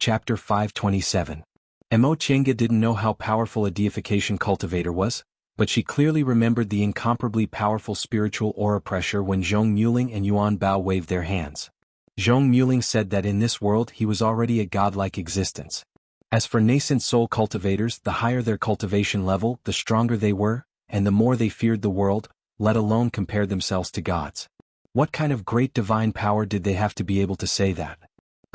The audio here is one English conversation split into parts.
Chapter 527. Mo Chenga didn't know how powerful a deification cultivator was, but she clearly remembered the incomparably powerful spiritual aura pressure when Zhong Muling and Yuan Bao waved their hands. Zhong Muling said that in this world he was already a godlike existence. As for nascent soul cultivators, the higher their cultivation level, the stronger they were, and the more they feared the world, let alone compared themselves to gods. What kind of great divine power did they have to be able to say that?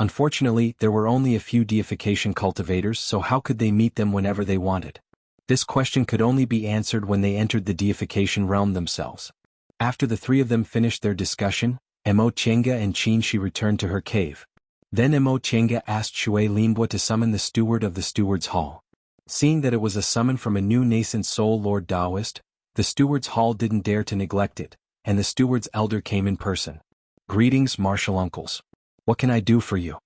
Unfortunately, there were only a few deification cultivators, so how could they meet them whenever they wanted? This question could only be answered when they entered the deification realm themselves. After the three of them finished their discussion, Mo Chenga and Qin Shi returned to her cave. Then Mo Chenga asked Shui Linbua to summon the steward of the steward's hall. Seeing that it was a summon from a new nascent soul Lord Taoist, the steward's hall didn't dare to neglect it, and the steward's elder came in person. "Greetings, martial uncles. What can I do for you?"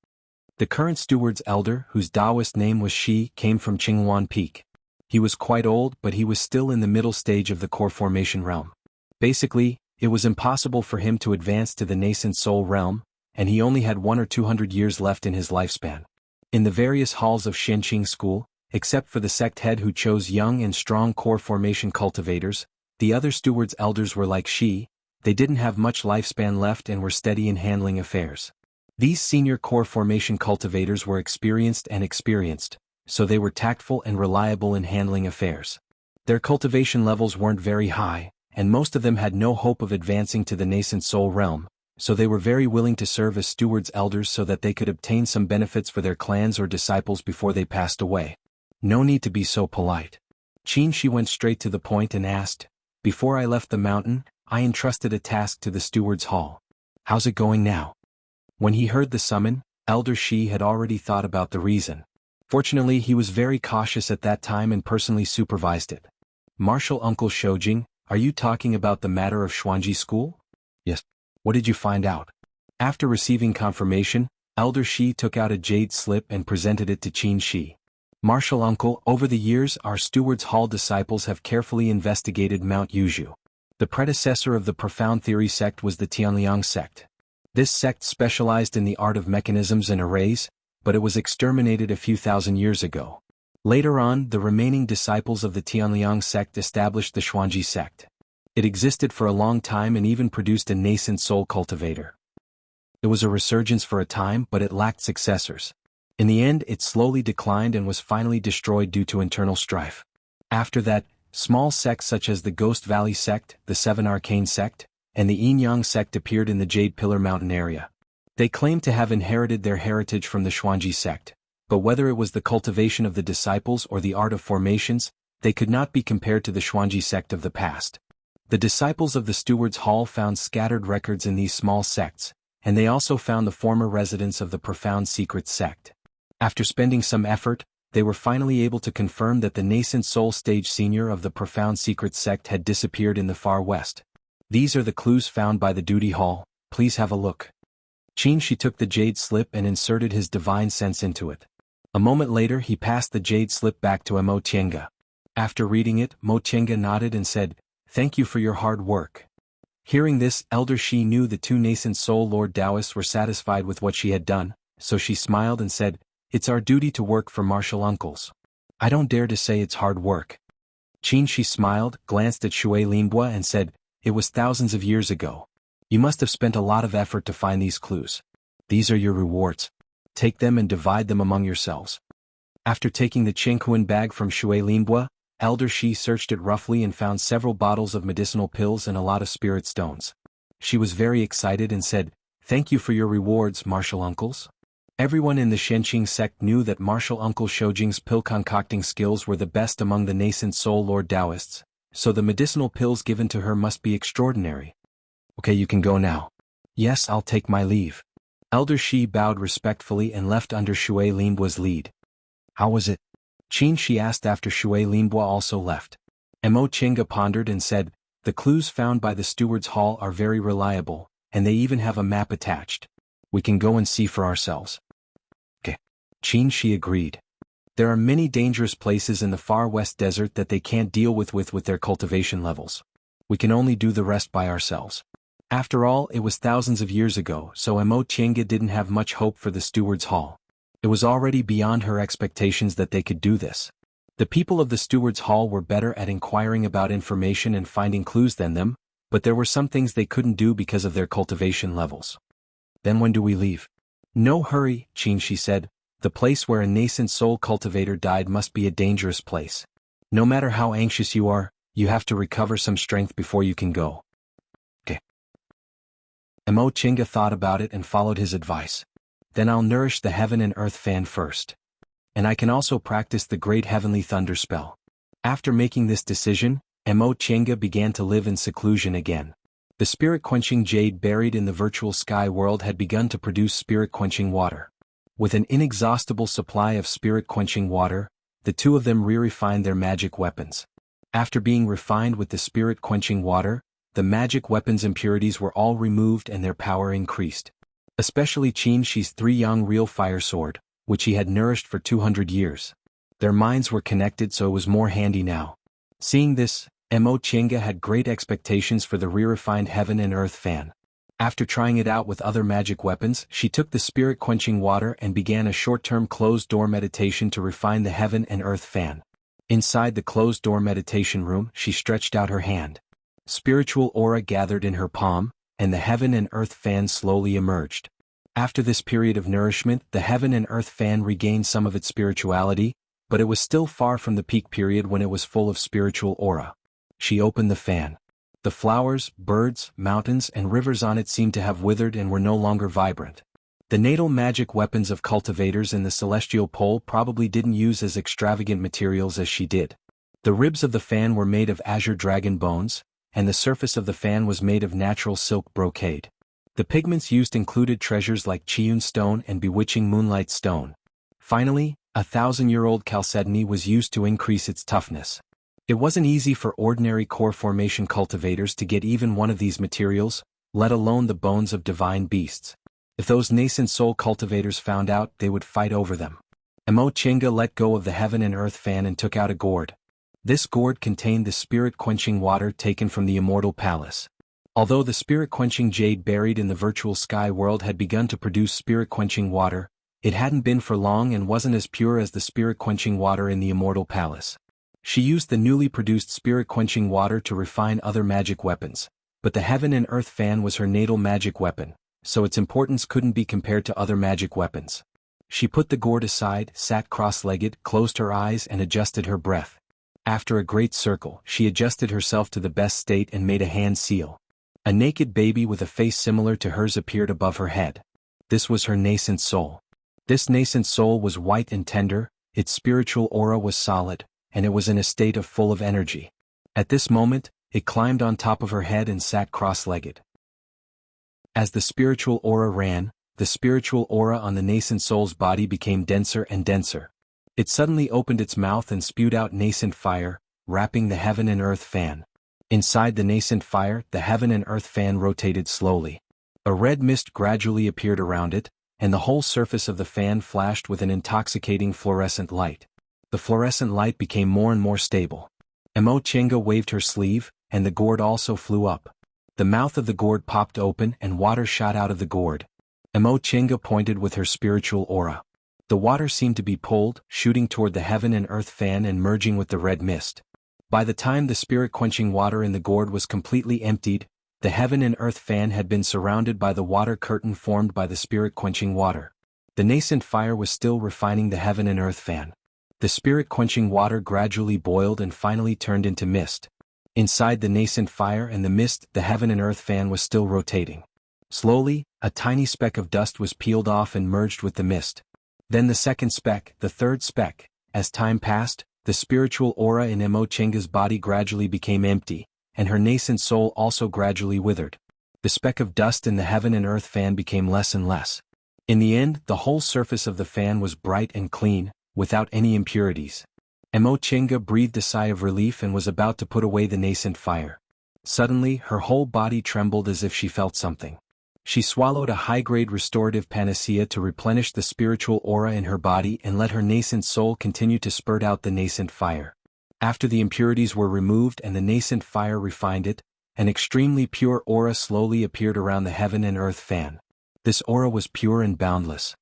The current steward's elder, whose Taoist name was Shi, came from Qinghuan Peak. He was quite old, but he was still in the middle stage of the core formation realm. Basically, it was impossible for him to advance to the nascent soul realm, and he only had 100 or 200 years left in his lifespan. In the various halls of Shenqing School, except for the sect head who chose young and strong core formation cultivators, the other steward's elders were like Shi. They didn't have much lifespan left and were steady in handling affairs. These senior core formation cultivators were experienced, so they were tactful and reliable in handling affairs. Their cultivation levels weren't very high, and most of them had no hope of advancing to the nascent soul realm, so they were very willing to serve as steward's elders so that they could obtain some benefits for their clans or disciples before they passed away. No need to be so polite. Qin Shi went straight to the point and asked, "Before I left the mountain, I entrusted a task to the steward's hall. How's it going now?" When he heard the summon, Elder Shi had already thought about the reason. Fortunately, he was very cautious at that time and personally supervised it. "Martial Uncle Shoujing, are you talking about the matter of Xuanji School?" "Yes. What did you find out?" After receiving confirmation, Elder Shi took out a jade slip and presented it to Qin Shi. "Martial Uncle, over the years our steward's hall disciples have carefully investigated Mount Yuzhu. The predecessor of the Profound Theory sect was the Tianliang sect. This sect specialized in the art of mechanisms and arrays, but it was exterminated a few thousand years ago. Later on, the remaining disciples of the Tianliang sect established the Xuanji sect. It existed for a long time and even produced a nascent soul cultivator. It was a resurgence for a time, but it lacked successors. In the end, it slowly declined and was finally destroyed due to internal strife. After that, small sects such as the Ghost Valley sect, the Seven Arcane sect, and the Yin-Yang sect appeared in the Jade Pillar Mountain area. They claimed to have inherited their heritage from the Xuanji sect, but whether it was the cultivation of the disciples or the art of formations, they could not be compared to the Xuanji sect of the past. The disciples of the Steward's Hall found scattered records in these small sects, and they also found the former residents of the Profound Secret sect. After spending some effort, they were finally able to confirm that the nascent soul stage senior of the Profound Secret sect had disappeared in the far west. These are the clues found by the duty hall, please have a look. Qin Shi took the jade slip and inserted his divine sense into it. A moment later he passed the jade slip back to Mo Chenga. After reading it, Mo Chenga nodded and said, "Thank you for your hard work." Hearing this, Elder Shi knew the two nascent soul Lord Taoists were satisfied with what she had done, so she smiled and said, "It's our duty to work for martial uncles. I don't dare to say it's hard work." Qin Shi smiled, glanced at Shui Linbua and said, "It was thousands of years ago. You must have spent a lot of effort to find these clues. These are your rewards. Take them and divide them among yourselves." After taking the Qinghuan bag from Shui Linbua, Elder Shi searched it roughly and found several bottles of medicinal pills and a lot of spirit stones. She was very excited and said, "Thank you for your rewards, martial uncles." Everyone in the Shenqing sect knew that martial uncle Shoujing's pill concocting skills were the best among the nascent soul Lord Taoists, so the medicinal pills given to her must be extraordinary. "Okay, you can go now." "Yes, I'll take my leave." Elder Shi bowed respectfully and left under Shui Linbua's lead. "How was it?" Qin Shi asked after Shui Linbua also left. Mo Chenga pondered and said, "The clues found by the steward's hall are very reliable, and they even have a map attached. We can go and see for ourselves." "Okay." Qin Shi agreed. There are many dangerous places in the far west desert that they can't deal with their cultivation levels. We can only do the rest by ourselves. After all, it was thousands of years ago, so Mo Chenga didn't have much hope for the steward's hall. It was already beyond her expectations that they could do this. The people of the steward's hall were better at inquiring about information and finding clues than them, but there were some things they couldn't do because of their cultivation levels. Then when do we leave? No hurry, she said. The place where a nascent soul cultivator died must be a dangerous place. No matter how anxious you are, you have to recover some strength before you can go. Okay. Chinga thought about it and followed his advice. Then I'll nourish the heaven and earth fan first. And I can also practice the great heavenly thunder spell. After making this decision, Chinga began to live in seclusion again. The spirit-quenching jade buried in the virtual sky world had begun to produce spirit-quenching water. With an inexhaustible supply of spirit-quenching water, the two of them re-refined their magic weapons. After being refined with the spirit-quenching water, the magic weapons' impurities were all removed and their power increased. Especially Qi's 3-yang real fire sword, which he had nourished for 200 years. Their minds were connected, so it was more handy now. Seeing this, Chinga had great expectations for the re-refined heaven and earth fan. After trying it out with other magic weapons, she took the spirit-quenching water and began a short-term closed-door meditation to refine the heaven and earth fan. Inside the closed-door meditation room, she stretched out her hand. Spiritual aura gathered in her palm, and the heaven and earth fan slowly emerged. After this period of nourishment, the heaven and earth fan regained some of its spirituality, but it was still far from the peak period when it was full of spiritual aura. She opened the fan. The flowers, birds, mountains, and rivers on it seemed to have withered and were no longer vibrant. The natal magic weapons of cultivators in the celestial pole probably didn't use as extravagant materials as she did. The ribs of the fan were made of azure dragon bones, and the surface of the fan was made of natural silk brocade. The pigments used included treasures like Chiyun stone and bewitching moonlight stone. Finally, 1,000-year-old chalcedony was used to increase its toughness. It wasn't easy for ordinary core formation cultivators to get even one of these materials, let alone the bones of divine beasts. If those nascent soul cultivators found out, they would fight over them. Chinga let go of the heaven and earth fan and took out a gourd. This gourd contained the spirit-quenching water taken from the immortal palace. Although the spirit-quenching jade buried in the virtual sky world had begun to produce spirit-quenching water, it hadn't been for long and wasn't as pure as the spirit-quenching water in the immortal palace. She used the newly produced spirit-quenching water to refine other magic weapons, but the heaven and earth fan was her natal magic weapon, so its importance couldn't be compared to other magic weapons. She put the gourd aside, sat cross-legged, closed her eyes and adjusted her breath. After a great circle, she adjusted herself to the best state and made a hand seal. A naked baby with a face similar to hers appeared above her head. This was her nascent soul. This nascent soul was white and tender, its spiritual aura was solid, and it was in a state of full of energy. At this moment, it climbed on top of her head and sat cross-legged. As the spiritual aura ran, the spiritual aura on the nascent soul's body became denser and denser. It suddenly opened its mouth and spewed out nascent fire, wrapping the heaven and earth fan. Inside the nascent fire, the heaven and earth fan rotated slowly. A red mist gradually appeared around it, and the whole surface of the fan flashed with an intoxicating fluorescent light. The fluorescent light became more and more stable. Chinga waved her sleeve, and the gourd also flew up. The mouth of the gourd popped open and water shot out of the gourd. Chinga pointed with her spiritual aura. The water seemed to be pulled, shooting toward the heaven and earth fan and merging with the red mist. By the time the spirit-quenching water in the gourd was completely emptied, the heaven and earth fan had been surrounded by the water curtain formed by the spirit-quenching water. The nascent fire was still refining the heaven and earth fan. The spirit-quenching water gradually boiled and finally turned into mist. Inside the nascent fire and the mist, the heaven and earth fan was still rotating. Slowly, a tiny speck of dust was peeled off and merged with the mist. Then the second speck, the third speck. As time passed, the spiritual aura in Chinga's body gradually became empty, and her nascent soul also gradually withered. The speck of dust in the heaven and earth fan became less and less. In the end, the whole surface of the fan was bright and clean, without any impurities. Chinga breathed a sigh of relief and was about to put away the nascent fire. Suddenly, her whole body trembled as if she felt something. She swallowed a high-grade restorative panacea to replenish the spiritual aura in her body and let her nascent soul continue to spurt out the nascent fire. After the impurities were removed and the nascent fire refined it, an extremely pure aura slowly appeared around the heaven and earth fan. This aura was pure and boundless.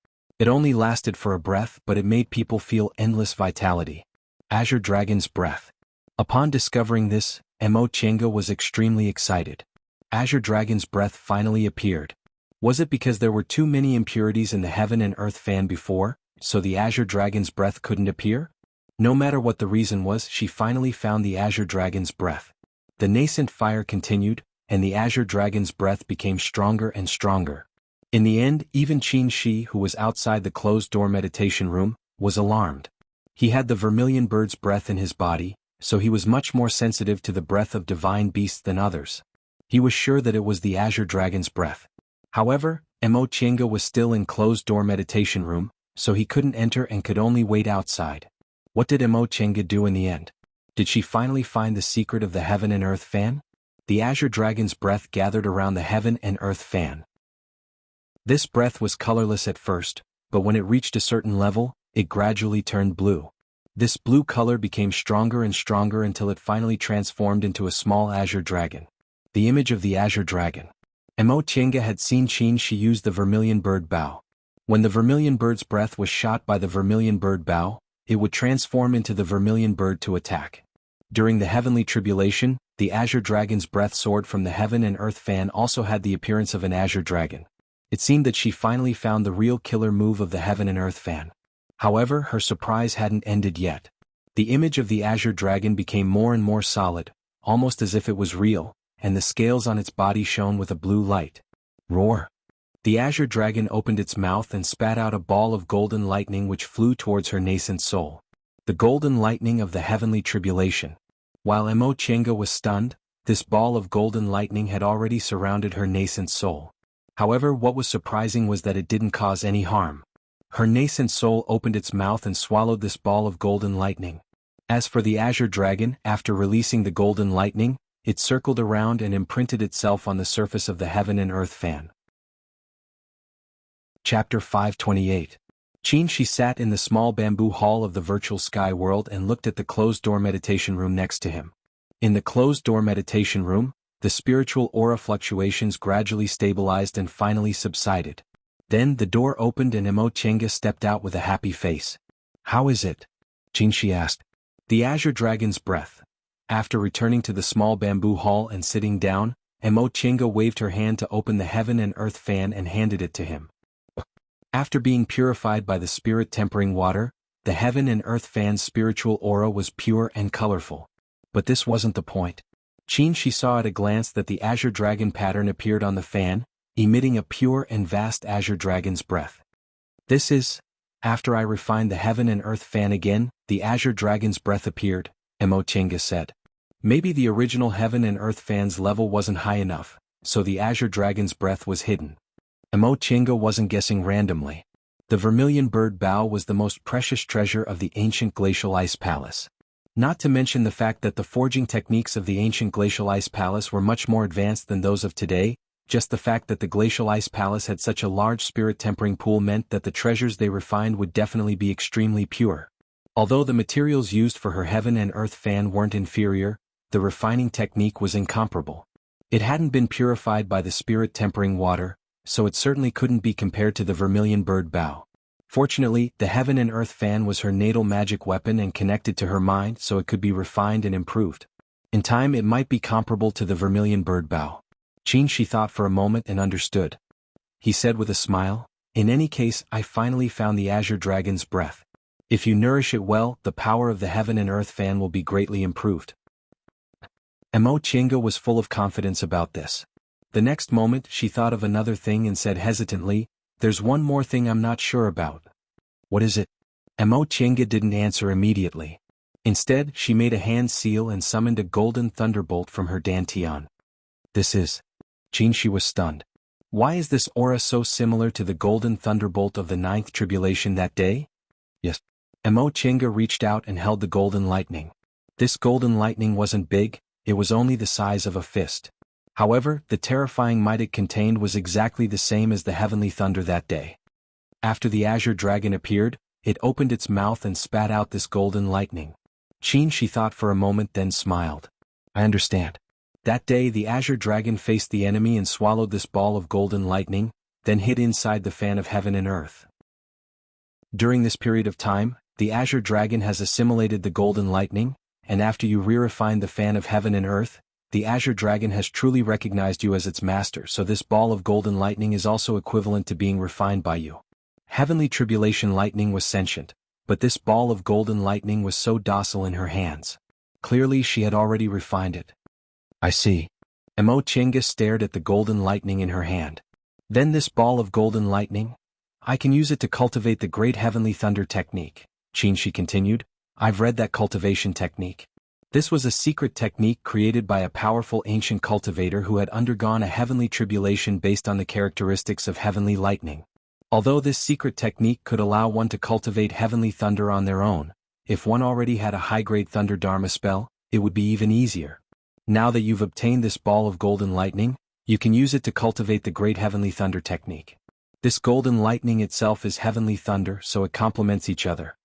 It only lasted for a breath, but it made people feel endless vitality. Azure Dragon's breath. Upon discovering this, Mo Chenga was extremely excited. Azure Dragon's breath finally appeared. Was it because there were too many impurities in the Heaven and Earth fan before, so the Azure Dragon's breath couldn't appear? No matter what the reason was, she finally found the Azure Dragon's breath. The nascent fire continued, and the Azure Dragon's breath became stronger and stronger. In the end, even Qin Shi, who was outside the closed-door meditation room, was alarmed. He had the vermilion bird's breath in his body, so he was much more sensitive to the breath of divine beasts than others. He was sure that it was the Azure Dragon's breath. However, Mo Chenga was still in closed-door meditation room, so he couldn't enter and could only wait outside. What did Mo Chenga do in the end? Did she finally find the secret of the Heaven and Earth fan? The Azure Dragon's breath gathered around the Heaven and Earth fan. This breath was colorless at first, but when it reached a certain level, it gradually turned blue. This blue color became stronger and stronger until it finally transformed into a small azure dragon. The image of the azure dragon. Mo Chenga had seen Qin Shi use the vermilion bird bow. When the vermilion bird's breath was shot by the vermilion bird bow, it would transform into the vermilion bird to attack. During the heavenly tribulation, the azure dragon's breath soared from the Heaven and Earth fan also had the appearance of an azure dragon. It seemed that she finally found the real killer move of the Heaven and Earth fan. However, her surprise hadn't ended yet. The image of the azure dragon became more and more solid, almost as if it was real, and the scales on its body shone with a blue light. Roar! The azure dragon opened its mouth and spat out a ball of golden lightning which flew towards her nascent soul. The golden lightning of the heavenly tribulation. While Mo Chenga was stunned, this ball of golden lightning had already surrounded her nascent soul. However, what was surprising was that it didn't cause any harm. Her nascent soul opened its mouth and swallowed this ball of golden lightning. As for the azure dragon, after releasing the golden lightning, it circled around and imprinted itself on the surface of the Heaven and Earth fan. Chapter 528. Qin Shi sat in the small bamboo hall of the virtual sky world and looked at the closed-door meditation room next to him. In the closed-door meditation room, the spiritual aura fluctuations gradually stabilized and finally subsided. Then the door opened and Mo Chenga stepped out with a happy face. "How is it?" Qin Shi asked. The azure dragon's breath. After returning to the small bamboo hall and sitting down, Mo Chenga waved her hand to open the Heaven and Earth fan and handed it to him. After being purified by the spirit tempering water, the Heaven and Earth fan's spiritual aura was pure and colorful. But this wasn't the point. Qin Shi saw at a glance that the azure dragon pattern appeared on the fan, emitting a pure and vast azure dragon's breath. This is, after I refined the Heaven and Earth fan again, the azure dragon's breath appeared, Mo Chenga said. Maybe the original Heaven and Earth fan's level wasn't high enough, so the azure dragon's breath was hidden. Mo Chenga wasn't guessing randomly. The vermilion bird bow was the most precious treasure of the ancient glacial ice palace. Not to mention the fact that the forging techniques of the ancient glacial ice palace were much more advanced than those of today. Just the fact that the glacial ice palace had such a large spirit tempering pool meant that the treasures they refined would definitely be extremely pure. Although the materials used for her Heaven and Earth fan weren't inferior, the refining technique was incomparable. It hadn't been purified by the spirit tempering water, so it certainly couldn't be compared to the vermilion bird bow. Fortunately, the Heaven and Earth fan was her natal magic weapon and connected to her mind, so it could be refined and improved. In time it might be comparable to the vermilion bird bow. Qin Shi thought for a moment and understood. He said with a smile, "In any case, I finally found the azure dragon's breath. If you nourish it well, the power of the Heaven and Earth fan will be greatly improved." Mo Chenga was full of confidence about this. The next moment she thought of another thing and said hesitantly, "There's one more thing I'm not sure about." "What is it?" Mo Chenga didn't answer immediately. Instead, she made a hand seal and summoned a golden thunderbolt from her dantian. "This is..." Qin Shi was stunned. "Why is this aura so similar to the golden thunderbolt of the ninth tribulation that day?" "Yes." Mo Chenga reached out and held the golden lightning. This golden lightning wasn't big, it was only the size of a fist. However, the terrifying might it contained was exactly the same as the heavenly thunder that day. After the azure dragon appeared, it opened its mouth and spat out this golden lightning. Qin Shi thought for a moment then smiled. "I understand." That day the azure dragon faced the enemy and swallowed this ball of golden lightning, then hid inside the fan of Heaven and Earth. During this period of time, the Azure Dragon has assimilated the golden lightning, and after you re-refined the fan of heaven and earth, the Azure Dragon has truly recognized you as its master, so this ball of golden lightning is also equivalent to being refined by you. Heavenly Tribulation lightning was sentient, but this ball of golden lightning was so docile in her hands. Clearly she had already refined it. I see. Chenga stared at the golden lightning in her hand. Then this ball of golden lightning? I can use it to cultivate the great heavenly thunder technique, Qinshi continued. I've read that cultivation technique. This was a secret technique created by a powerful ancient cultivator who had undergone a heavenly tribulation based on the characteristics of heavenly lightning. Although this secret technique could allow one to cultivate heavenly thunder on their own, if one already had a high-grade thunder dharma spell, it would be even easier. Now that you've obtained this ball of golden lightning, you can use it to cultivate the great heavenly thunder technique. This golden lightning itself is heavenly thunder, so it complements each other.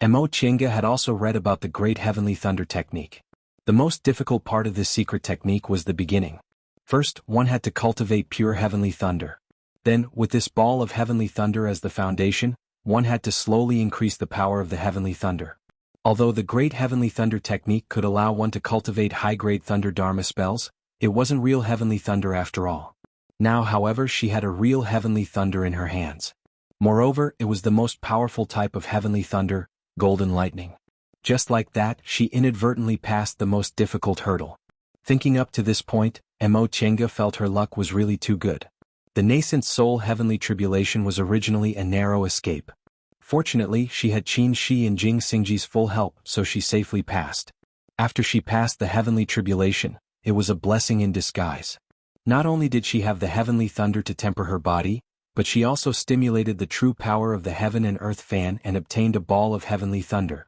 Chenga had also read about the great heavenly thunder technique. The most difficult part of this secret technique was the beginning. First, one had to cultivate pure heavenly thunder. Then, with this ball of heavenly thunder as the foundation, one had to slowly increase the power of the heavenly thunder. Although the great heavenly thunder technique could allow one to cultivate high-grade thunder dharma spells, it wasn't real heavenly thunder after all. Now, however, she had a real heavenly thunder in her hands. Moreover, it was the most powerful type of heavenly thunder, golden lightning. Just like that, she inadvertently passed the most difficult hurdle. Thinking up to this point, Chenga felt her luck was really too good. The nascent soul heavenly tribulation was originally a narrow escape. Fortunately, she had Qinshi and Jing Xingji's full help, so she safely passed. After she passed the heavenly tribulation, it was a blessing in disguise. Not only did she have the heavenly thunder to temper her body, but she also stimulated the true power of the heaven and earth fan and obtained a ball of heavenly thunder.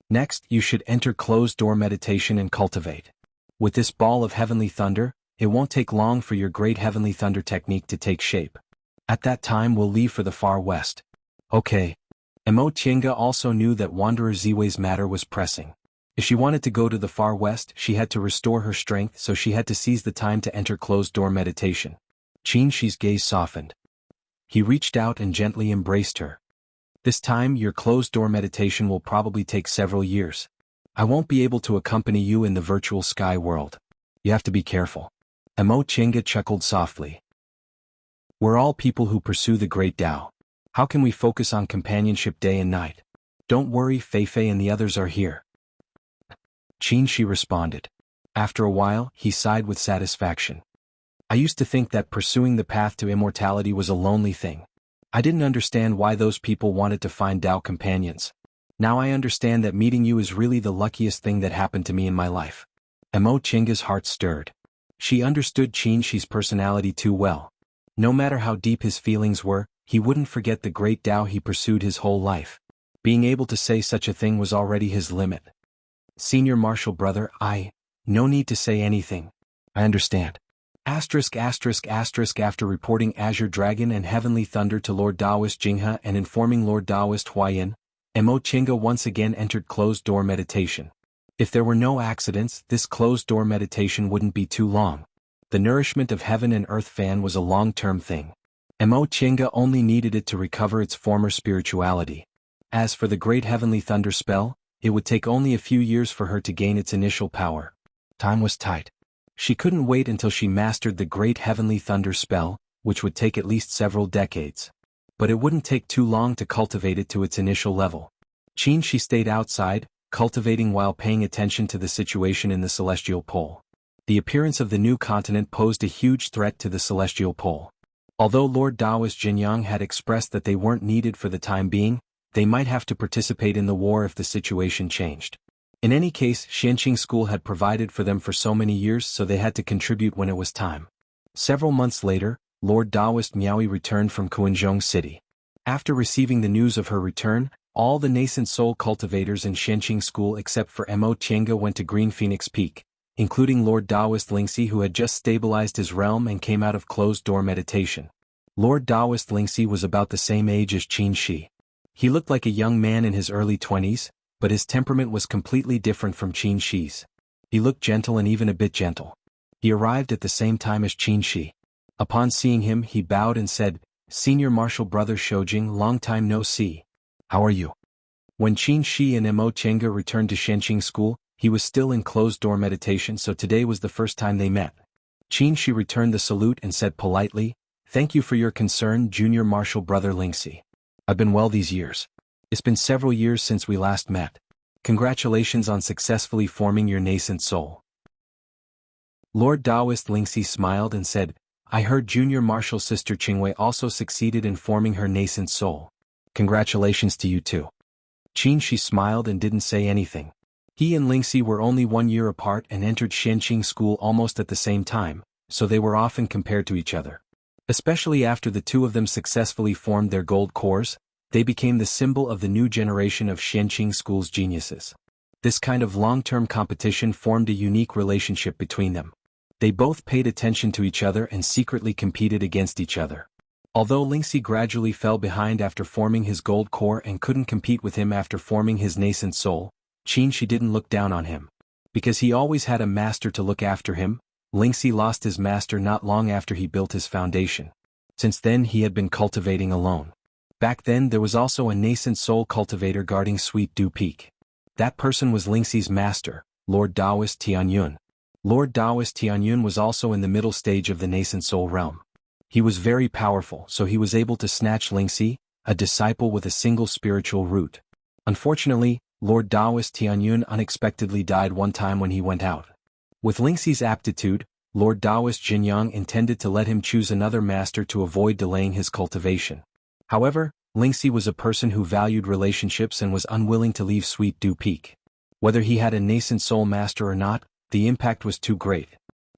Next, you should enter closed-door meditation and cultivate. With this ball of heavenly thunder, it won't take long for your great heavenly thunder technique to take shape. At that time we'll leave for the far west. Okay. Chenga also knew that Wanderer Ziwei's matter was pressing. If she wanted to go to the far west, she had to restore her strength, so she had to seize the time to enter closed-door meditation. Qinshi's gaze softened. He reached out and gently embraced her. This time your closed-door meditation will probably take several years. I won't be able to accompany you in the virtual sky world. You have to be careful. Chenga chuckled softly. We're all people who pursue the great Tao. How can we focus on companionship day and night? Don't worry, Feifei and the others are here. Qinshi responded. After a while, he sighed with satisfaction. I used to think that pursuing the path to immortality was a lonely thing. I didn't understand why those people wanted to find Tao companions. Now I understand that meeting you is really the luckiest thing that happened to me in my life. Chenga's heart stirred. She understood Qinshi's personality too well. No matter how deep his feelings were, he wouldn't forget the great Tao he pursued his whole life. Being able to say such a thing was already his limit. Senior Marshal Brother, no need to say anything. I understand. After reporting Azure Dragon and Heavenly Thunder to Lord Taoist Jinghe and informing Lord Taoist Huayan, Chenga once again entered closed-door meditation. If there were no accidents, this closed-door meditation wouldn't be too long. The nourishment of heaven and earth fan was a long-term thing. Chenga only needed it to recover its former spirituality. As for the great Heavenly Thunder spell, it would take only a few years for her to gain its initial power. Time was tight. She couldn't wait until she mastered the great Heavenly Thunder spell, which would take at least several decades. But it wouldn't take too long to cultivate it to its initial level. Qinshi stayed outside, cultivating while paying attention to the situation in the Celestial Pole. The appearance of the new continent posed a huge threat to the Celestial Pole. Although Lord Taoist Jinyang had expressed that they weren't needed for the time being, they might have to participate in the war if the situation changed. In any case, Xianqing School had provided for them for so many years, so they had to contribute when it was time. Several months later, Lord Taoist Miaoi returned from Kuanzhong City. After receiving the news of her return, all the nascent soul cultivators in Xianqing School except for Chenga went to Green Phoenix Peak, including Lord Taoist Lingxi, who had just stabilized his realm and came out of closed-door meditation. Lord Taoist Lingxi was about the same age as Qinshi. He looked like a young man in his early 20s, but his temperament was completely different from Qinshi's. He looked gentle and even a bit gentle. He arrived at the same time as Qinshi. Upon seeing him, he bowed and said, Senior Martial Brother Shoujing, long time no see. How are you? When Qin Shi and Mo Chenga returned to Shenqing school, he was still in closed-door meditation, so today was the first time they met. Qin Shi returned the salute and said politely, "Thank you for your concern, Junior Martial Brother Lingxi. I've been well these years. It's been several years since we last met. Congratulations on successfully forming your nascent soul." Lord Taoist Lingxi smiled and said, "I heard Junior Martial Sister Qingwei also succeeded in forming her nascent soul. Congratulations to you too." Qin Shi smiled and didn't say anything. He and Lingxi were only 1 year apart and entered Shenqing school almost at the same time, so they were often compared to each other. Especially after the two of them successfully formed their gold cores, they became the symbol of the new generation of Shenqing school's geniuses. This kind of long-term competition formed a unique relationship between them. They both paid attention to each other and secretly competed against each other. Although Lingxi gradually fell behind after forming his gold core and couldn't compete with him after forming his nascent soul, Qin Shi didn't look down on him. Because he always had a master to look after him, Lingxi lost his master not long after he built his foundation. Since then he had been cultivating alone. Back then there was also a nascent soul cultivator guarding Sweet Dew Peak. That person was Lingxi's master, Lord Taoist Tianyun. Lord Taoist Tianyun was also in the middle stage of the nascent soul realm. He was very powerful, so he was able to snatch Lingxi, a disciple with a single spiritual root. Unfortunately, Lord Taoist Tianyun unexpectedly died one time when he went out. With Lingxi's aptitude, Lord Taoist Jinyang intended to let him choose another master to avoid delaying his cultivation. However, Lingxi was a person who valued relationships and was unwilling to leave Sweet Dew Peak. Whether he had a nascent soul master or not, the impact was too great.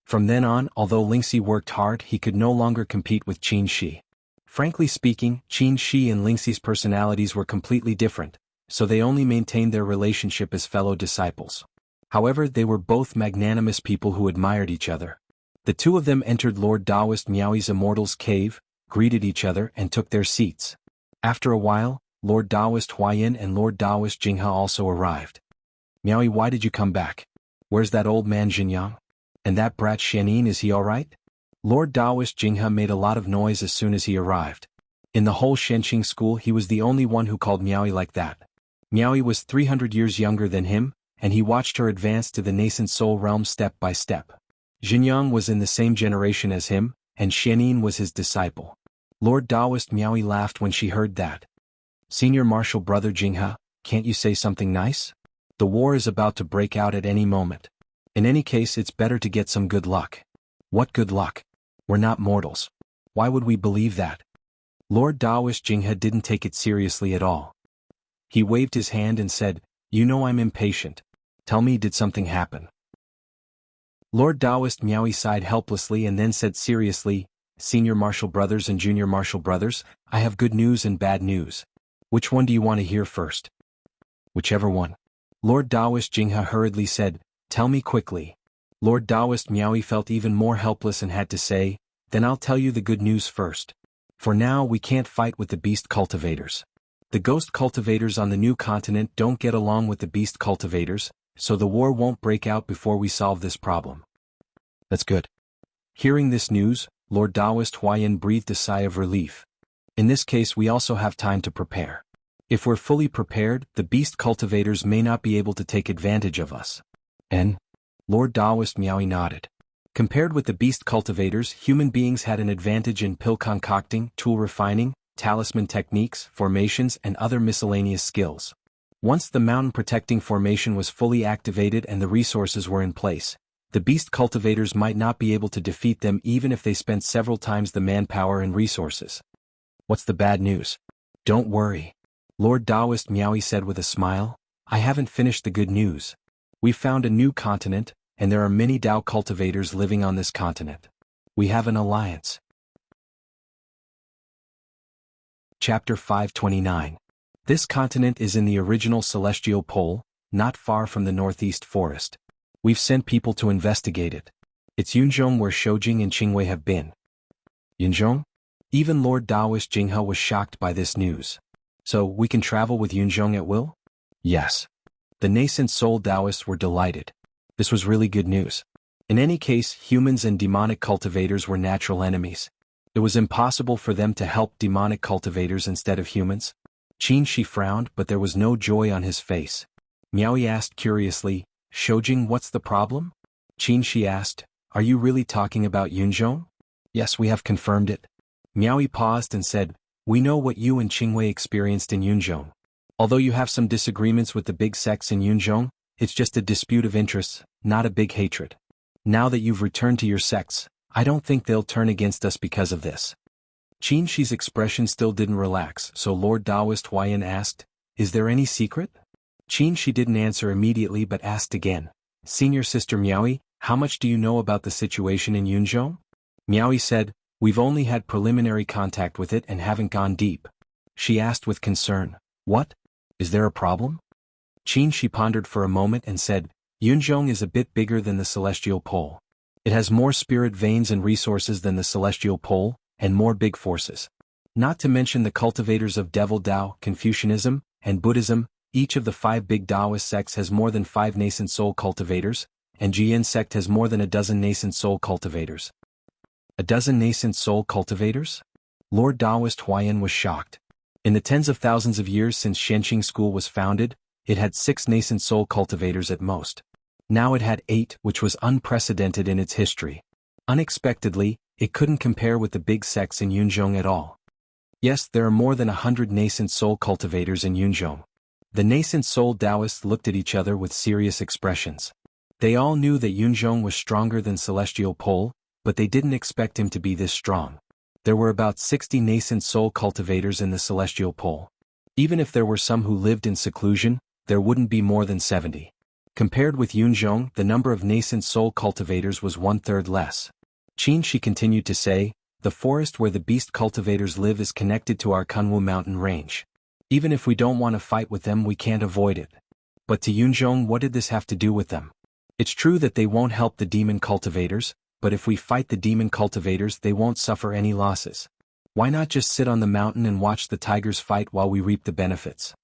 From then on, although Lingxi worked hard, he could no longer compete with Qin Shi. Frankly speaking, Qin Shi and Lingxi's personalities were completely different, so they only maintained their relationship as fellow disciples. However, they were both magnanimous people who admired each other. The two of them entered Lord Taoist Miaoi's Immortal's cave, greeted each other and took their seats. After a while, Lord Taoist Huayan and Lord Taoist Jinghe also arrived. "Miaoi, why did you come back? Where's that old man Jinyang? And that brat Xianin, is he alright?" Lord Taoist Jinghe made a lot of noise as soon as he arrived. In the whole Shenqing school he was the only one who called Miaoi like that. Miaoi was 300 years younger than him, and he watched her advance to the nascent soul realm step by step. Jinyang was in the same generation as him, and Xianin was his disciple. Lord Taoist Miaoi laughed when she heard that. "Senior Martial Brother Jinghe, can't you say something nice? The war is about to break out at any moment. In any case, it's better to get some good luck." "What good luck? We're not mortals. Why would we believe that?" Lord Taoist Jinghe didn't take it seriously at all. He waved his hand and said, "You know I'm impatient. Tell me, did something happen?" Lord Taoist Miaoi sighed helplessly and then said seriously, "Senior Martial Brothers and Junior Martial Brothers, I have good news and bad news. Which one do you want to hear first?" "Whichever one." Lord Taoist Jinghe hurriedly said, "Tell me quickly." Lord Taoist Miaoi felt even more helpless and had to say, "Then I'll tell you the good news first. For now we can't fight with the beast cultivators. The ghost cultivators on the new continent don't get along with the beast cultivators, so the war won't break out before we solve this problem." "That's good." Hearing this news, Lord Taoist Huayan breathed a sigh of relief. "In this case we also have time to prepare. If we're fully prepared, the beast cultivators may not be able to take advantage of us." "And?" Lord Taoist Miaoi nodded. Compared with the beast cultivators, human beings had an advantage in pill concocting, tool refining, talisman techniques, formations and other miscellaneous skills. Once the mountain protecting formation was fully activated and the resources were in place, the beast cultivators might not be able to defeat them even if they spent several times the manpower and resources. "What's the bad news?" "Don't worry," Lord Taoist Miaoi said with a smile, "I haven't finished the good news. We found a new continent, and there are many Tao cultivators living on this continent. We have an alliance." Chapter 529. This continent is in the original celestial pole, not far from the northeast forest. We've sent people to investigate it. It's Yunzhong where Shoujing and Qingwei have been. Yunzhong? Even Lord Taoist Jinghe was shocked by this news. "So, we can travel with Yunzhong at will?" "Yes." The nascent soul Taoists were delighted. This was really good news. In any case, humans and demonic cultivators were natural enemies. It was impossible for them to help demonic cultivators instead of humans. Qin Shi frowned, but there was no joy on his face. Miaoyi asked curiously, Shoujing, what's the problem? Qin Shi asked, are you really talking about Yunzhong? Yes, we have confirmed it. Miaoyi paused and said, we know what you and Qingwei experienced in Yunzhong. Although you have some disagreements with the big sects in Yunzhong, it's just a dispute of interests, not a big hatred. Now that you've returned to your sects, I don't think they'll turn against us because of this. Qin Shi's expression still didn't relax, so Lord Taoist Huayan asked, is there any secret? Qin Shi didn't answer immediately but asked again, Senior Sister Miaoyi, how much do you know about the situation in Yunzhong? Miaoyi said, we've only had preliminary contact with it and haven't gone deep. She asked with concern, what? Is there a problem? Qin Shi pondered for a moment and said, Yunzhong is a bit bigger than the celestial pole. It has more spirit veins and resources than the celestial pole, and more big forces. Not to mention the cultivators of Devil Tao, Confucianism, and Buddhism. Each of the 5 big Taoist sects has more than 5 nascent soul cultivators, and Jian sect has more than a dozen nascent soul cultivators. A dozen nascent soul cultivators? Lord Taoist Huayan was shocked. In the tens of thousands of years since Shenqing School was founded, it had 6 nascent soul cultivators at most. Now it had 8, which was unprecedented in its history. Unexpectedly, it couldn't compare with the big sects in Yunzhong at all. Yes, there are more than 100 nascent soul cultivators in Yunzhong. The nascent soul Taoists looked at each other with serious expressions. They all knew that Yunzhong was stronger than Celestial Pole, but they didn't expect him to be this strong. There were about 60 nascent soul cultivators in the Celestial Pole. Even if there were some who lived in seclusion, there wouldn't be more than 70. Compared with Yunzhong, the number of nascent soul cultivators was 1/3 less. Qin Shi continued to say, the forest where the beast cultivators live is connected to our Kunwu mountain range. Even if we don't want to fight with them, we can't avoid it. But to Yunzhong, what did this have to do with them? It's true that they won't help the demon cultivators, but if we fight the demon cultivators, they won't suffer any losses. Why not just sit on the mountain and watch the tigers fight while we reap the benefits?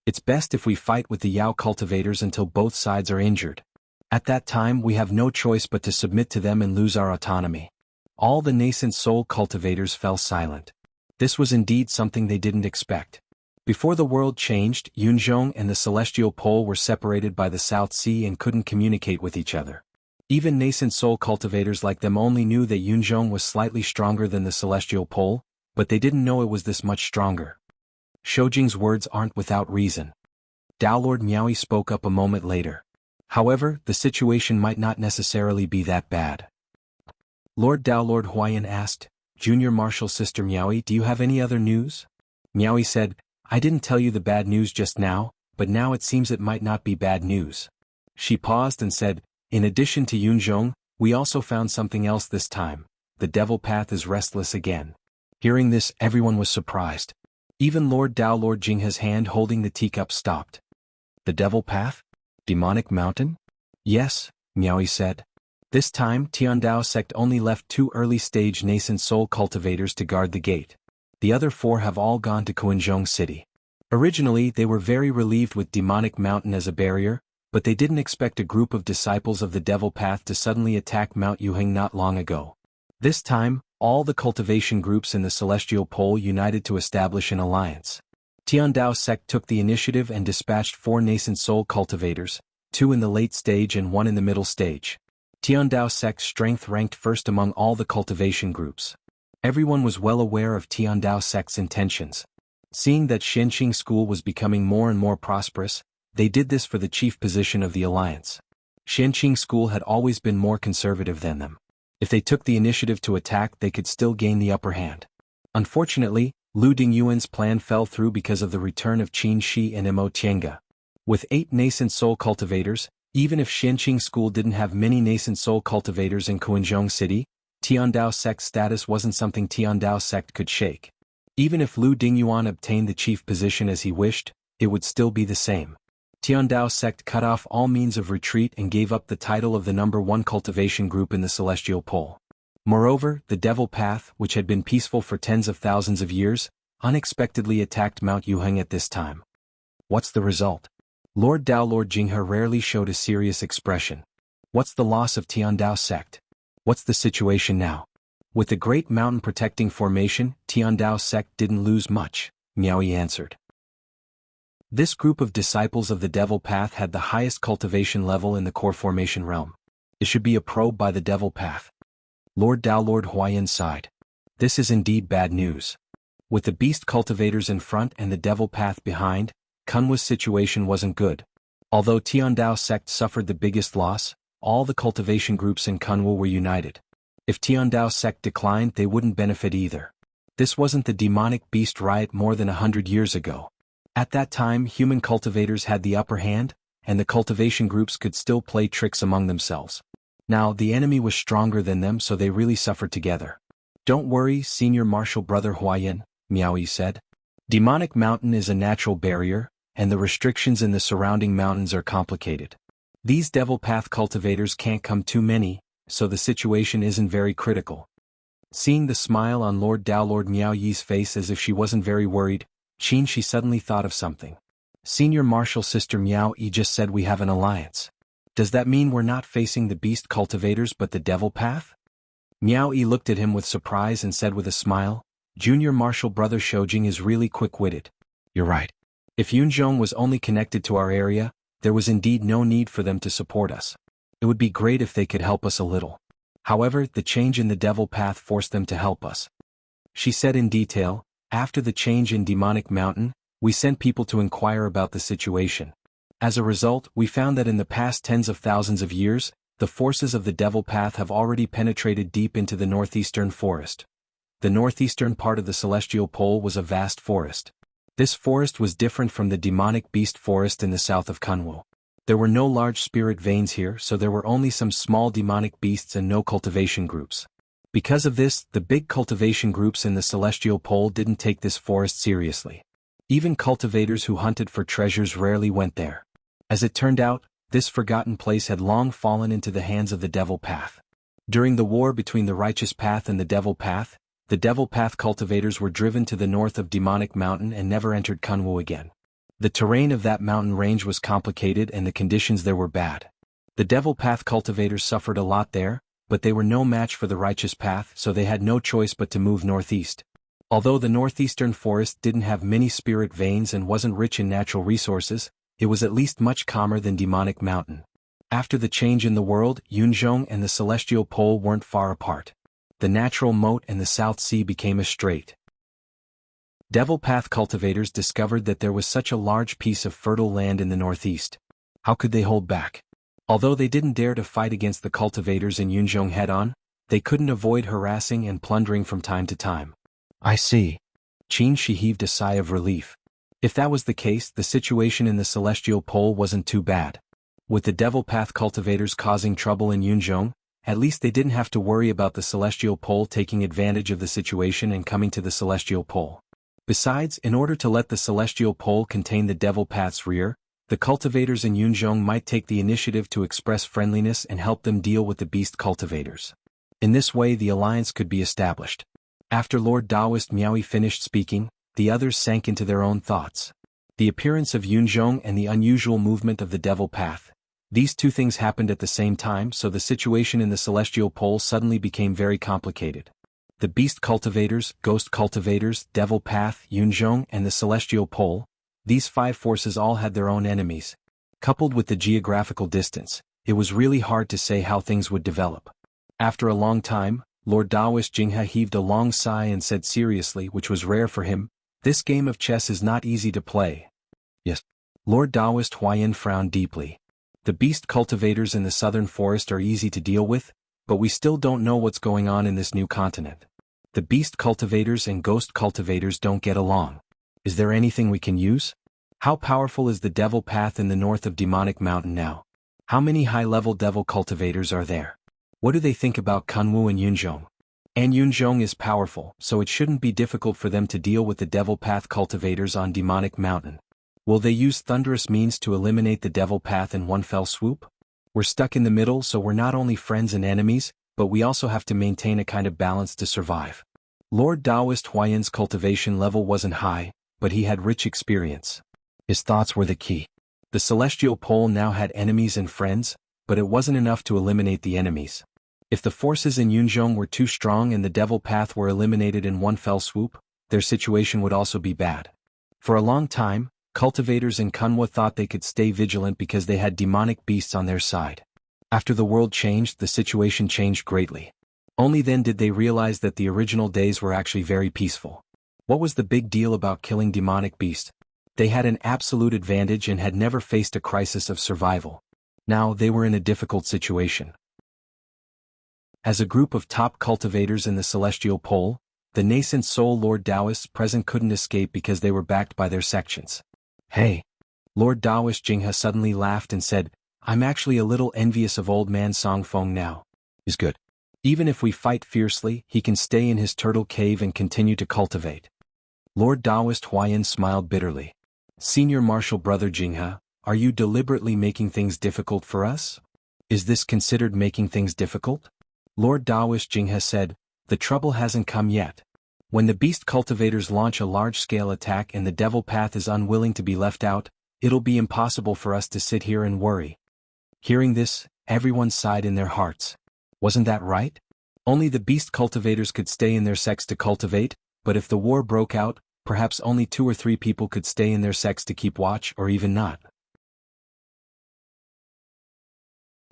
It's best if we fight with the Yao cultivators until both sides are injured. At that time, we have no choice but to submit to them and lose our autonomy. All the nascent soul cultivators fell silent. This was indeed something they didn't expect. Before the world changed, Yunzhong and the Celestial Pole were separated by the South Sea and couldn't communicate with each other. Even nascent soul cultivators like them only knew that Yunzhong was slightly stronger than the Celestial Pole, but they didn't know it was this much stronger. Shoujing's words aren't without reason. Tao Lord Miaoyi spoke up a moment later. However, the situation might not necessarily be that bad. Lord Tao Lord Huayan asked, Junior Martial Sister Miaoyi, do you have any other news? Miaoyi said, I didn't tell you the bad news just now, but now it seems it might not be bad news. She paused and said, in addition to Yunzhong, we also found something else this time. The devil path is restless again. Hearing this, everyone was surprised. Even Lord Tao Lord Jinghe's hand holding the teacup stopped. The devil path? Demonic mountain? Yes, Miaoyi said. This time, Tiandao sect only left 2 early-stage nascent soul cultivators to guard the gate. The other 4 have all gone to Kuanzhong City. Originally, they were very relieved with demonic mountain as a barrier, but they didn't expect a group of disciples of the devil path to suddenly attack Mount Yuheng not long ago. This time, all the cultivation groups in the Celestial Pole united to establish an alliance. Tiandao sect took the initiative and dispatched 4 nascent soul cultivators, 2 in the late stage and 1 in the middle stage. Tiandao sect's strength ranked first among all the cultivation groups. Everyone was well aware of Tiandao sect's intentions. Seeing that Shenqing School was becoming more and more prosperous, they did this for the chief position of the alliance. Shenqing School had always been more conservative than them. If they took the initiative to attack, they could still gain the upper hand. Unfortunately, Lu Dingyuan's plan fell through because of the return of Qin Shi and Mo Tiange. With 8 nascent soul cultivators, even if Shenqing School didn't have many nascent soul cultivators in Kuanzhong City, Tiandao sect's status wasn't something Tiandao sect could shake. Even if Lu Dingyuan obtained the chief position as he wished, it would still be the same. Tiandao sect cut off all means of retreat and gave up the title of the #1 cultivation group in the Celestial Pole. Moreover, the Devil Path, which had been peaceful for tens of thousands of years, unexpectedly attacked Mount Yuheng at this time. What's the result? Lord Tao Lord Jinghe rarely showed a serious expression. What's the loss of Tiandao sect? What's the situation now? With the great mountain protecting formation, Tiandao sect didn't lose much, Miaoyi answered. This group of disciples of the Devil Path had the highest cultivation level in the core formation realm. It should be a probe by the Devil Path. Lord Huayan sighed. This is indeed bad news. With the beast cultivators in front and the Devil Path behind, Kunwa's situation wasn't good. Although Tiandao sect suffered the biggest loss, all the cultivation groups in Kunwa were united. If Tiandao sect declined, they wouldn't benefit either. This wasn't the demonic beast riot more than 100 years ago. At that time, human cultivators had the upper hand, and the cultivation groups could still play tricks among themselves. Now, the enemy was stronger than them, so they really suffered together. Don't worry, senior martial brother Huayan, Miaoyi said. Demonic Mountain is a natural barrier, and the restrictions in the surrounding mountains are complicated. These Devil Path cultivators can't come too many, so the situation isn't very critical. Seeing the smile on Lord Miaoyi's face as if she wasn't very worried, she suddenly thought of something. Senior Martial Sister Miaoyi just said we have an alliance. Does that mean we're not facing the beast cultivators but the Devil Path? Miaoyi looked at him with surprise and said with a smile, Junior Martial Brother Shoujing is really quick-witted. You're right. If Yunzhong was only connected to our area, there was indeed no need for them to support us. It would be great if they could help us a little. However, the change in the Devil Path forced them to help us. She said in detail, after the change in Demonic Mountain, we sent people to inquire about the situation. As a result, we found that in the past tens of thousands of years, the forces of the Devil Path have already penetrated deep into the northeastern forest. The northeastern part of the Celestial Pole was a vast forest. This forest was different from the demonic beast forest in the south of Kunwu. There were no large spirit veins here, so there were only some small demonic beasts and no cultivation groups. Because of this, the big cultivation groups in the Celestial Pole didn't take this forest seriously. Even cultivators who hunted for treasures rarely went there. As it turned out, this forgotten place had long fallen into the hands of the Devil Path. During the war between the Righteous Path and the Devil Path cultivators were driven to the north of Demonic Mountain and never entered Kunwu again. The terrain of that mountain range was complicated and the conditions there were bad. The Devil Path cultivators suffered a lot there, but they were no match for the Righteous Path, so they had no choice but to move northeast. Although the northeastern forest didn't have many spirit veins and wasn't rich in natural resources, it was at least much calmer than Demonic Mountain. After the change in the world, Yunzhong and the Celestial Pole weren't far apart. The natural moat and the South Sea became a strait. Devil Path cultivators discovered that there was such a large piece of fertile land in the northeast. How could they hold back? Although they didn't dare to fight against the cultivators in Yunzhong head-on, they couldn't avoid harassing and plundering from time to time. I see. She heaved a sigh of relief. If that was the case, the situation in the Celestial Pole wasn't too bad. With the Devil Path cultivators causing trouble in Yunzhong, at least they didn't have to worry about the Celestial Pole taking advantage of the situation and coming to the Celestial Pole. Besides, in order to let the Celestial Pole contain the Devil Path's rear, the cultivators in Yunzhong might take the initiative to express friendliness and help them deal with the beast cultivators. In this way, the alliance could be established. After Lord Daoist Miaoyi finished speaking, the others sank into their own thoughts. The appearance of Yunzhong and the unusual movement of the Devil Path. These two things happened at the same time, so the situation in the Celestial Pole suddenly became very complicated. The beast cultivators, ghost cultivators, Devil Path, Yunzhong, and the Celestial Pole, these five forces all had their own enemies. Coupled with the geographical distance, it was really hard to say how things would develop. After a long time, Lord Daoist Jinghe heaved a long sigh and said seriously, which was rare for him, "This game of chess is not easy to play." Yes. Lord Daoist Huayan frowned deeply. The beast cultivators in the southern forest are easy to deal with, but we still don't know what's going on in this new continent. The beast cultivators and ghost cultivators don't get along. Is there anything we can use? How powerful is the Devil Path in the north of Demonic Mountain now? How many high-level devil cultivators are there? What do they think about Kunwu and Yunzhong? And Yunzhong is powerful, so it shouldn't be difficult for them to deal with the Devil Path cultivators on Demonic Mountain. Will they use thunderous means to eliminate the Devil Path in one fell swoop? We're stuck in the middle, so we're not only friends and enemies, but we also have to maintain a kind of balance to survive. Lord Daoist Huayan's cultivation level wasn't high, but he had rich experience. His thoughts were the key. The Celestial Pole now had enemies and friends, but it wasn't enough to eliminate the enemies. If the forces in Yunzhong were too strong and the devil path were eliminated in one fell swoop, their situation would also be bad. For a long time, cultivators in Kunwa thought they could stay vigilant because they had demonic beasts on their side. After the world changed, the situation changed greatly. Only then did they realize that the original days were actually very peaceful. What was the big deal about killing demonic beasts? They had an absolute advantage and had never faced a crisis of survival. Now they were in a difficult situation. As a group of top cultivators in the celestial pole, the nascent soul Lord Taoists present couldn't escape because they were backed by their sections. Hey! Lord Taoist Jinghe suddenly laughed and said, I'm actually a little envious of old man Songfeng now. He's good. Even if we fight fiercely, he can stay in his turtle cave and continue to cultivate. Lord Taoist Huayan smiled bitterly. Senior Martial Brother Jinghe, are you deliberately making things difficult for us? Is this considered making things difficult? Lord Taoist Jinghe said, the trouble hasn't come yet. When the beast cultivators launch a large-scale attack and the devil path is unwilling to be left out, it'll be impossible for us to sit here and worry. Hearing this, everyone sighed in their hearts. Wasn't that right? Only the beast cultivators could stay in their sects to cultivate, but if the war broke out, perhaps only 2 or 3 people could stay in their sects to keep watch or even not.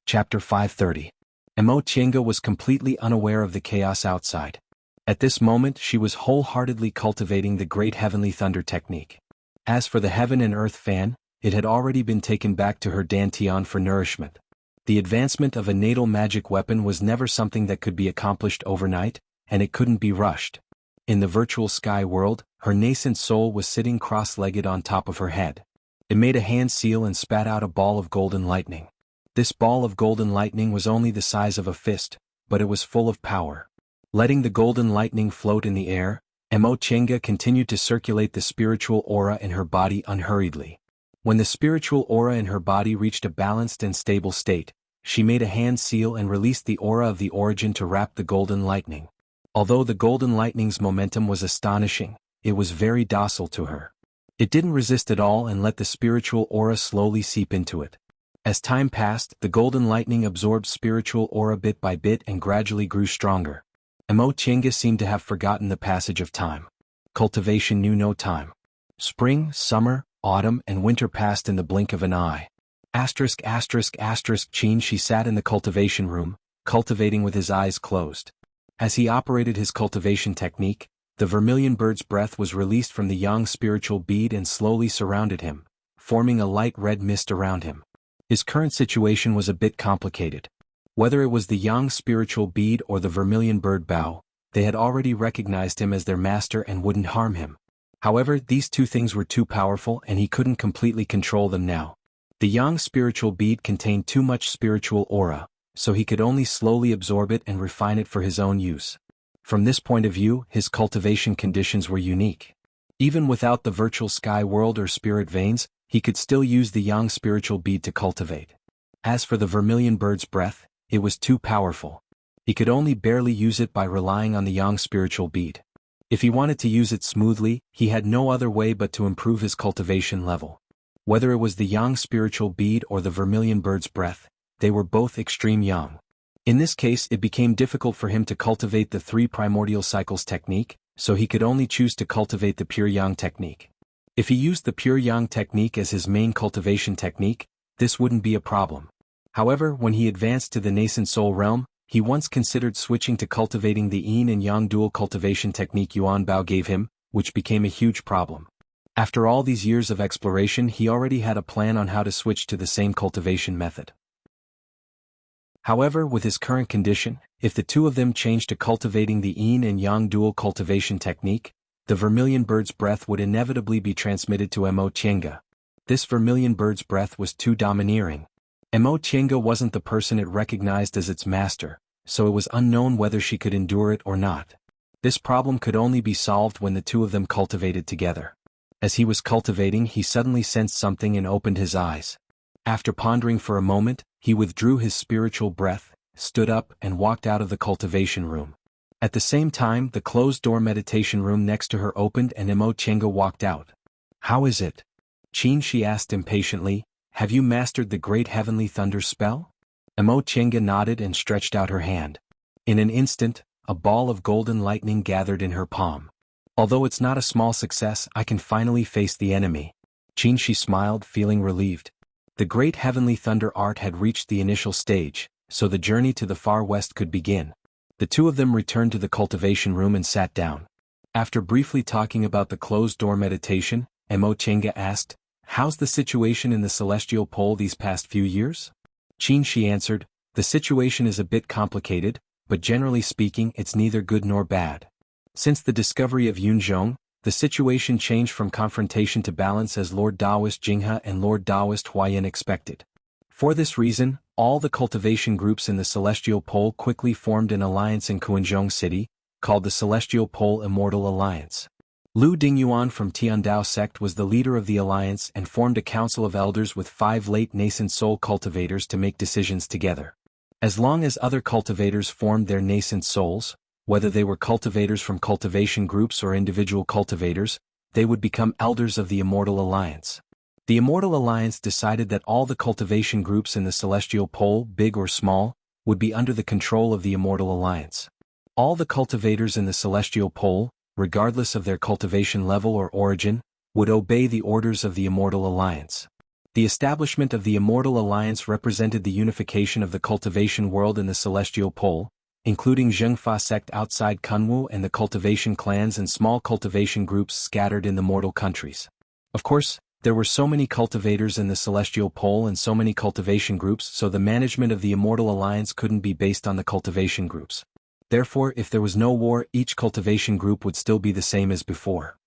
Chapter 530. Emo Qianga was completely unaware of the chaos outside. At this moment she was wholeheartedly cultivating the great heavenly thunder technique. As for the heaven and earth fan, it had already been taken back to her dantian for nourishment. The advancement of a natal magic weapon was never something that could be accomplished overnight, and it couldn't be rushed. In the virtual sky world, her nascent soul was sitting cross-legged on top of her head. It made a hand seal and spat out a ball of golden lightning. This ball of golden lightning was only the size of a fist, but it was full of power. Letting the golden lightning float in the air, Emo Qianga continued to circulate the spiritual aura in her body unhurriedly. When the spiritual aura in her body reached a balanced and stable state, she made a hand seal and released the aura of the origin to wrap the golden lightning. Although the golden lightning's momentum was astonishing, it was very docile to her. It didn't resist at all and let the spiritual aura slowly seep into it. As time passed, the golden lightning absorbed spiritual aura bit by bit and gradually grew stronger. Emo Qianga seemed to have forgotten the passage of time. Cultivation knew no time. Spring, summer, autumn, and winter passed in the blink of an eye. Qin she sat in the cultivation room, cultivating with his eyes closed. As he operated his cultivation technique, the vermilion bird's breath was released from the yang spiritual bead and slowly surrounded him, forming a light red mist around him. His current situation was a bit complicated. Whether it was the yang spiritual bead or the vermilion bird bow, they had already recognized him as their master and wouldn't harm him. However, these two things were too powerful and he couldn't completely control them now. The yang spiritual bead contained too much spiritual aura, so he could only slowly absorb it and refine it for his own use. From this point of view, his cultivation conditions were unique. Even without the virtual sky world or spirit veins, he could still use the yang spiritual bead to cultivate. As for the vermilion bird's breath, it was too powerful. He could only barely use it by relying on the yang spiritual bead. If he wanted to use it smoothly, he had no other way but to improve his cultivation level. Whether it was the yang spiritual bead or the vermilion bird's breath, they were both extreme yang. In this case, it became difficult for him to cultivate the 3 primordial cycles technique, so he could only choose to cultivate the pure yang technique. If he used the pure yang technique as his main cultivation technique, this wouldn't be a problem. However, when he advanced to the nascent soul realm, he once considered switching to cultivating the yin and yang dual cultivation technique Yuan Bao gave him, which became a huge problem. After all these years of exploration, he already had a plan on how to switch to the same cultivation method. However, with his current condition, if the two of them changed to cultivating the yin and yang dual cultivation technique, the vermilion bird's breath would inevitably be transmitted to Emo Qianga. This vermilion bird's breath was too domineering. Emo Qianga wasn't the person it recognized as its master, so it was unknown whether she could endure it or not. This problem could only be solved when the two of them cultivated together. As he was cultivating, he suddenly sensed something and opened his eyes. After pondering for a moment, he withdrew his spiritual breath, stood up, and walked out of the cultivation room. At the same time, the closed-door meditation room next to her opened and Emo Qianga walked out. "How is it, Qin?" she asked impatiently. "Have you mastered the great heavenly thunder spell?" Emo Qianga nodded and stretched out her hand. In an instant, a ball of golden lightning gathered in her palm. Although it's not a small success, I can finally face the enemy. She smiled, feeling relieved. The great heavenly thunder art had reached the initial stage, so the journey to the far west could begin. The two of them returned to the cultivation room and sat down. After briefly talking about the closed-door meditation, Chenga asked, "How's the situation in the celestial pole these past few years?" She answered, "The situation is a bit complicated, but generally speaking it's neither good nor bad. Since the discovery of Yunzhong, the situation changed from confrontation to balance as Lord Taoist Jinghe and Lord Taoist Huayan expected. For this reason, all the cultivation groups in the Celestial Pole quickly formed an alliance in Kuanzhong City, called the Celestial Pole Immortal Alliance. Lu Dingyuan from Tiandao sect was the leader of the alliance and formed a council of elders with 5 late nascent soul cultivators to make decisions together. As long as other cultivators formed their nascent souls, whether they were cultivators from cultivation groups or individual cultivators, they would become elders of the Immortal Alliance. The Immortal Alliance decided that all the cultivation groups in the Celestial Pole, big or small, would be under the control of the Immortal Alliance. All the cultivators in the Celestial Pole, regardless of their cultivation level or origin, would obey the orders of the Immortal Alliance. The establishment of the Immortal Alliance represented the unification of the cultivation world in the Celestial Pole, including Zhengfa sect outside Kunwu and the cultivation clans and small cultivation groups scattered in the mortal countries. Of course, there were so many cultivators in the Celestial Pole and so many cultivation groups, so the management of the Immortal Alliance couldn't be based on the cultivation groups. Therefore, if there was no war, each cultivation group would still be the same as before.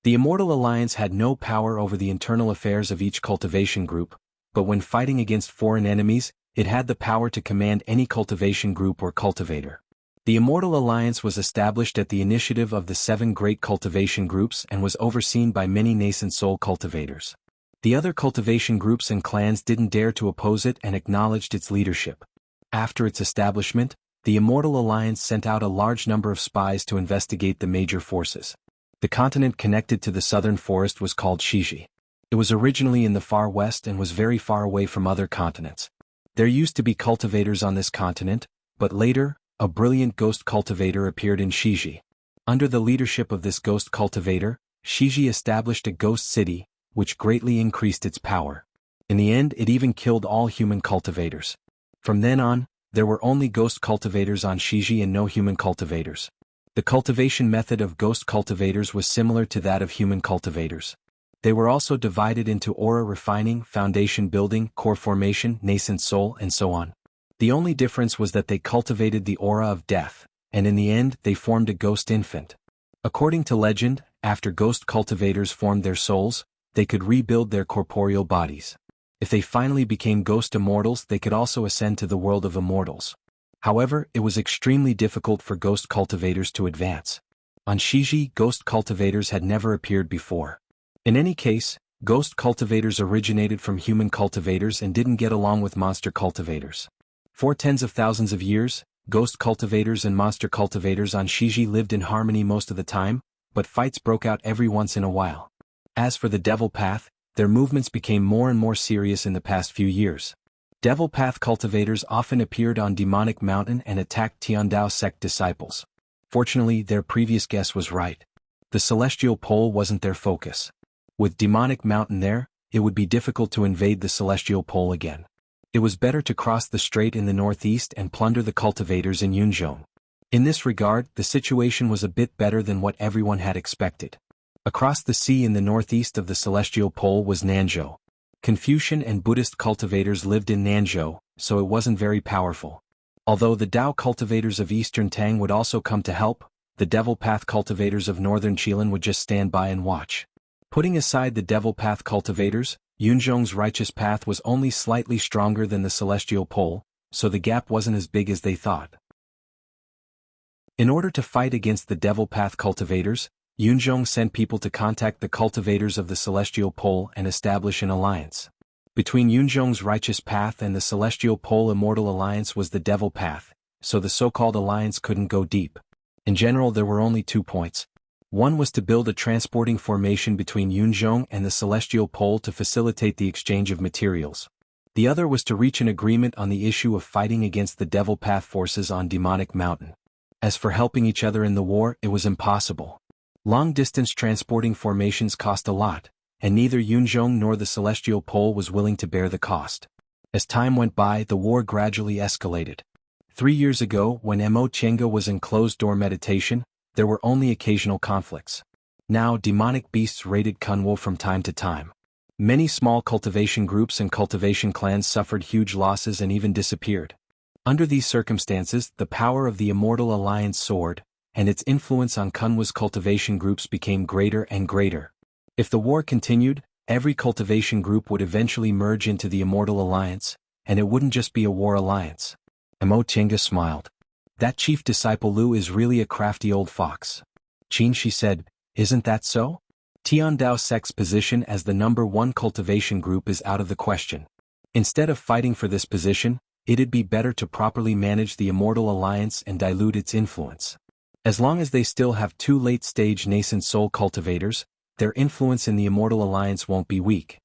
The Immortal Alliance had no power over the internal affairs of each cultivation group, but when fighting against foreign enemies, it had the power to command any cultivation group or cultivator. The Immortal Alliance was established at the initiative of the 7 great cultivation groups and was overseen by many nascent soul cultivators. The other cultivation groups and clans didn't dare to oppose it and acknowledged its leadership. After its establishment, the Immortal Alliance sent out a large number of spies to investigate the major forces. The continent connected to the southern forest was called Shiji. It was originally in the far west and was very far away from other continents. There used to be cultivators on this continent, but later, a brilliant ghost cultivator appeared in Shiji. Under the leadership of this ghost cultivator, Shiji established a ghost city, which greatly increased its power. In the end, it even killed all human cultivators. From then on, there were only ghost cultivators on Shiji and no human cultivators. The cultivation method of ghost cultivators was similar to that of human cultivators. They were also divided into aura refining, foundation building, core formation, nascent soul, and so on. The only difference was that they cultivated the aura of death, and in the end they formed a ghost infant. According to legend, after ghost cultivators formed their souls, they could rebuild their corporeal bodies. If they finally became ghost immortals, they could also ascend to the world of immortals. However, it was extremely difficult for ghost cultivators to advance. On Shiji, ghost cultivators had never appeared before. In any case, ghost cultivators originated from human cultivators and didn't get along with monster cultivators. For tens of thousands of years, ghost cultivators and monster cultivators on Shiji lived in harmony most of the time, but fights broke out every once in a while. As for the Devil Path, their movements became more and more serious in the past few years. Devil Path cultivators often appeared on Demonic Mountain and attacked Tiandao sect disciples. Fortunately, their previous guess was right. The Celestial Pole wasn't their focus. With Demonic Mountain there, it would be difficult to invade the Celestial Pole again. It was better to cross the strait in the northeast and plunder the cultivators in Yunzhong. In this regard, the situation was a bit better than what everyone had expected. Across the sea in the northeast of the Celestial Pole was Nanzhou. Confucian and Buddhist cultivators lived in Nanzhou, so it wasn't very powerful. Although the Dao cultivators of Eastern Tang would also come to help, the Devil Path cultivators of Northern Chilan would just stand by and watch. Putting aside the Devil Path cultivators, Yunzhong's righteous path was only slightly stronger than the Celestial Pole, so the gap wasn't as big as they thought. In order to fight against the Devil Path cultivators, Yunzhong sent people to contact the cultivators of the Celestial Pole and establish an alliance. Between Yunzhong's righteous path and the Celestial Pole Immortal Alliance was the Devil Path, so the so-called alliance couldn't go deep. In general, there were only 2 points. One was to build a transporting formation between Yunzhong and the Celestial Pole to facilitate the exchange of materials. The other was to reach an agreement on the issue of fighting against the Devil Path forces on Demonic Mountain. As for helping each other in the war, it was impossible. Long-distance transporting formations cost a lot, and neither Yunzhong nor the Celestial Pole was willing to bear the cost. As time went by, the war gradually escalated. 3 years ago, when Mo Chenga was in closed-door meditation, there were only occasional conflicts. Now, demonic beasts raided Kunwo from time to time. Many small cultivation groups and cultivation clans suffered huge losses and even disappeared. Under these circumstances, the power of the Immortal Alliance soared, and its influence on Kunwo's cultivation groups became greater and greater. If the war continued, every cultivation group would eventually merge into the Immortal Alliance, and it wouldn't just be a war alliance. Mo Chenga smiled. That chief disciple Lu is really a crafty old fox. Qin, she said, isn't that so? Tiandao sect's position as the number 1 cultivation group is out of the question. Instead of fighting for this position, it'd be better to properly manage the Immortal Alliance and dilute its influence. As long as they still have 2 late-stage nascent soul cultivators, their influence in the Immortal Alliance won't be weak.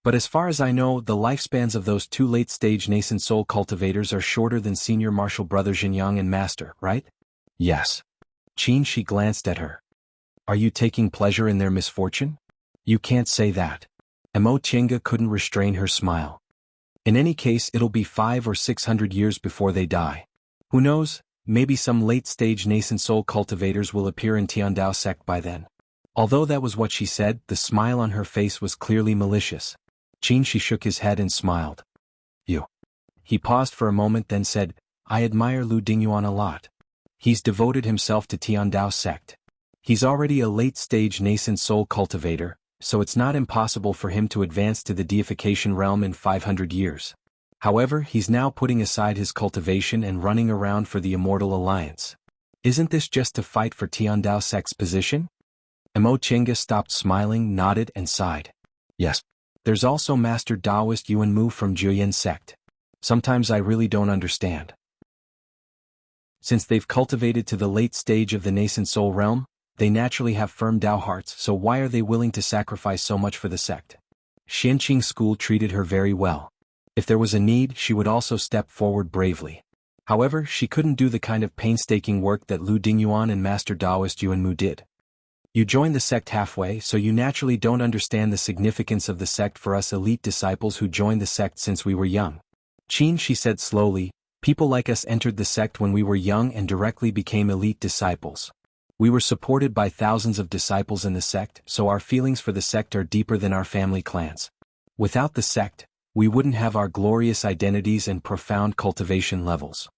But as far as I know, the lifespans of those 2 late-stage nascent soul cultivators are shorter than senior martial brother Xinjiang and Master, right? Yes. Qin, she glanced at her. Are you taking pleasure in their misfortune? You can't say that. Mo Chenga couldn't restrain her smile. In any case, it'll be 500 or 600 years before they die. Who knows, maybe some late-stage nascent soul cultivators will appear in Tiandao sect by then. Although that was what she said, the smile on her face was clearly malicious. Qin, she shook his head and smiled. You. He paused for a moment, then said, I admire Lu Dingyuan a lot. He's devoted himself to Tiandao sect. He's already a late-stage nascent soul cultivator, so it's not impossible for him to advance to the deification realm in 500 years. However, he's now putting aside his cultivation and running around for the Immortal Alliance. Isn't this just to fight for Tiandao sect's position? Mo Chenga stopped smiling, nodded, and sighed. Yes. There's also Master Daoist Yuan Mu from Juyin sect. Sometimes I really don't understand. Since they've cultivated to the late stage of the nascent soul realm, they naturally have firm Dao hearts, so why are they willing to sacrifice so much for the sect? Xianqing School treated her very well. If there was a need, she would also step forward bravely. However, she couldn't do the kind of painstaking work that Lu Dingyuan and Master Daoist Yuan Mu did. You joined the sect halfway, so you naturally don't understand the significance of the sect for us elite disciples who joined the sect since we were young. Qin, she said slowly, people like us entered the sect when we were young and directly became elite disciples. We were supported by thousands of disciples in the sect, so our feelings for the sect are deeper than our family clans. Without the sect, we wouldn't have our glorious identities and profound cultivation levels.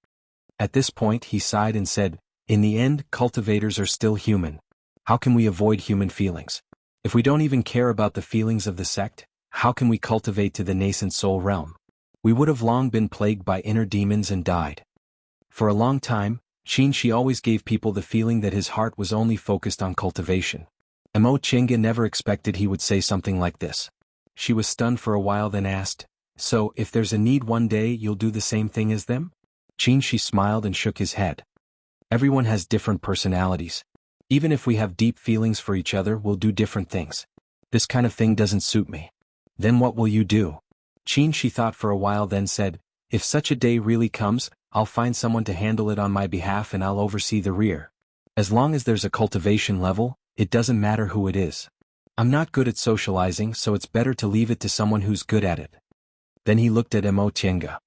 At this point he sighed and said, in the end, cultivators are still human. How can we avoid human feelings? If we don't even care about the feelings of the sect, how can we cultivate to the nascent soul realm? We would have long been plagued by inner demons and died. For a long time, Qin, she always gave people the feeling that his heart was only focused on cultivation. Mo Chenga never expected he would say something like this. She was stunned for a while, then asked, so if there's a need one day you'll do the same thing as them? Qin, she smiled and shook his head. Everyone has different personalities. Even if we have deep feelings for each other, we'll do different things. This kind of thing doesn't suit me. Then what will you do? Qin, she thought for a while, then said, if such a day really comes, I'll find someone to handle it on my behalf and I'll oversee the rear. As long as there's a cultivation level, it doesn't matter who it is. I'm not good at socializing, so it's better to leave it to someone who's good at it. Then he looked at Mo Chenga.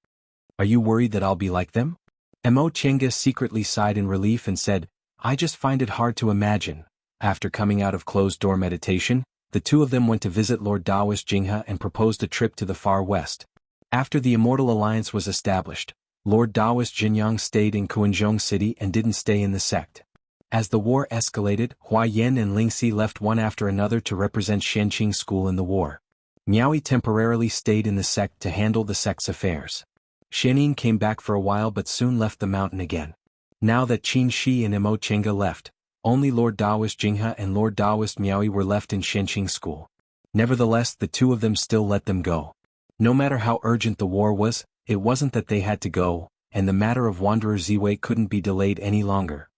Are you worried that I'll be like them? Mo Chenga secretly sighed in relief and said, I just find it hard to imagine. After coming out of closed-door meditation, the two of them went to visit Lord Daoist Jinghe and proposed a trip to the far west. After the Immortal Alliance was established, Lord Daoist Jinyang stayed in Kuanzhong City and didn't stay in the sect. As the war escalated, Hua Yen and Lingxi left one after another to represent Xianqing School in the war. Miaoyi temporarily stayed in the sect to handle the sect's affairs. Xianin came back for a while but soon left the mountain again. Now that Qin Shi and Mo Chenga left, only Lord Daoist Jinghe and Lord Daoist Miaoyi were left in Xianqing School. Nevertheless, the two of them still let them go. No matter how urgent the war was, it wasn't that they had to go, and the matter of Wanderer Ziwei couldn't be delayed any longer.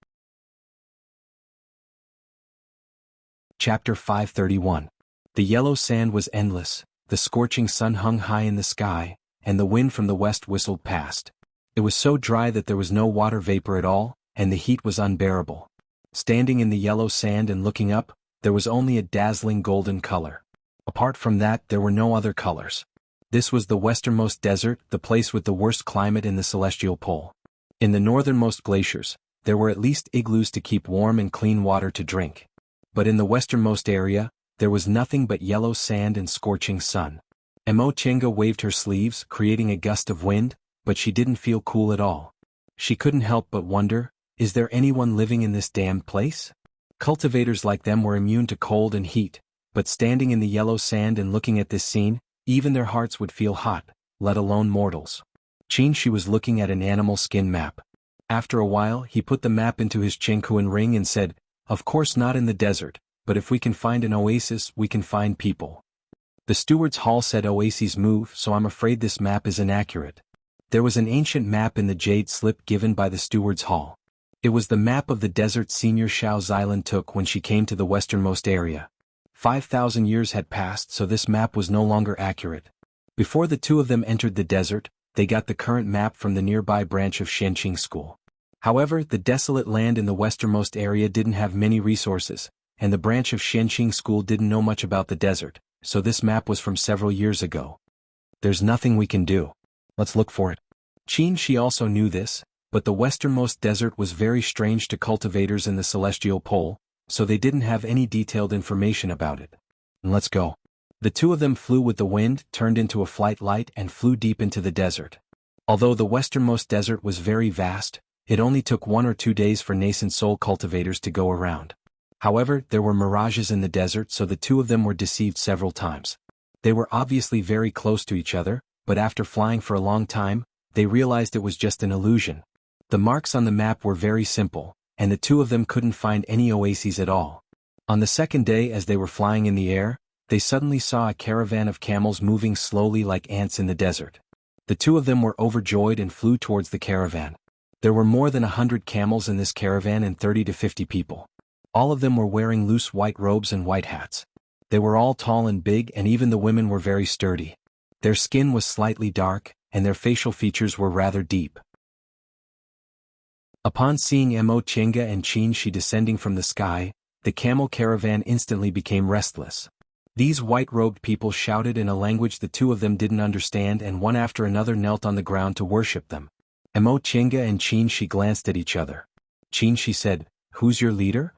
Chapter 531. The yellow sand was endless, the scorching sun hung high in the sky, and the wind from the west whistled past. It was so dry that there was no water vapor at all, and the heat was unbearable. Standing in the yellow sand and looking up, there was only a dazzling golden color. Apart from that, there were no other colors. This was the westernmost desert, the place with the worst climate in the celestial pole. In the northernmost glaciers, there were at least igloos to keep warm and clean water to drink. But in the westernmost area, there was nothing but yellow sand and scorching sun. Emochenga waved her sleeves, creating a gust of wind, but she didn't feel cool at all. She couldn't help but wonder, is there anyone living in this damned place? Cultivators like them were immune to cold and heat, but standing in the yellow sand and looking at this scene, even their hearts would feel hot, let alone mortals. She was looking at an animal skin map. After a while, he put the map into his Chenkuan ring and said, "Of course not in the desert, but if we can find an oasis, we can find people." The steward's hall said oases move, so I'm afraid this map is inaccurate. There was an ancient map in the Jade slip given by the steward's hall. It was the map of the desert Senior Xiao Xilan took when she came to the westernmost area. 5,000 years had passed, so this map was no longer accurate. Before the two of them entered the desert, they got the current map from the nearby branch of Shenqing School. However, the desolate land in the westernmost area didn't have many resources, and the branch of Shenqing School didn't know much about the desert, so this map was from several years ago. There's nothing we can do. Let's look for it. She also knew this, but the westernmost desert was very strange to cultivators in the celestial pole, so they didn't have any detailed information about it. Let's go. The two of them flew with the wind, turned into a flight light and flew deep into the desert. Although the westernmost desert was very vast, it only took 1 or 2 days for nascent soul cultivators to go around. However, there were mirages in the desert, so the two of them were deceived several times. They were obviously very close to each other, but after flying for a long time, they realized it was just an illusion. The marks on the map were very simple, and the two of them couldn't find any oases at all. On the second day, as they were flying in the air, they suddenly saw a caravan of camels moving slowly like ants in the desert. The two of them were overjoyed and flew towards the caravan. There were more than 100 camels in this caravan and 30 to 50 people. All of them were wearing loose white robes and white hats. They were all tall and big, and even the women were very sturdy. Their skin was slightly dark, and their facial features were rather deep. Upon seeing Emochenga and Shi descending from the sky, the camel caravan instantly became restless. These white-robed people shouted in a language the two of them didn't understand, and one after another knelt on the ground to worship them. Emochenga and Shi glanced at each other. Shi said, "Who's your leader?"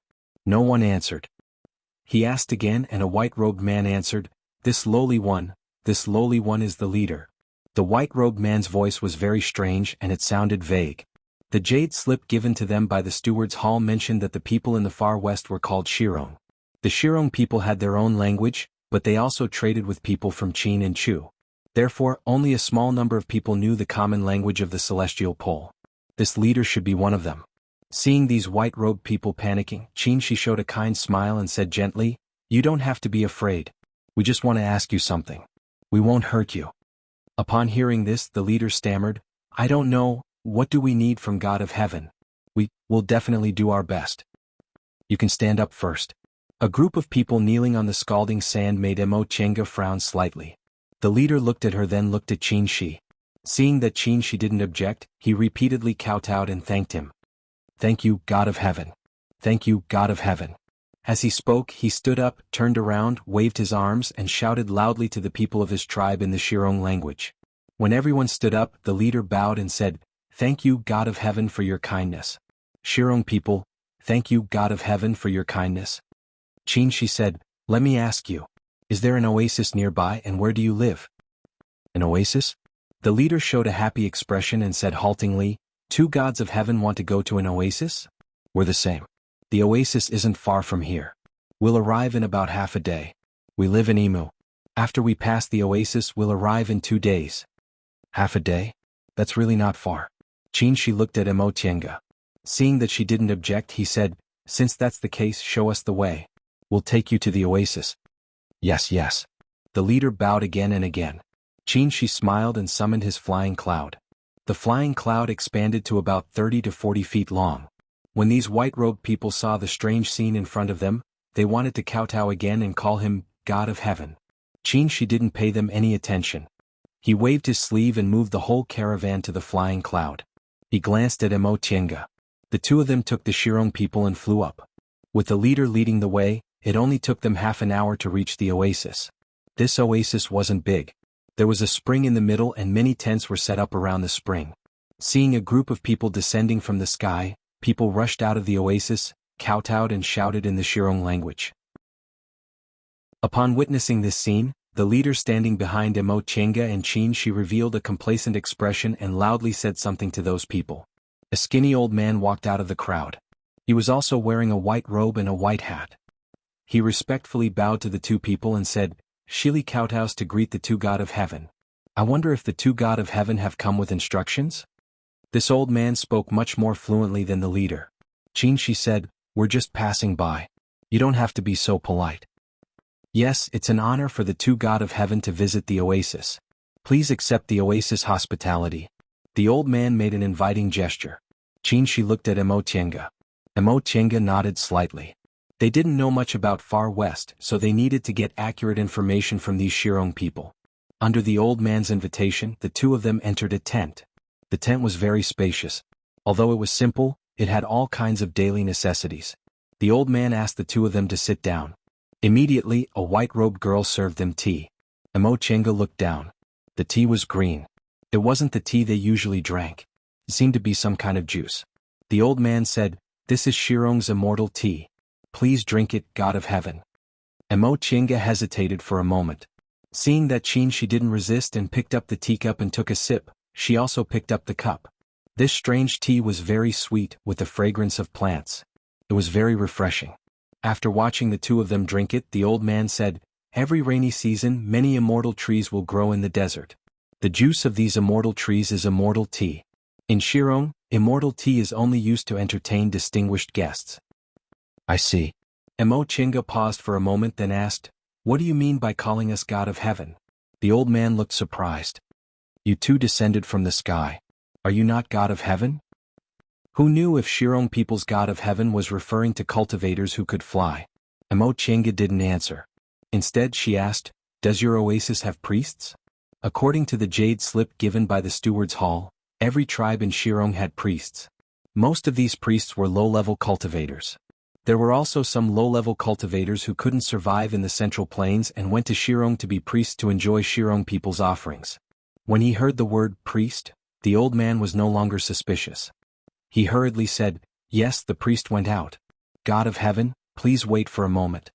No one answered. He asked again, and a white-robed man answered, this lowly one is the leader." The white-robed man's voice was very strange, and it sounded vague. The jade slip given to them by the steward's hall mentioned that the people in the far west were called Shirong. The Shirong people had their own language, but they also traded with people from Qin and Chu. Therefore, only a small number of people knew the common language of the celestial pole. This leader should be one of them. Seeing these white-robed people panicking, Shi showed a kind smile and said gently, "You don't have to be afraid. We just want to ask you something. We won't hurt you." Upon hearing this, the leader stammered, "I don't know, what do we need from God of Heaven? We'll definitely do our best. You can stand up first." A group of people kneeling on the scalding sand made Emochenga frown slightly. The leader looked at her, then looked at Shi. Seeing that Shi didn't object, he repeatedly kowtowed and thanked him. "Thank you, God of Heaven. Thank you, God of Heaven." As he spoke, he stood up, turned around, waved his arms, and shouted loudly to the people of his tribe in the Shirong language. When everyone stood up, the leader bowed and said, "Thank you, God of Heaven, for your kindness." Shirong people, "Thank you, God of Heaven, for your kindness." Shi said, "Let me ask you, is there an oasis nearby, and where do you live?" "An oasis?" The leader showed a happy expression and said haltingly, "Two gods of heaven want to go to an oasis? We're the same. The oasis isn't far from here. We'll arrive in about half a day. We live in Emu. After we pass the oasis, we'll arrive in 2 days." "Half a day? That's really not far." Shi looked at Emochenga. Seeing that she didn't object, he said, "Since that's the case, show us the way. We'll take you to the oasis." Yes. The leader bowed again and again. Shi smiled and summoned his flying cloud. The flying cloud expanded to about 30 to 40 feet long. When these white-robed people saw the strange scene in front of them, they wanted to kowtow again and call him God of Heaven. Shi didn't pay them any attention. He waved his sleeve and moved the whole caravan to the flying cloud. He glanced at Emo Tienga. The two of them took the Shirong people and flew up. With the leader leading the way, it only took them half an hour to reach the oasis. This oasis wasn't big. There was a spring in the middle and many tents were set up around the spring. Seeing a group of people descending from the sky, people rushed out of the oasis, kowtowed and shouted in the Shirong language. Upon witnessing this scene, the leader standing behind Emo Tienga and Qin Shi revealed a complacent expression and loudly said something to those people. A skinny old man walked out of the crowd. He was also wearing a white robe and a white hat. He respectfully bowed to the two people and said, "Shili kowtows to greet the two God of heaven. I wonder if the two God of heaven have come with instructions?" This old man spoke much more fluently than the leader. Qin Shi said, "We're just passing by. You don't have to be so polite. Yes, it's an honor for the two God of heaven to visit the oasis. Please accept the oasis hospitality." The old man made an inviting gesture. Qin Shi looked at Emo Tienga. Emo Tienga nodded slightly. They didn't know much about Far West, so they needed to get accurate information from these Shirong people. Under the old man's invitation, the two of them entered a tent. The tent was very spacious. Although it was simple, it had all kinds of daily necessities. The old man asked the two of them to sit down. Immediately, a white-robed girl served them tea. Emo Tienga looked down. The tea was green. It wasn't the tea they usually drank. It seemed to be some kind of juice. The old man said, "This is Shirong's immortal tea. Please drink it, God of heaven." Emo Tienga hesitated for a moment. Seeing that Qin Shi didn't resist and picked up the teacup and took a sip, she also picked up the cup. This strange tea was very sweet with the fragrance of plants. It was very refreshing. After watching the two of them drink it, the old man said, "Every rainy season, many immortal trees will grow in the desert. The juice of these immortal trees is immortal tea. In Shirong, immortal tea is only used to entertain distinguished guests." "I see." Emo Tienga paused for a moment then asked, "What do you mean by calling us God of heaven?" The old man looked surprised. "You two descended from the sky. Are you not God of heaven?" Who knew if Shirong people's God of heaven was referring to cultivators who could fly? Emo Tienga didn't answer. Instead she asked, "Does your oasis have priests?" According to the Jade slip given by the steward's hall, every tribe in Shirong had priests. Most of these priests were low-level cultivators. There were also some low-level cultivators who couldn't survive in the Central Plains and went to Shirong to be priests to enjoy Shirong people's offerings. When he heard the word priest, the old man was no longer suspicious. He hurriedly said, "Yes, the priest went out. God of heaven, please wait for a moment."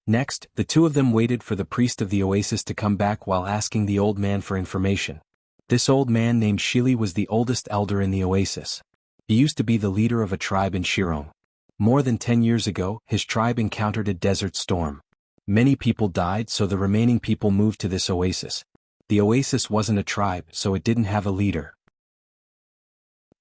Next, the two of them waited for the priest of the oasis to come back while asking the old man for information. This old man named Shili was the oldest elder in the oasis. He used to be the leader of a tribe in Shirong. More than 10 years ago, his tribe encountered a desert storm. Many people died, so the remaining people moved to this oasis. The oasis wasn't a tribe, so it didn't have a leader.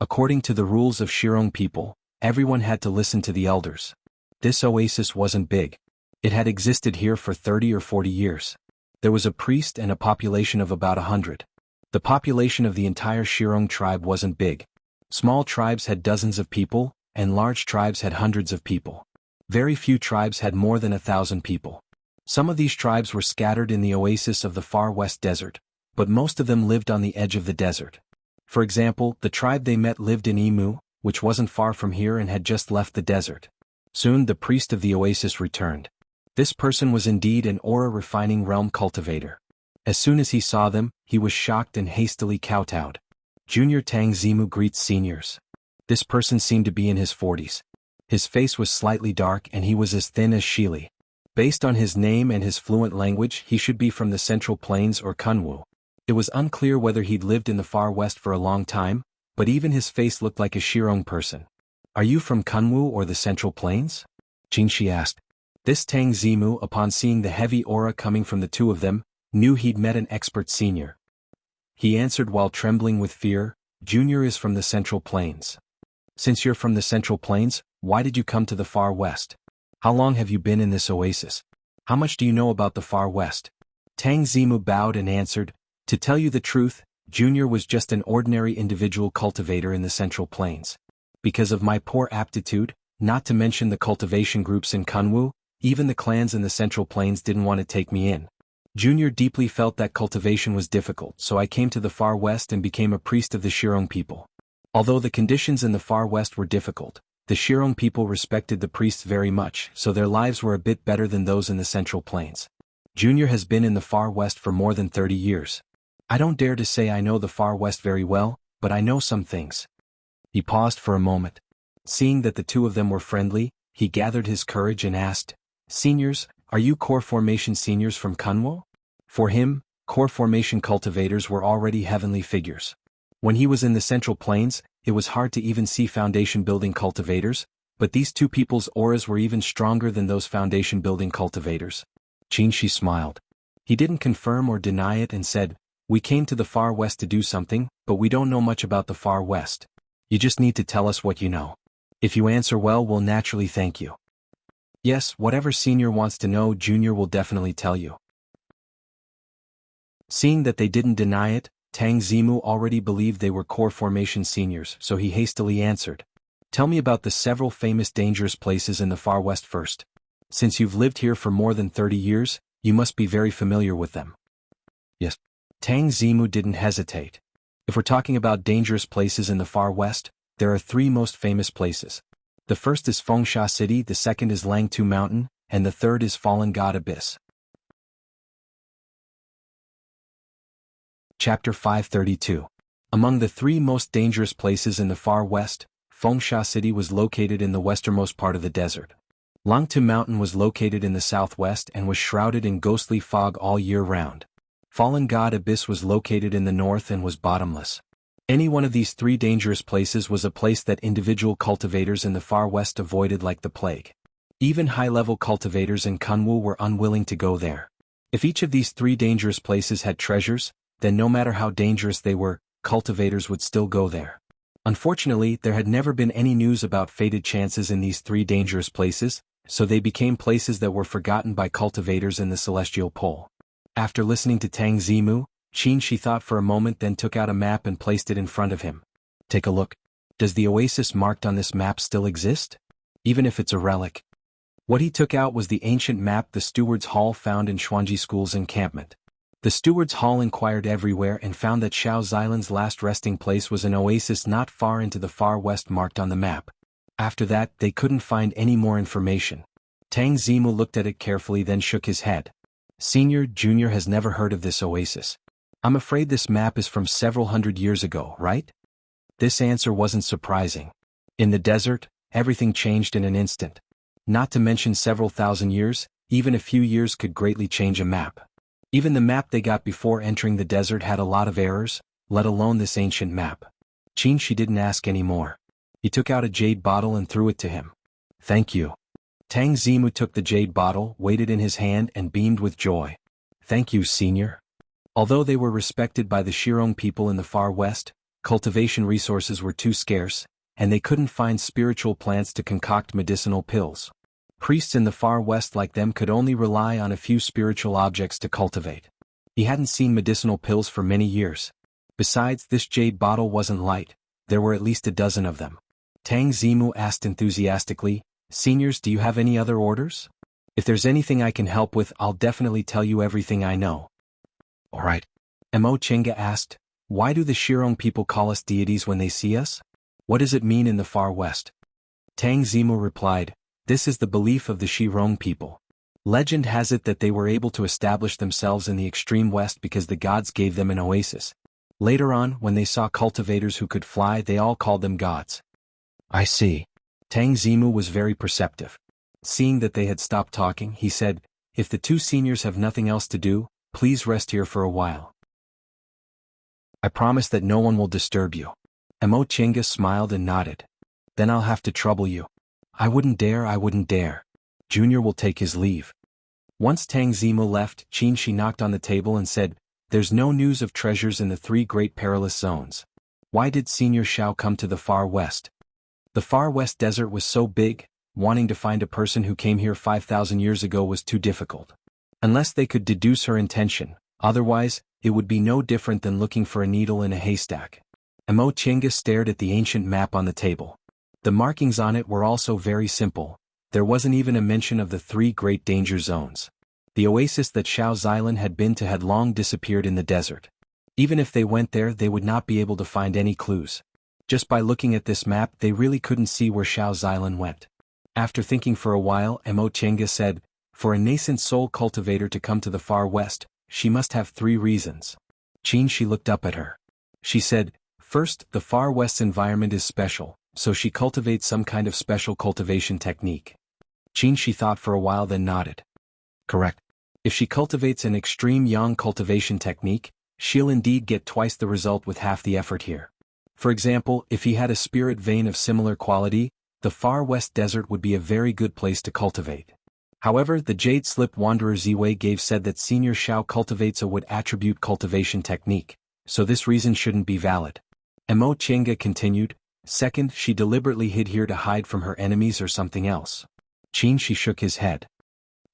According to the rules of Shirong people, everyone had to listen to the elders. This oasis wasn't big. It had existed here for 30 or 40 years. There was a priest and a population of about 100. The population of the entire Shirong tribe wasn't big. Small tribes had dozens of people, and large tribes had hundreds of people. Very few tribes had more than 1,000 people. Some of these tribes were scattered in the oasis of the far west desert, but most of them lived on the edge of the desert. For example, the tribe they met lived in Emu, which wasn't far from here and had just left the desert. Soon the priest of the oasis returned. This person was indeed an aura-refining realm cultivator. As soon as he saw them, he was shocked and hastily kowtowed. "Junior Tang Zimu greets seniors." This person seemed to be in his 40s. His face was slightly dark and he was as thin as Shili. Based on his name and his fluent language, he should be from the Central Plains or Kunwu. It was unclear whether he'd lived in the far west for a long time, but even his face looked like a Shirong person. "Are you from Kunwu or the Central Plains?" Qin Shi asked. This Tang Zimu, upon seeing the heavy aura coming from the two of them, knew he'd met an expert senior. He answered while trembling with fear, "Junior is from the Central Plains." "Since you're from the Central Plains, why did you come to the far west? How long have you been in this oasis? How much do you know about the far west?" Tang Zimu bowed and answered, "To tell you the truth, Junior was just an ordinary individual cultivator in the Central Plains. Because of my poor aptitude, not to mention the cultivation groups in Kunwu, even the clans in the Central Plains didn't want to take me in. Junior deeply felt that cultivation was difficult, so I came to the Far West and became a priest of the Shirong people. Although the conditions in the Far West were difficult, the Shirong people respected the priests very much, so their lives were a bit better than those in the Central Plains. Junior has been in the Far West for more than 30 years. I don't dare to say I know the Far West very well, but I know some things. He paused for a moment. Seeing that the two of them were friendly, he gathered his courage and asked, "Seniors, are you core formation seniors from Kunwo?" For him, core formation cultivators were already heavenly figures. When he was in the Central Plains, it was hard to even see foundation-building cultivators, but these two people's auras were even stronger than those foundation-building cultivators. Qingxi smiled. He didn't confirm or deny it and said, "We came to the Far West to do something, but we don't know much about the Far West. You just need to tell us what you know. If you answer well, we'll naturally thank you." Yes, whatever Senior wants to know, Junior will definitely tell you. Seeing that they didn't deny it, Tang Zimu already believed they were core formation seniors, so he hastily answered. "Tell me about the several famous dangerous places in the Far West first. Since you've lived here for more than 30 years, you must be very familiar with them." Yes. Tang Zimu didn't hesitate. If we're talking about dangerous places in the Far West, there are three most famous places. The first is Fengsha City, the second is Langtu Mountain, and the third is Fallen God Abyss. Chapter 532. Among the three most dangerous places in the Far West, Fengsha City was located in the westernmost part of the desert. Langtu Mountain was located in the southwest and was shrouded in ghostly fog all year round. Fallen God Abyss was located in the north and was bottomless. Any one of these three dangerous places was a place that individual cultivators in the Far West avoided like the plague. Even high-level cultivators in Kunwu were unwilling to go there. If each of these three dangerous places had treasures, then no matter how dangerous they were, cultivators would still go there. Unfortunately, there had never been any news about fated chances in these three dangerous places, so they became places that were forgotten by cultivators in the Celestial Pole. After listening to Tang Zimu, Qingxi thought for a moment, then took out a map and placed it in front of him. "Take a look. Does the oasis marked on this map still exist? Even if it's a relic?" What he took out was the ancient map the Steward's Hall found in Xuanji School's encampment. The Steward's Hall inquired everywhere and found that Xiao Xilan's last resting place was an oasis not far into the Far West marked on the map. After that, they couldn't find any more information. Tang Zimu looked at it carefully, then shook his head. "Senior, Junior has never heard of this oasis. I'm afraid this map is from several hundred years ago, right?" This answer wasn't surprising. In the desert, everything changed in an instant. Not to mention several thousand years, even a few years could greatly change a map. Even the map they got before entering the desert had a lot of errors, let alone this ancient map. Qingxi didn't ask any more. He took out a jade bottle and threw it to him. "Thank you." Tang Zimu took the jade bottle, weighed it in his hand and beamed with joy. "Thank you, Senior." Although they were respected by the Shirong people in the Far West, cultivation resources were too scarce, and they couldn't find spiritual plants to concoct medicinal pills. Priests in the Far West like them could only rely on a few spiritual objects to cultivate. He hadn't seen medicinal pills for many years. Besides, this jade bottle wasn't light, there were at least a dozen of them. Tang Zimu asked enthusiastically, "Seniors, do you have any other orders? If there's anything I can help with, I'll definitely tell you everything I know." "All right." Mo Chenga asked, "Why do the Shirong people call us deities when they see us? What does it mean in the Far West?" Tang Zimu replied, "This is the belief of the Shirong people. Legend has it that they were able to establish themselves in the extreme west because the gods gave them an oasis. Later on, when they saw cultivators who could fly, they all called them gods." "I see." Tang Zimu was very perceptive. Seeing that they had stopped talking, he said, "If the two seniors have nothing else to do, please rest here for a while. I promise that no one will disturb you." Mo Chenga smiled and nodded. "Then I'll have to trouble you." I wouldn't dare. Junior will take his leave." Once Tang Zimu left, Qingxi knocked on the table and said, "There's no news of treasures in the three great perilous zones. Why did Senior Xiao come to the Far West?" The Far West desert was so big, wanting to find a person who came here 5,000 years ago was too difficult. Unless they could deduce her intention, otherwise, it would be no different than looking for a needle in a haystack. Mo Chenga stared at the ancient map on the table. The markings on it were also very simple. There wasn't even a mention of the three great danger zones. The oasis that Xiao Xilan had been to had long disappeared in the desert. Even if they went there, they would not be able to find any clues. Just by looking at this map, they really couldn't see where Xiao Xilan went. After thinking for a while, Mo Chenga said, "For a nascent soul cultivator to come to the far west, she must have 3 reasons." She looked up at her. She said, "First, the far west's environment is special, so she cultivates some kind of special cultivation technique." She thought for a while, then nodded. "Correct. If she cultivates an extreme yang cultivation technique, she'll indeed get twice the result with half the effort here. For example, if he had a spirit vein of similar quality, the far west desert would be a very good place to cultivate." However, the Jade Slip Wanderer Ziwei gave said that Senior Xiao cultivates a wood attribute cultivation technique, so this reason shouldn't be valid. Mo Chenga continued, "Second, she deliberately hid here to hide from her enemies or something else." She shook his head.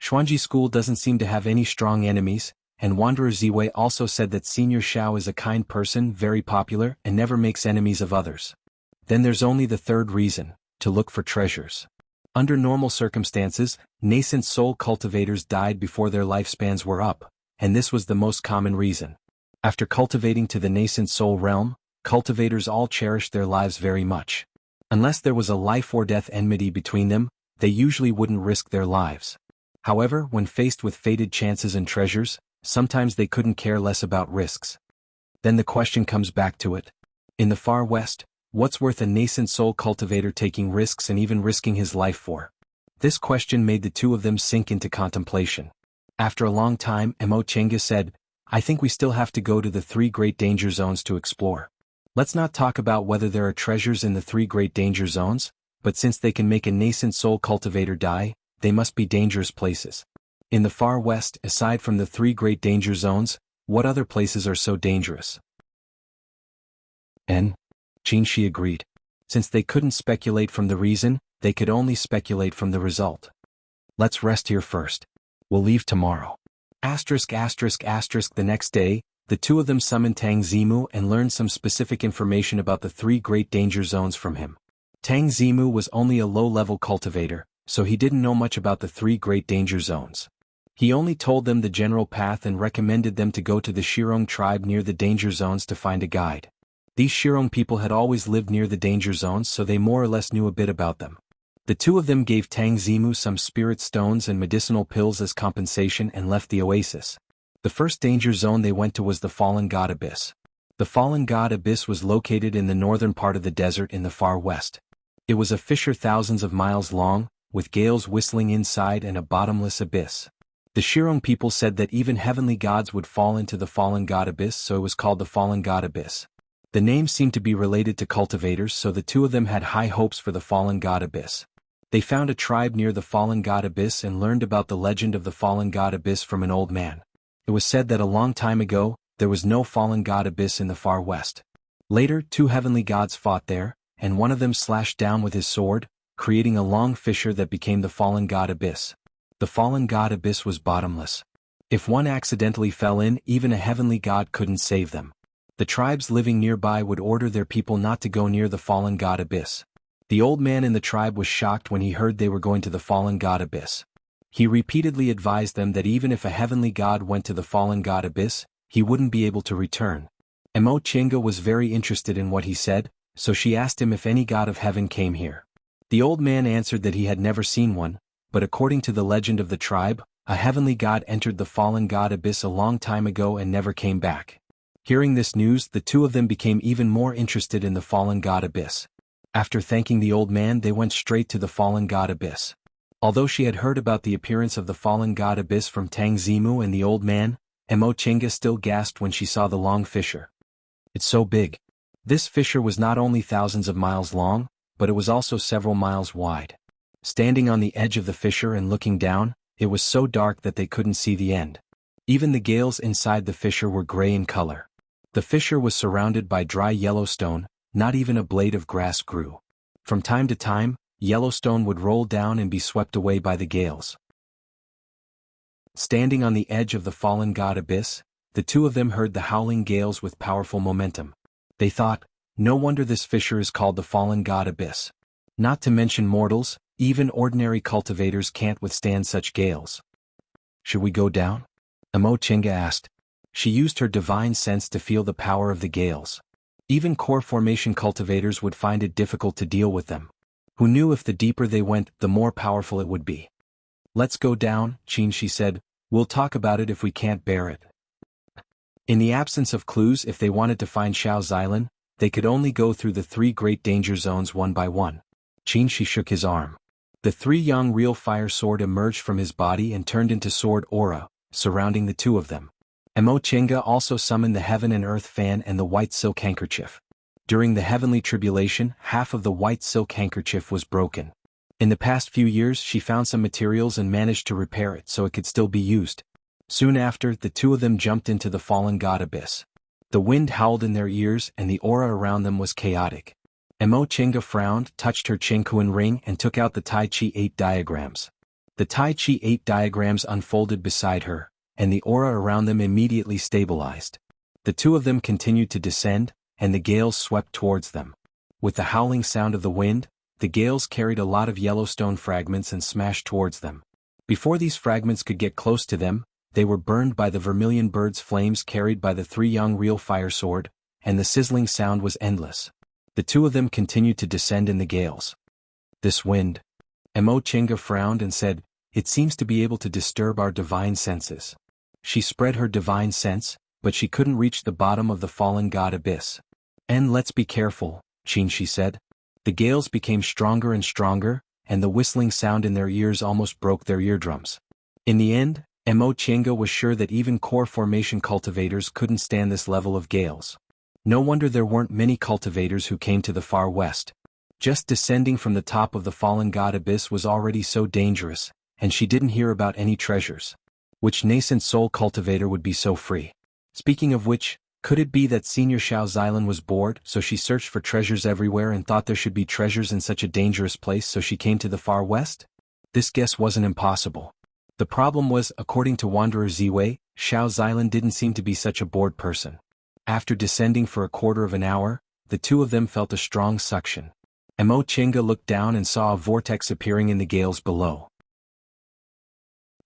Xuanji School doesn't seem to have any strong enemies, and Wanderer Ziwei also said that Senior Xiao is a kind person, very popular, and never makes enemies of others. Then there's only the third reason, to look for treasures. Under normal circumstances, nascent soul cultivators died before their lifespans were up, and this was the most common reason. After cultivating to the nascent soul realm, cultivators all cherished their lives very much. Unless there was a life or death enmity between them, they usually wouldn't risk their lives. However, when faced with fated chances and treasures, sometimes they couldn't care less about risks. Then the question comes back to it. In the far west, what's worth a nascent soul cultivator taking risks and even risking his life for? This question made the two of them sink into contemplation. After a long time, Mo Chenga said, "I think we still have to go to the 3 great danger zones to explore. Let's not talk about whether there are treasures in the 3 great danger zones, but since they can make a nascent soul cultivator die, they must be dangerous places. In the far west, aside from the 3 great danger zones, what other places are so dangerous?" She agreed. Since they couldn't speculate from the reason, they could only speculate from the result. "Let's rest here first. We'll leave tomorrow." The next day, the two of them summoned Tang Zimu and learned some specific information about the 3 great danger zones from him. Tang Zimu was only a low-level cultivator, so he didn't know much about the 3 great danger zones. He only told them the general path and recommended them to go to the Shirong tribe near the danger zones to find a guide. These Shirong people had always lived near the danger zones, so they more or less knew a bit about them. The two of them gave Tang Zimu some spirit stones and medicinal pills as compensation and left the oasis. The first danger zone they went to was the Fallen God Abyss. The Fallen God Abyss was located in the northern part of the desert in the far west. It was a fissure thousands of miles long, with gales whistling inside and a bottomless abyss. The Shirong people said that even heavenly gods would fall into the Fallen God Abyss, so it was called the Fallen God Abyss. The name seemed to be related to cultivators, so the two of them had high hopes for the Fallen God Abyss. They found a tribe near the Fallen God Abyss and learned about the legend of the Fallen God Abyss from an old man. It was said that a long time ago, there was no Fallen God Abyss in the far west. Later, 2 heavenly gods fought there, and one of them slashed down with his sword, creating a long fissure that became the Fallen God Abyss. The Fallen God Abyss was bottomless. If one accidentally fell in, even a heavenly god couldn't save them. The tribes living nearby would order their people not to go near the Fallen God Abyss. The old man in the tribe was shocked when he heard they were going to the Fallen God Abyss. He repeatedly advised them that even if a heavenly god went to the Fallen God Abyss, he wouldn't be able to return. Mo Chenga was very interested in what he said, so she asked him if any god of heaven came here. The old man answered that he had never seen one, but according to the legend of the tribe, a heavenly god entered the Fallen God Abyss a long time ago and never came back. Hearing this news, the two of them became even more interested in the Fallen God Abyss. After thanking the old man, they went straight to the Fallen God Abyss. Although she had heard about the appearance of the Fallen God Abyss from Tang Zimu and the old man, Mo Chenga still gasped when she saw the long fissure. "It's so big." This fissure was not only thousands of miles long, but it was also several miles wide. Standing on the edge of the fissure and looking down, it was so dark that they couldn't see the end. Even the gales inside the fissure were gray in color. The fissure was surrounded by dry Yellowstone, not even a blade of grass grew. From time to time, Yellowstone would roll down and be swept away by the gales. Standing on the edge of the Fallen God Abyss, the two of them heard the howling gales with powerful momentum. They thought, no wonder this fissure is called the Fallen God Abyss. Not to mention mortals, even ordinary cultivators can't withstand such gales. Should we go down? Emo Chinga asked. She used her divine sense to feel the power of the gales. Even core formation cultivators would find it difficult to deal with them. Who knew if the deeper they went, the more powerful it would be. Let's go down, she said. We'll talk about it if we can't bear it. In the absence of clues, if they wanted to find Xiao's island, they could only go through the 3 great danger zones one by one. She shook his arm. The 3 young real fire sword emerged from his body and turned into sword aura, surrounding the 2 of them. Emo Chinga also summoned the heaven and earth fan and the white silk handkerchief. During the heavenly tribulation, half of the white silk handkerchief was broken. In the past few years she found some materials and managed to repair it so it could still be used. Soon after, the 2 of them jumped into the fallen god abyss. The wind howled in their ears and the aura around them was chaotic. Emo Chinga frowned, touched her Qingquan ring and took out the Tai Chi 8 diagrams. The Tai Chi 8 diagrams unfolded beside her, and the aura around them immediately stabilized. The 2 of them continued to descend, and the gales swept towards them. With the howling sound of the wind, the gales carried a lot of Yellowstone fragments and smashed towards them. Before these fragments could get close to them, they were burned by the vermilion bird's flames carried by the 3 young real fire sword, and the sizzling sound was endless. The 2 of them continued to descend in the gales. This wind. Emo Chinga frowned and said, it seems to be able to disturb our divine senses. She spread her divine sense, but she couldn't reach the bottom of the fallen god abyss. And let's be careful, she said. The gales became stronger and stronger, and the whistling sound in their ears almost broke their eardrums. In the end, Emo Chinga was sure that even core formation cultivators couldn't stand this level of gales. No wonder there weren't many cultivators who came to the far west. Just descending from the top of the fallen god abyss was already so dangerous, and she didn't hear about any treasures. Which nascent soul cultivator would be so free? Speaking of which, could it be that Senior Xiao's island was bored, so she searched for treasures everywhere and thought there should be treasures in such a dangerous place, so she came to the far west? This guess wasn't impossible. The problem was, according to Wanderer Ziwei, Xiao's island didn't seem to be such a bored person. After descending for a quarter of an hour, the 2 of them felt a strong suction. Emo Chinga looked down and saw a vortex appearing in the gales below.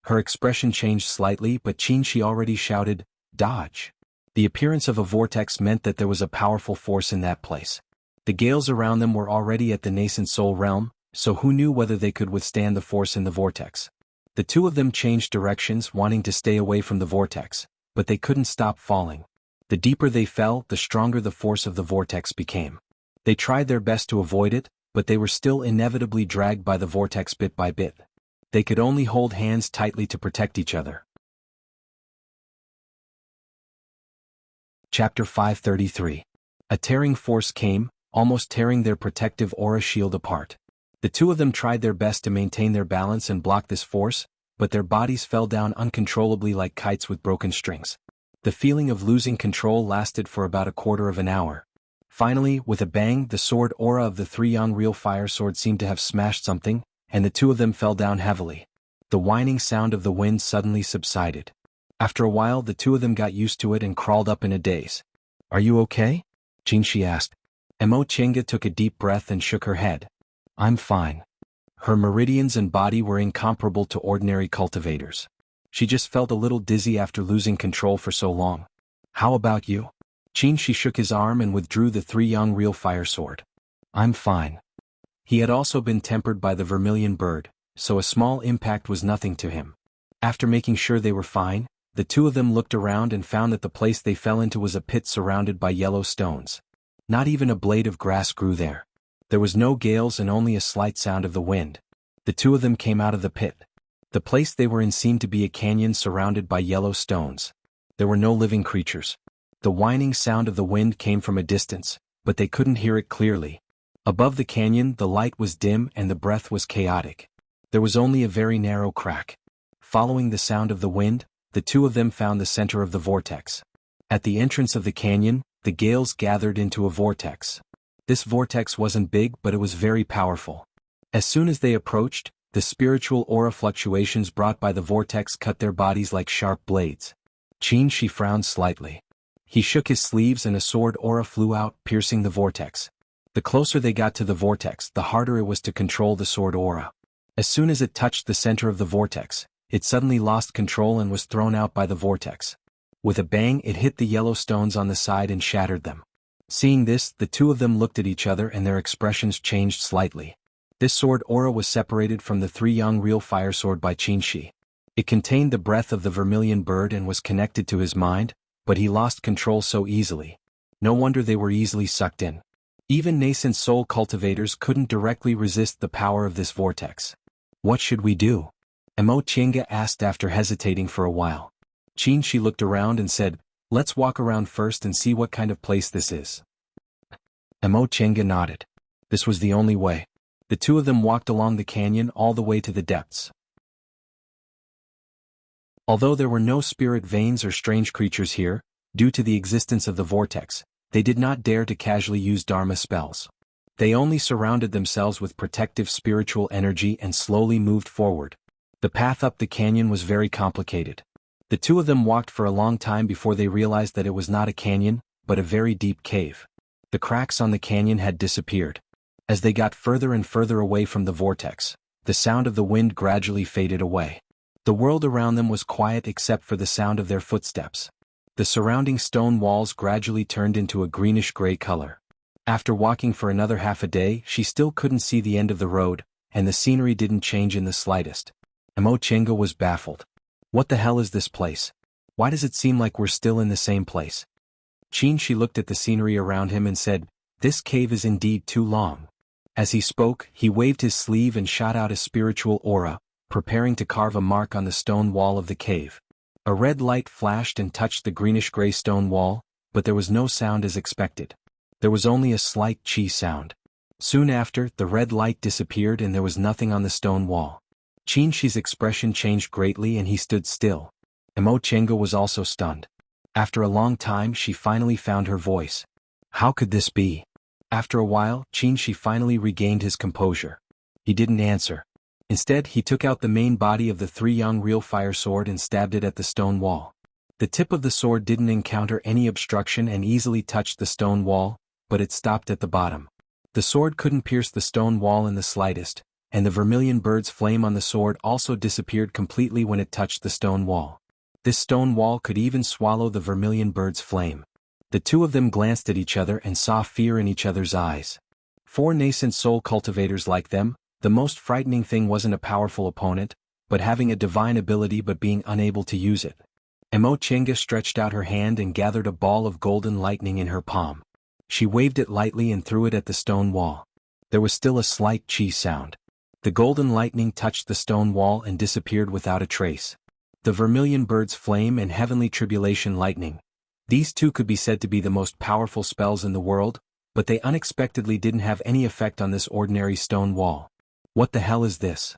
Her expression changed slightly, but she already shouted, "Dodge!" The appearance of a vortex meant that there was a powerful force in that place. The gales around them were already at the nascent soul realm, so who knew whether they could withstand the force in the vortex. The 2 of them changed directions, wanting to stay away from the vortex, but they couldn't stop falling. The deeper they fell, the stronger the force of the vortex became. They tried their best to avoid it, but they were still inevitably dragged by the vortex bit by bit. They could only hold hands tightly to protect each other. Chapter 533. A tearing force came, almost tearing their protective aura shield apart. The 2 of them tried their best to maintain their balance and block this force, but their bodies fell down uncontrollably like kites with broken strings. The feeling of losing control lasted for about a quarter of an hour. Finally, with a bang, the sword aura of the 3 young real fire sword seemed to have smashed something, and the 2 of them fell down heavily. The whining sound of the wind suddenly subsided. After a while, the 2 of them got used to it and crawled up in a daze. "Are you okay?" she asked. Emo Chinga took a deep breath and shook her head. "I'm fine." Her meridians and body were incomparable to ordinary cultivators. She just felt a little dizzy after losing control for so long. "How about you?" She shook his arm and withdrew the 3 young real fire sword. "I'm fine." He had also been tempered by the vermilion bird, so a small impact was nothing to him. After making sure they were fine, the 2 of them looked around and found that the place they fell into was a pit surrounded by yellow stones. Not even a blade of grass grew there. There was no gales and only a slight sound of the wind. The 2 of them came out of the pit. The place they were in seemed to be a canyon surrounded by yellow stones. There were no living creatures. The whining sound of the wind came from a distance, but they couldn't hear it clearly. Above the canyon, the light was dim and the breath was chaotic. There was only a very narrow crack. Following the sound of the wind, the 2 of them found the center of the vortex. At the entrance of the canyon, the gales gathered into a vortex. This vortex wasn't big, but it was very powerful. As soon as they approached, the spiritual aura fluctuations brought by the vortex cut their bodies like sharp blades. She frowned slightly. He shook his sleeves and a sword aura flew out, piercing the vortex. The closer they got to the vortex, the harder it was to control the sword aura. As soon as it touched the center of the vortex, it suddenly lost control and was thrown out by the vortex. With a bang, it hit the yellow stones on the side and shattered them. Seeing this, the two of them looked at each other and their expressions changed slightly. This sword aura was separated from the three young real fire sword by Qinshi. It contained the breath of the vermilion bird and was connected to his mind, but he lost control so easily. No wonder they were easily sucked in. Even nascent soul cultivators couldn't directly resist the power of this vortex. What should we do? Emo Chinga asked after hesitating for a while. Qinshi looked around and said, "Let's walk around first and see what kind of place this is." Emo Chinga nodded. This was the only way. The two of them walked along the canyon all the way to the depths. Although there were no spirit veins or strange creatures here, due to the existence of the vortex, they did not dare to casually use Dharma spells. They only surrounded themselves with protective spiritual energy and slowly moved forward. The path up the canyon was very complicated. The two of them walked for a long time before they realized that it was not a canyon, but a very deep cave. The cracks on the canyon had disappeared. As they got further and further away from the vortex, the sound of the wind gradually faded away. The world around them was quiet except for the sound of their footsteps. The surrounding stone walls gradually turned into a greenish-gray color. After walking for another half a day, she still couldn't see the end of the road, and the scenery didn't change in the slightest. Emo Chinga was baffled. What the hell is this place? Why does it seem like we're still in the same place? Qinshi looked at the scenery around him and said, "This cave is indeed too long." As he spoke, he waved his sleeve and shot out a spiritual aura, preparing to carve a mark on the stone wall of the cave. A red light flashed and touched the greenish-gray stone wall, but there was no sound as expected. There was only a slight chi sound. Soon after, the red light disappeared and there was nothing on the stone wall. Qinshi's expression changed greatly and he stood still. Emo Chinga was also stunned. After a long time, she finally found her voice. How could this be? After a while, Qinshi finally regained his composure. He didn't answer. Instead, he took out the main body of the three young real fire sword and stabbed it at the stone wall. The tip of the sword didn't encounter any obstruction and easily touched the stone wall, but it stopped at the bottom. The sword couldn't pierce the stone wall in the slightest, and the vermilion bird's flame on the sword also disappeared completely when it touched the stone wall. This stone wall could even swallow the vermilion bird's flame. The two of them glanced at each other and saw fear in each other's eyes. For nascent soul cultivators like them, the most frightening thing wasn't a powerful opponent, but having a divine ability but being unable to use it. Emo Chinga stretched out her hand and gathered a ball of golden lightning in her palm. She waved it lightly and threw it at the stone wall. There was still a slight chi sound. The golden lightning touched the stone wall and disappeared without a trace. The vermilion bird's flame and heavenly tribulation lightning. These two could be said to be the most powerful spells in the world, but they unexpectedly didn't have any effect on this ordinary stone wall. What the hell is this?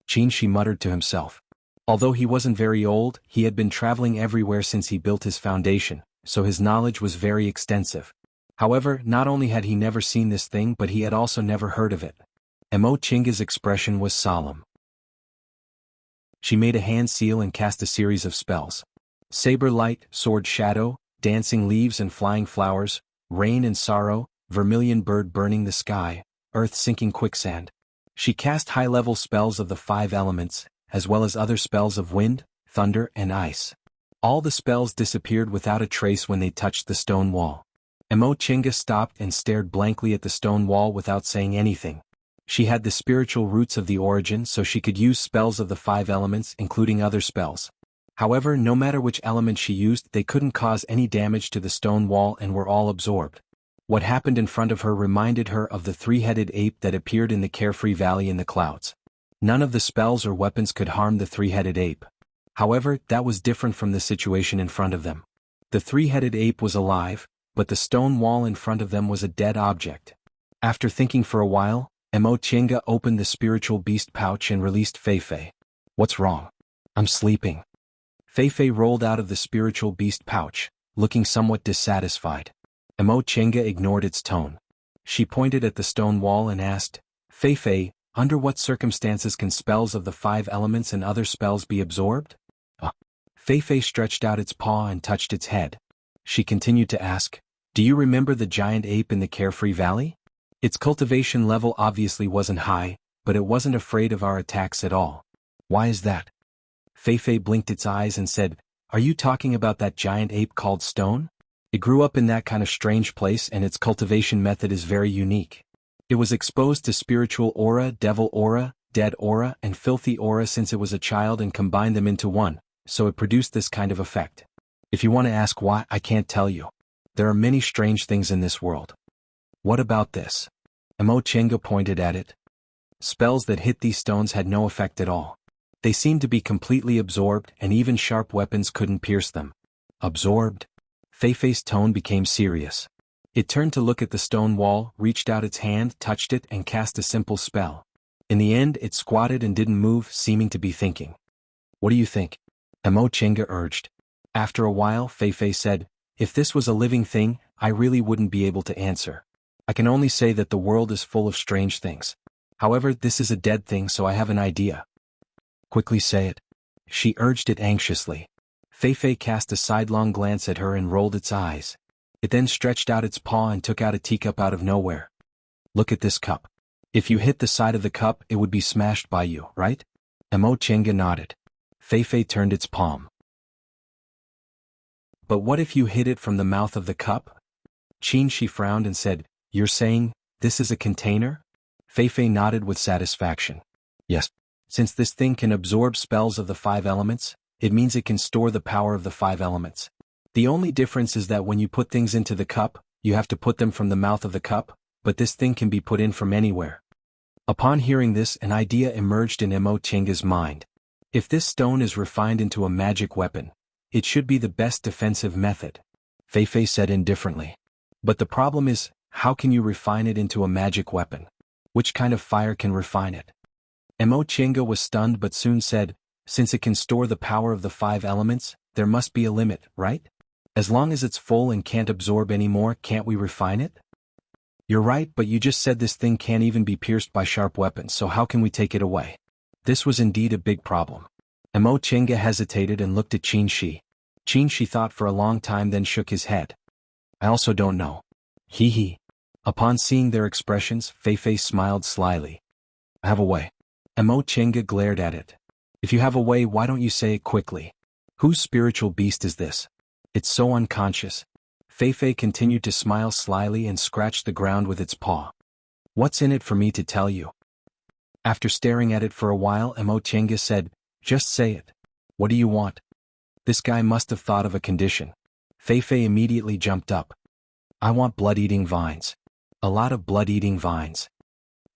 Qinshi muttered to himself. Although he wasn't very old, he had been traveling everywhere since he built his foundation, so his knowledge was very extensive. However, not only had he never seen this thing but he had also never heard of it. Emo Chinga's expression was solemn. She made a hand seal and cast a series of spells. Saber light, sword shadow, dancing leaves and flying flowers, rain and sorrow, vermilion bird burning the sky, earth sinking quicksand. She cast high-level spells of the 5 elements, as well as other spells of wind, thunder, and ice. All the spells disappeared without a trace when they touched the stone wall. Emo Chinga stopped and stared blankly at the stone wall without saying anything. She had the spiritual roots of the origin so she could use spells of the 5 elements including other spells. However, no matter which element she used, they couldn't cause any damage to the stone wall and were all absorbed. What happened in front of her reminded her of the 3-headed ape that appeared in the Carefree Valley in the clouds. None of the spells or weapons could harm the 3-headed ape. However, that was different from the situation in front of them. The 3-headed ape was alive, but the stone wall in front of them was a dead object. After thinking for a while, Emo Chinga opened the spiritual beast pouch and released Feifei. What's wrong? I'm sleeping. Feifei rolled out of the spiritual beast pouch, looking somewhat dissatisfied. Emo Chinga ignored its tone. She pointed at the stone wall and asked, Feifei, under what circumstances can spells of the 5 elements and other spells be absorbed? Feifei stretched out its paw and touched its head. She continued to ask, do you remember the giant ape in the Carefree Valley? Its cultivation level obviously wasn't high, but it wasn't afraid of our attacks at all. Why is that? Feifei blinked its eyes and said, "Are you talking about that giant ape called Stone? It grew up in that kind of strange place and its cultivation method is very unique. It was exposed to spiritual aura, devil aura, dead aura, and filthy aura since it was a child and combined them into one, so it produced this kind of effect. If you want to ask why, I can't tell you. There are many strange things in this world." "What about this?" Mo Chenga pointed at it. Spells that hit these stones had no effect at all. They seemed to be completely absorbed and even sharp weapons couldn't pierce them. Absorbed? Feifei's tone became serious. It turned to look at the stone wall, reached out its hand, touched it, and cast a simple spell. In the end, it squatted and didn't move, seeming to be thinking. "What do you think?" Mo Chenga urged. After a while, Feifei said, "If this was a living thing, I really wouldn't be able to answer. I can only say that the world is full of strange things. However, this is a dead thing, so I have an idea." "Quickly say it." She urged it anxiously. Feifei cast a sidelong glance at her and rolled its eyes. It then stretched out its paw and took out a teacup out of nowhere. "Look at this cup. If you hit the side of the cup, it would be smashed by you, right?" Mo Chenga nodded. Feifei turned its palm. "But what if you hit it from the mouth of the cup?" She frowned and said, "You're saying, this is a container?" Feifei nodded with satisfaction. "Yes. Since this thing can absorb spells of the 5 elements, it means it can store the power of the 5 elements. The only difference is that when you put things into the cup, you have to put them from the mouth of the cup, but this thing can be put in from anywhere." Upon hearing this, an idea emerged in Mo Chenga's mind. If this stone is refined into a magic weapon, it should be the best defensive method. Feifei said indifferently. "But the problem is, how can you refine it into a magic weapon? Which kind of fire can refine it?" Mo Chenga was stunned but soon said, "Since it can store the power of the 5 elements, there must be a limit, right? As long as it's full and can't absorb any more, can't we refine it?" "You're right, but you just said this thing can't even be pierced by sharp weapons, so how can we take it away?" This was indeed a big problem. Mo Chenga hesitated and looked at Qin Shi. Qin Shi thought for a long time, then shook his head. "I also don't know." He. Upon seeing their expressions, Feifei smiled slyly. "I have a way." Mo Chenga glared at it. "If you have a way, why don't you say it quickly? Whose spiritual beast is this? It's so unconscious." Feifei continued to smile slyly and scratched the ground with its paw. "What's in it for me to tell you?" After staring at it for a while, Mo Chenga said, "Just say it. What do you want?" This guy must have thought of a condition. Feifei immediately jumped up. "I want blood-eating vines. A lot of blood-eating vines."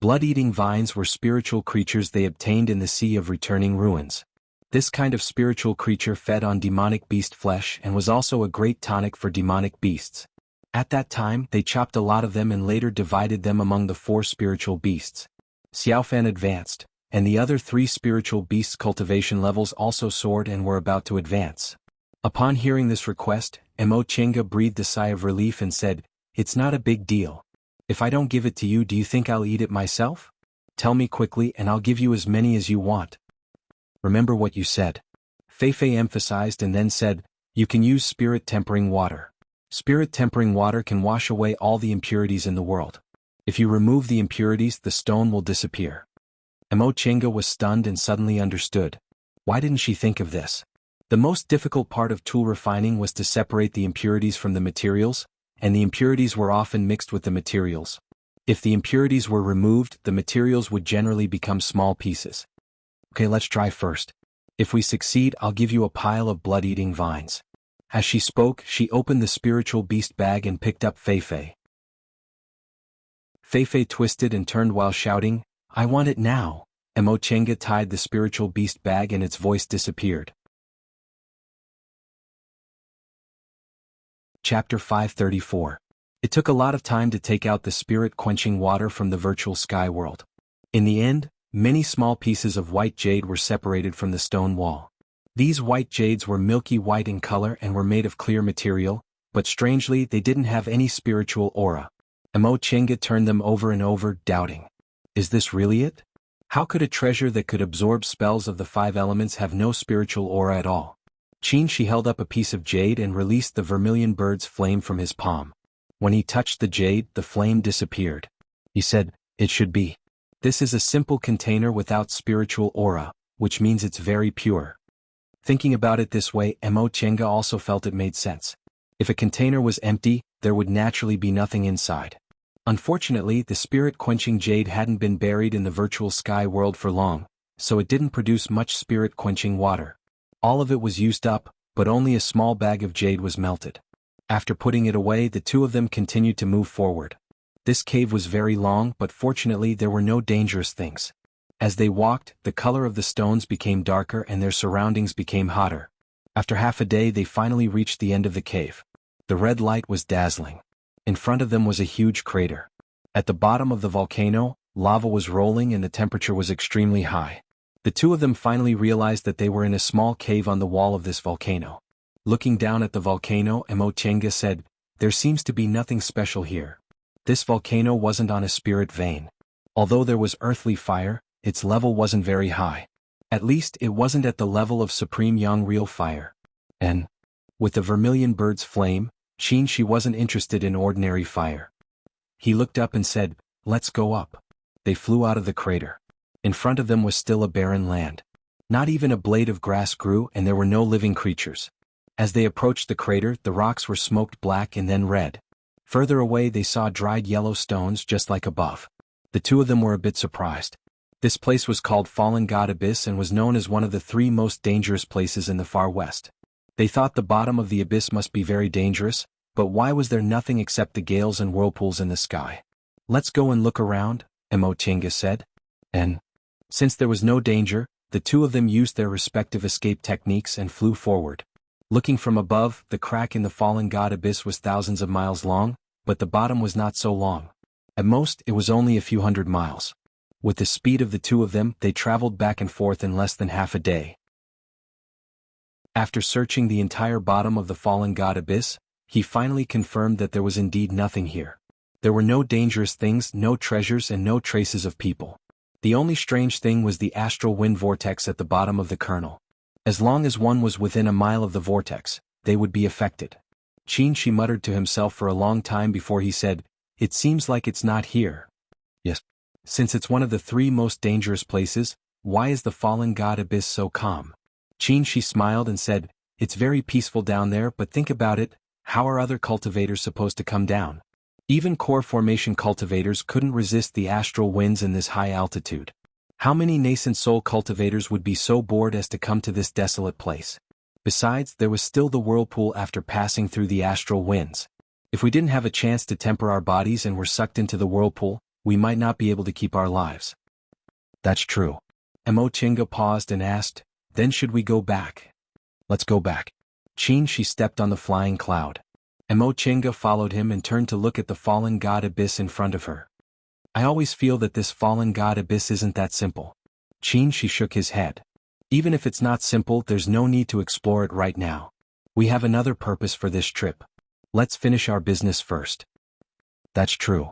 Blood-eating vines were spiritual creatures they obtained in the Sea of Returning Ruins. This kind of spiritual creature fed on demonic beast flesh and was also a great tonic for demonic beasts. At that time, they chopped a lot of them and later divided them among the 4 spiritual beasts. Xiaofan advanced, and the other 3 spiritual beasts' cultivation levels also soared and were about to advance. Upon hearing this request, Mo Chenga breathed a sigh of relief and said, "It's not a big deal. If I don't give it to you, do you think I'll eat it myself? Tell me quickly and I'll give you as many as you want." "Remember what you said." Feifei emphasized and then said, "You can use spirit tempering water. Spirit tempering water can wash away all the impurities in the world. If you remove the impurities, the stone will disappear." Mo Chenga was stunned and suddenly understood. Why didn't she think of this? The most difficult part of tool refining was to separate the impurities from the materials, and the impurities were often mixed with the materials. If the impurities were removed, the materials would generally become small pieces. "Okay, let's try first. If we succeed, I'll give you a pile of blood-eating vines." As she spoke, she opened the spiritual beast bag and picked up Feifei. Feifei twisted and turned while shouting, "I want it now." Mo Chenga tied the spiritual beast bag and its voice disappeared. Chapter 534. It took a lot of time to take out the spirit-quenching water from the virtual sky world. In the end, many small pieces of white jade were separated from the stone wall. These white jades were milky white in color and were made of clear material, but strangely they didn't have any spiritual aura. Mo Chenga turned them over and over, doubting. Is this really it? How could a treasure that could absorb spells of the 5 elements have no spiritual aura at all? She held up a piece of jade and released the vermilion bird's flame from his palm. When he touched the jade, the flame disappeared. He said, "It should be. This is a simple container without spiritual aura, which means it's very pure." Thinking about it this way, Mo Chenga also felt it made sense. If a container was empty, there would naturally be nothing inside. Unfortunately, the spirit-quenching jade hadn't been buried in the virtual sky world for long, so it didn't produce much spirit-quenching water. All of it was used up, but only a small bag of jade was melted. After putting it away, the two of them continued to move forward. This cave was very long, but fortunately there were no dangerous things. As they walked, the color of the stones became darker and their surroundings became hotter. After half a day they finally reached the end of the cave. The red light was dazzling. In front of them was a huge crater. At the bottom of the volcano, lava was rolling and the temperature was extremely high. The two of them finally realized that they were in a small cave on the wall of this volcano. Looking down at the volcano, Mo Chenga said, "There seems to be nothing special here." This volcano wasn't on a spirit vein. Although there was earthly fire, its level wasn't very high. At least it wasn't at the level of supreme yang real fire. And with the vermilion bird's flame, she wasn't interested in ordinary fire. He looked up and said, "Let's go up." They flew out of the crater. In front of them was still a barren land. Not even a blade of grass grew and there were no living creatures. As they approached the crater, the rocks were smoked black and then red. Further away they saw dried yellow stones just like above. The two of them were a bit surprised. This place was called Fallen God Abyss and was known as one of the 3 most dangerous places in the far west. They thought the bottom of the abyss must be very dangerous, but why was there nothing except the gales and whirlpools in the sky? "Let's go and look around," Mo Chenga said. And since there was no danger, the two of them used their respective escape techniques and flew forward. Looking from above, the crack in the Fallen God Abyss was thousands of miles long, but the bottom was not so long. At most, it was only a few hundred miles. With the speed of the two of them, they traveled back and forth in less than half a day. After searching the entire bottom of the Fallen God Abyss, he finally confirmed that there was indeed nothing here. There were no dangerous things, no treasures and no traces of people. The only strange thing was the astral wind vortex at the bottom of the kernel. As long as one was within a mile of the vortex, they would be affected. She muttered to himself for a long time before he said, "It seems like it's not here." Yes. Since it's one of the 3 most dangerous places, why is the Fallen God Abyss so calm? She smiled and said, "It's very peaceful down there, but think about it, how are other cultivators supposed to come down? Even core formation cultivators couldn't resist the astral winds in this high altitude. How many nascent soul cultivators would be so bored as to come to this desolate place? Besides, there was still the whirlpool after passing through the astral winds. If we didn't have a chance to temper our bodies and were sucked into the whirlpool, we might not be able to keep our lives." "That's true." Mo Chenga paused and asked, "Then should we go back?" "Let's go back." She stepped on the flying cloud. Mo Chenga followed him and turned to look at the Fallen God Abyss in front of her. "I always feel that this Fallen God Abyss isn't that simple." She shook his head. "Even if it's not simple, there's no need to explore it right now. We have another purpose for this trip. Let's finish our business first." "That's true."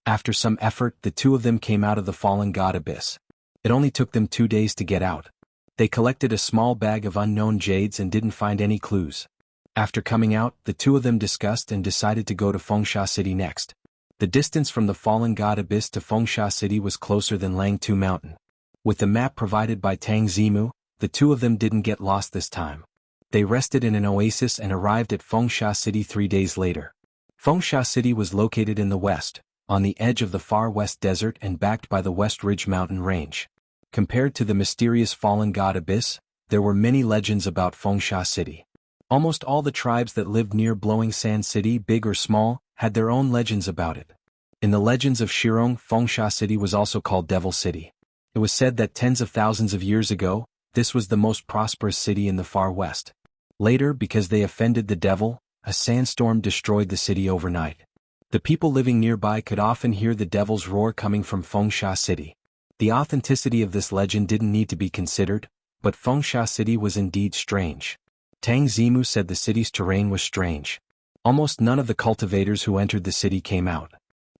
After some effort, the two of them came out of the Fallen God Abyss. It only took them 2 days to get out. They collected a small bag of unknown jades and didn't find any clues. After coming out, the two of them discussed and decided to go to Fengsha City next. The distance from the Fallen God Abyss to Fengsha City was closer than Langtu Mountain. With the map provided by Tang Zimu, the two of them didn't get lost this time. They rested in an oasis and arrived at Fengsha City 3 days later. Fengsha City was located in the west, on the edge of the far west desert and backed by the West Ridge mountain range. Compared to the mysterious Fallen God Abyss, there were many legends about Fengsha City. Almost all the tribes that lived near Blowing Sand City, big or small, had their own legends about it. In the legends of Shirong, Fengsha City was also called Devil City. It was said that tens of thousands of years ago, this was the most prosperous city in the far west. Later, because they offended the devil, a sandstorm destroyed the city overnight. The people living nearby could often hear the devil's roar coming from Fengsha City. The authenticity of this legend didn't need to be considered, but Fengsha City was indeed strange. Tang Zimu said the city's terrain was strange. Almost none of the cultivators who entered the city came out.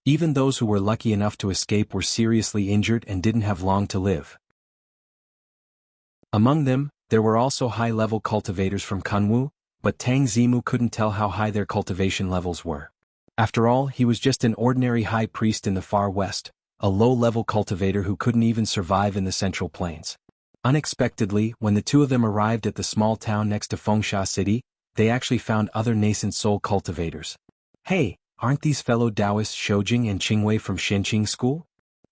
Even those who were lucky enough to escape were seriously injured and didn't have long to live. Among them, there were also high-level cultivators from Kunwu, but Tang Zimu couldn't tell how high their cultivation levels were. After all, he was just an ordinary high priest in the far west, a low-level cultivator who couldn't even survive in the Central Plains. Unexpectedly, when the two of them arrived at the small town next to Fengsha City, they actually found other nascent soul cultivators. Hey, aren't these fellow Taoists Shoujing and Qingwei from Shenqing School?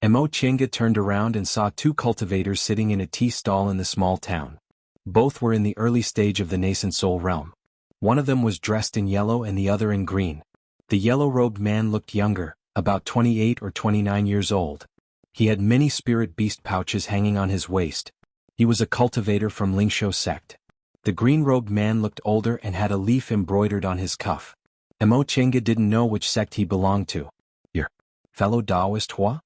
Mo Chenga turned around and saw two cultivators sitting in a tea stall in the small town. Both were in the early stage of the nascent soul realm. One of them was dressed in yellow and the other in green. The yellow-robed man looked younger, about 28 or 29 years old. He had many spirit beast pouches hanging on his waist. He was a cultivator from Lingshou sect. The green-robed man looked older and had a leaf embroidered on his cuff. Mo Chenga didn't know which sect he belonged to. Your fellow Taoist Hua?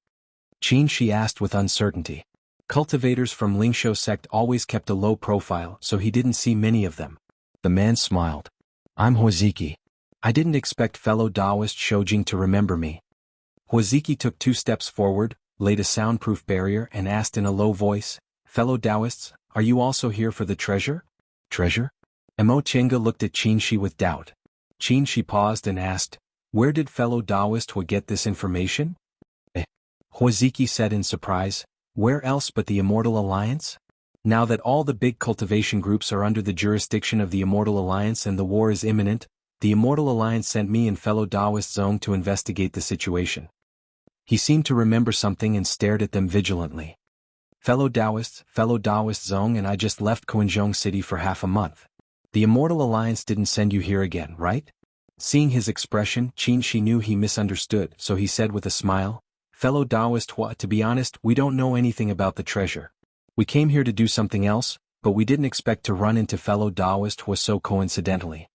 Qin Shi asked with uncertainty. Cultivators from Lingshou sect always kept a low profile, so he didn't see many of them. The man smiled. I'm Huaziki. I didn't expect fellow Taoist Shoujing to remember me. Huaziki took 2 steps forward, laid a soundproof barrier and asked in a low voice, Fellow Taoists, are you also here for the treasure? Treasure? Mo Chenga looked at Qin Shi with doubt. Qin Shi paused and asked, Where did fellow Taoist Hua get this information? Huaziki said in surprise, Where else but the Immortal Alliance? Now that all the big cultivation groups are under the jurisdiction of the Immortal Alliance and the war is imminent, the Immortal Alliance sent me and fellow Taoist Zong to investigate the situation. He seemed to remember something and stared at them vigilantly. Fellow Taoist Zong and I just left Kuanzhong City for half a month. The Immortal Alliance didn't send you here again, right? Seeing his expression, Qin Shi knew he misunderstood, so he said with a smile, Fellow Taoist Hua, to be honest, we don't know anything about the treasure. We came here to do something else, but we didn't expect to run into fellow Taoist Hua so coincidentally.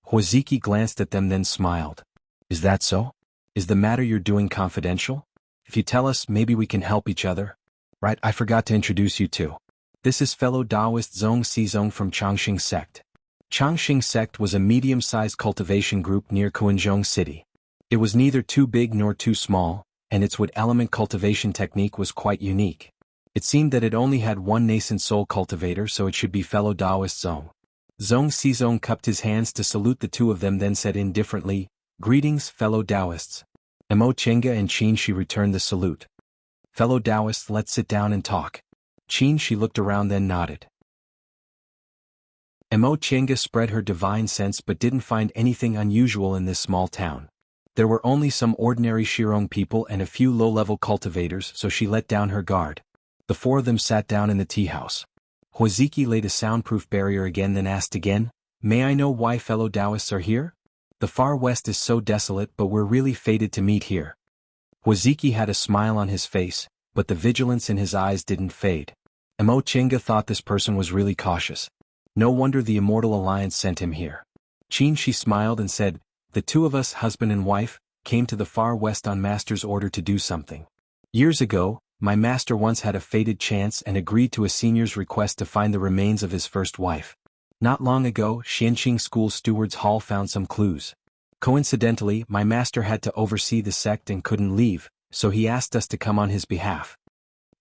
Huaziki glanced at them then smiled. Is that so? Is the matter you're doing confidential? If you tell us, maybe we can help each other. Right, I forgot to introduce you too. This is fellow Taoist Zong Xizong from Changxing sect. Changxing sect was a medium-sized cultivation group near Kuanzhong City. It was neither too big nor too small, and its wood element cultivation technique was quite unique. It seemed that it only had one nascent soul cultivator, so it should be fellow Taoist Zong. Zong Xizong cupped his hands to salute the two of them, then said indifferently, Greetings, fellow Taoists. Mo Chenga and Qin Shi returned the salute. Fellow Taoists, let's sit down and talk. Qin Shi looked around then nodded. Mo Chenga spread her divine sense but didn't find anything unusual in this small town. There were only some ordinary Shirong people and a few low-level cultivators, so she let down her guard. The 4 of them sat down in the tea house. Huaziki laid a soundproof barrier again then asked again, May I know why fellow Taoists are here? The far west is so desolate, but we're really fated to meet here. Huaziki had a smile on his face, but the vigilance in his eyes didn't fade. Mo Chenga thought this person was really cautious. No wonder the Immortal Alliance sent him here. Qin Shi smiled and said, The 2 of us, husband and wife, came to the far west on master's order to do something. Years ago, my master once had a fated chance and agreed to a senior's request to find the remains of his first wife. Not long ago, Shenqing School Steward's Hall found some clues. Coincidentally, my master had to oversee the sect and couldn't leave, so he asked us to come on his behalf.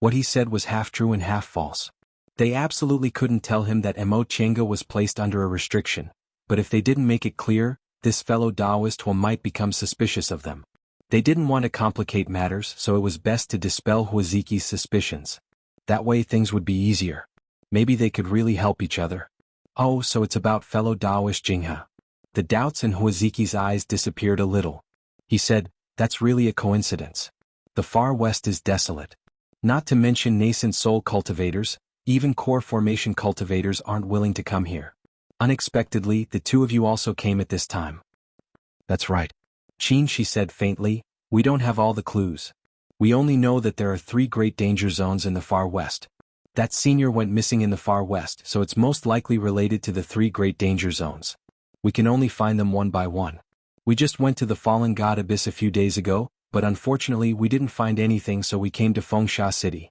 What he said was half true and half false. They absolutely couldn't tell him that Mo Chenga was placed under a restriction, but if they didn't make it clear, this fellow Taoist Hua might become suspicious of them. They didn't want to complicate matters, so it was best to dispel Huaziki's suspicions. That way things would be easier. Maybe they could really help each other. Oh, so it's about fellow Taoist Jingha. The doubts in Huaziki's eyes disappeared a little. He said, That's really a coincidence. The far west is desolate. Not to mention nascent soul cultivators, even core formation cultivators aren't willing to come here. Unexpectedly, the 2 of you also came at this time. That's right. Qin Shi said faintly, We don't have all the clues. We only know that there are 3 great danger zones in the far west. That senior went missing in the far west, so it's most likely related to the 3 great danger zones. We can only find them one by one. We just went to the fallen god abyss a few days ago, but unfortunately we didn't find anything, so we came to Fengsha City.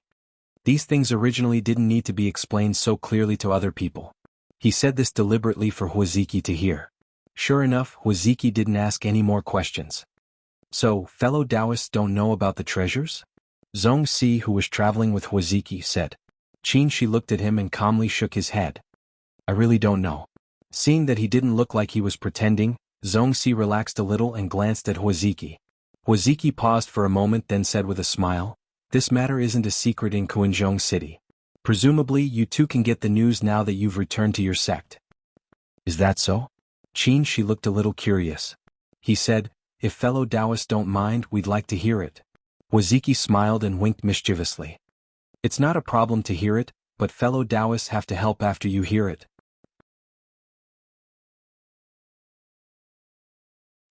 These things originally didn't need to be explained so clearly to other people. He said this deliberately for Huaziki to hear. Sure enough, Huaziki didn't ask any more questions. So, fellow Taoists don't know about the treasures? Zong Si, who was traveling with Huaziki, said. Qin Shi looked at him and calmly shook his head. I really don't know. Seeing that he didn't look like he was pretending, Zong Si relaxed a little and glanced at Huaziki. Huaziki paused for a moment then said with a smile, This matter isn't a secret in Kuanzhong City. Presumably you too can get the news now that you've returned to your sect. Is that so? Qin Shi looked a little curious. He said, if fellow Taoists don't mind, we'd like to hear it. Waziki smiled and winked mischievously. It's not a problem to hear it, but fellow Taoists have to help after you hear it.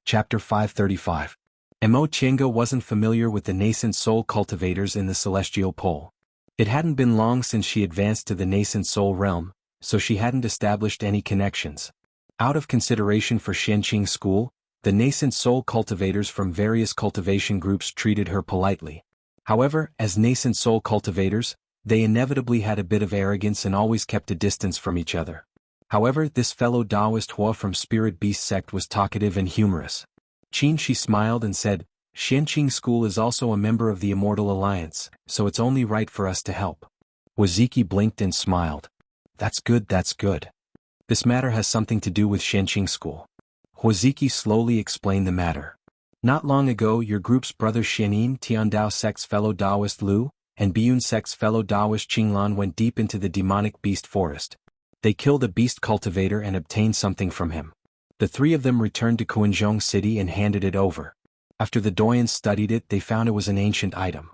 Chapter 535. Mo Chenga wasn't familiar with the nascent soul cultivators in the celestial pole. It hadn't been long since she advanced to the nascent soul realm, so she hadn't established any connections. Out of consideration for Shenqing school, the nascent soul cultivators from various cultivation groups treated her politely. However, as nascent soul cultivators, they inevitably had a bit of arrogance and always kept a distance from each other. However, this fellow Taoist Hua from Spirit Beast sect was talkative and humorous. Qin Shi smiled and said, Shenqing school is also a member of the Immortal Alliance, so it's only right for us to help. Waziki blinked and smiled. That's good, that's good. This matter has something to do with Shenqing school. Waziki slowly explained the matter. Not long ago your group's brother Xianin Tiandao sect's fellow Taoist Lu, and Biyun sect's fellow Taoist Qinglan went deep into the demonic beast forest. They killed a beast cultivator and obtained something from him. The three of them returned to Kuanzhong City and handed it over. After the Doyens studied it, they found it was an ancient item.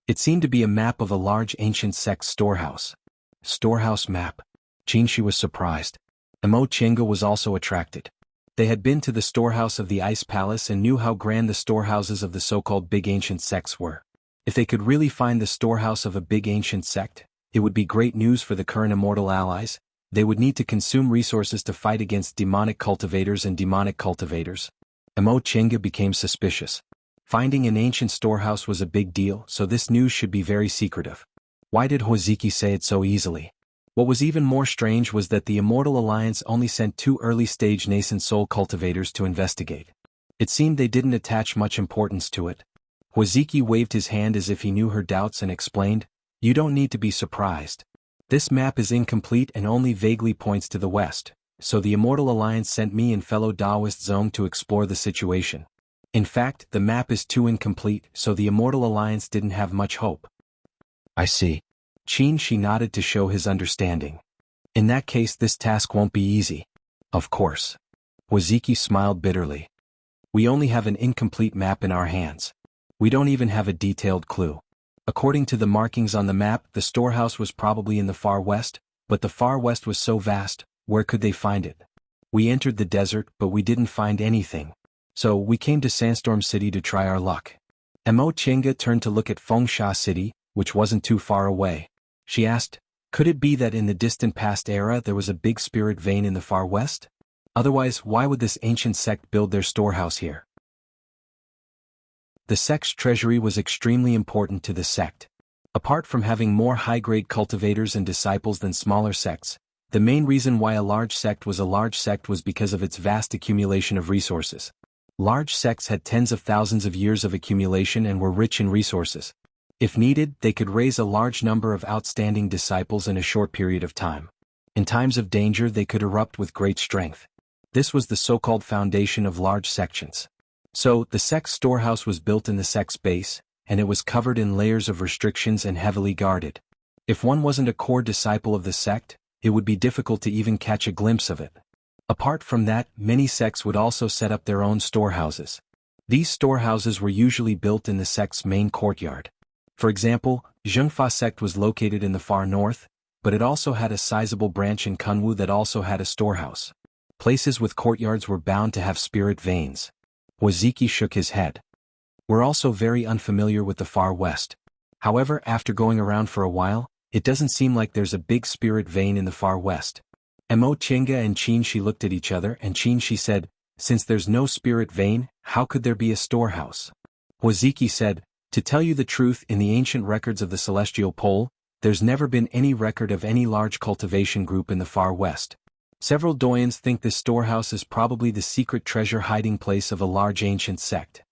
It seemed to be a map of a large ancient sect storehouse. Storehouse map. Qin Shi was surprised. Mo Chenga was also attracted. They had been to the storehouse of the Ice Palace and knew how grand the storehouses of the so-called big ancient sects were. If they could really find the storehouse of a big ancient sect, it would be great news for the current immortal allies. They would need to consume resources to fight against demonic cultivators and demonic cultivators. Mo Chenga became suspicious. Finding an ancient storehouse was a big deal, so this news should be very secretive. Why did Hoziki say it so easily? What was even more strange was that the Immortal Alliance only sent 2 early-stage nascent soul cultivators to investigate. It seemed they didn't attach much importance to it. Hoziki waved his hand as if he knew her doubts and explained, You don't need to be surprised. This map is incomplete and only vaguely points to the west, so the Immortal Alliance sent me and fellow Taoist Zong to explore the situation. In fact, the map is too incomplete, so the Immortal Alliance didn't have much hope. I see. Qin Shi nodded to show his understanding. In that case this task won't be easy. Of course. Waziki smiled bitterly. We only have an incomplete map in our hands. We don't even have a detailed clue. According to the markings on the map, the storehouse was probably in the far west, but the far west was so vast, where could they find it? We entered the desert, but we didn't find anything. So we came to Sandstorm City to try our luck. Mo Chenga turned to look at Fengsha City, which wasn't too far away. She asked, could it be that in the distant past era there was a big spirit vein in the far west? Otherwise, why would this ancient sect build their storehouse here? The sect's treasury was extremely important to the sect. Apart from having more high-grade cultivators and disciples than smaller sects, the main reason why a large sect was because of its vast accumulation of resources. Large sects had tens of thousands of years of accumulation and were rich in resources. If needed, they could raise a large number of outstanding disciples in a short period of time. In times of danger they could erupt with great strength. This was the so-called foundation of large sections. So, the sect's storehouse was built in the sect's base, and it was covered in layers of restrictions and heavily guarded. If one wasn't a core disciple of the sect, it would be difficult to even catch a glimpse of it. Apart from that, many sects would also set up their own storehouses. These storehouses were usually built in the sect's main courtyard. For example, Zhengfa sect was located in the far north, but it also had a sizable branch in Kunwu that also had a storehouse. Places with courtyards were bound to have spirit veins. Waziki shook his head. We're also very unfamiliar with the far west. However, after going around for a while, it doesn't seem like there's a big spirit vein in the far west. Mo Chenga and Qin Shi looked at each other and Qin Shi said, since there's no spirit vein, how could there be a storehouse? Waziki said, to tell you the truth, in the ancient records of the celestial pole, there's never been any record of any large cultivation group in the far west. Several Doyens think this storehouse is probably the secret treasure hiding place of a large ancient sect.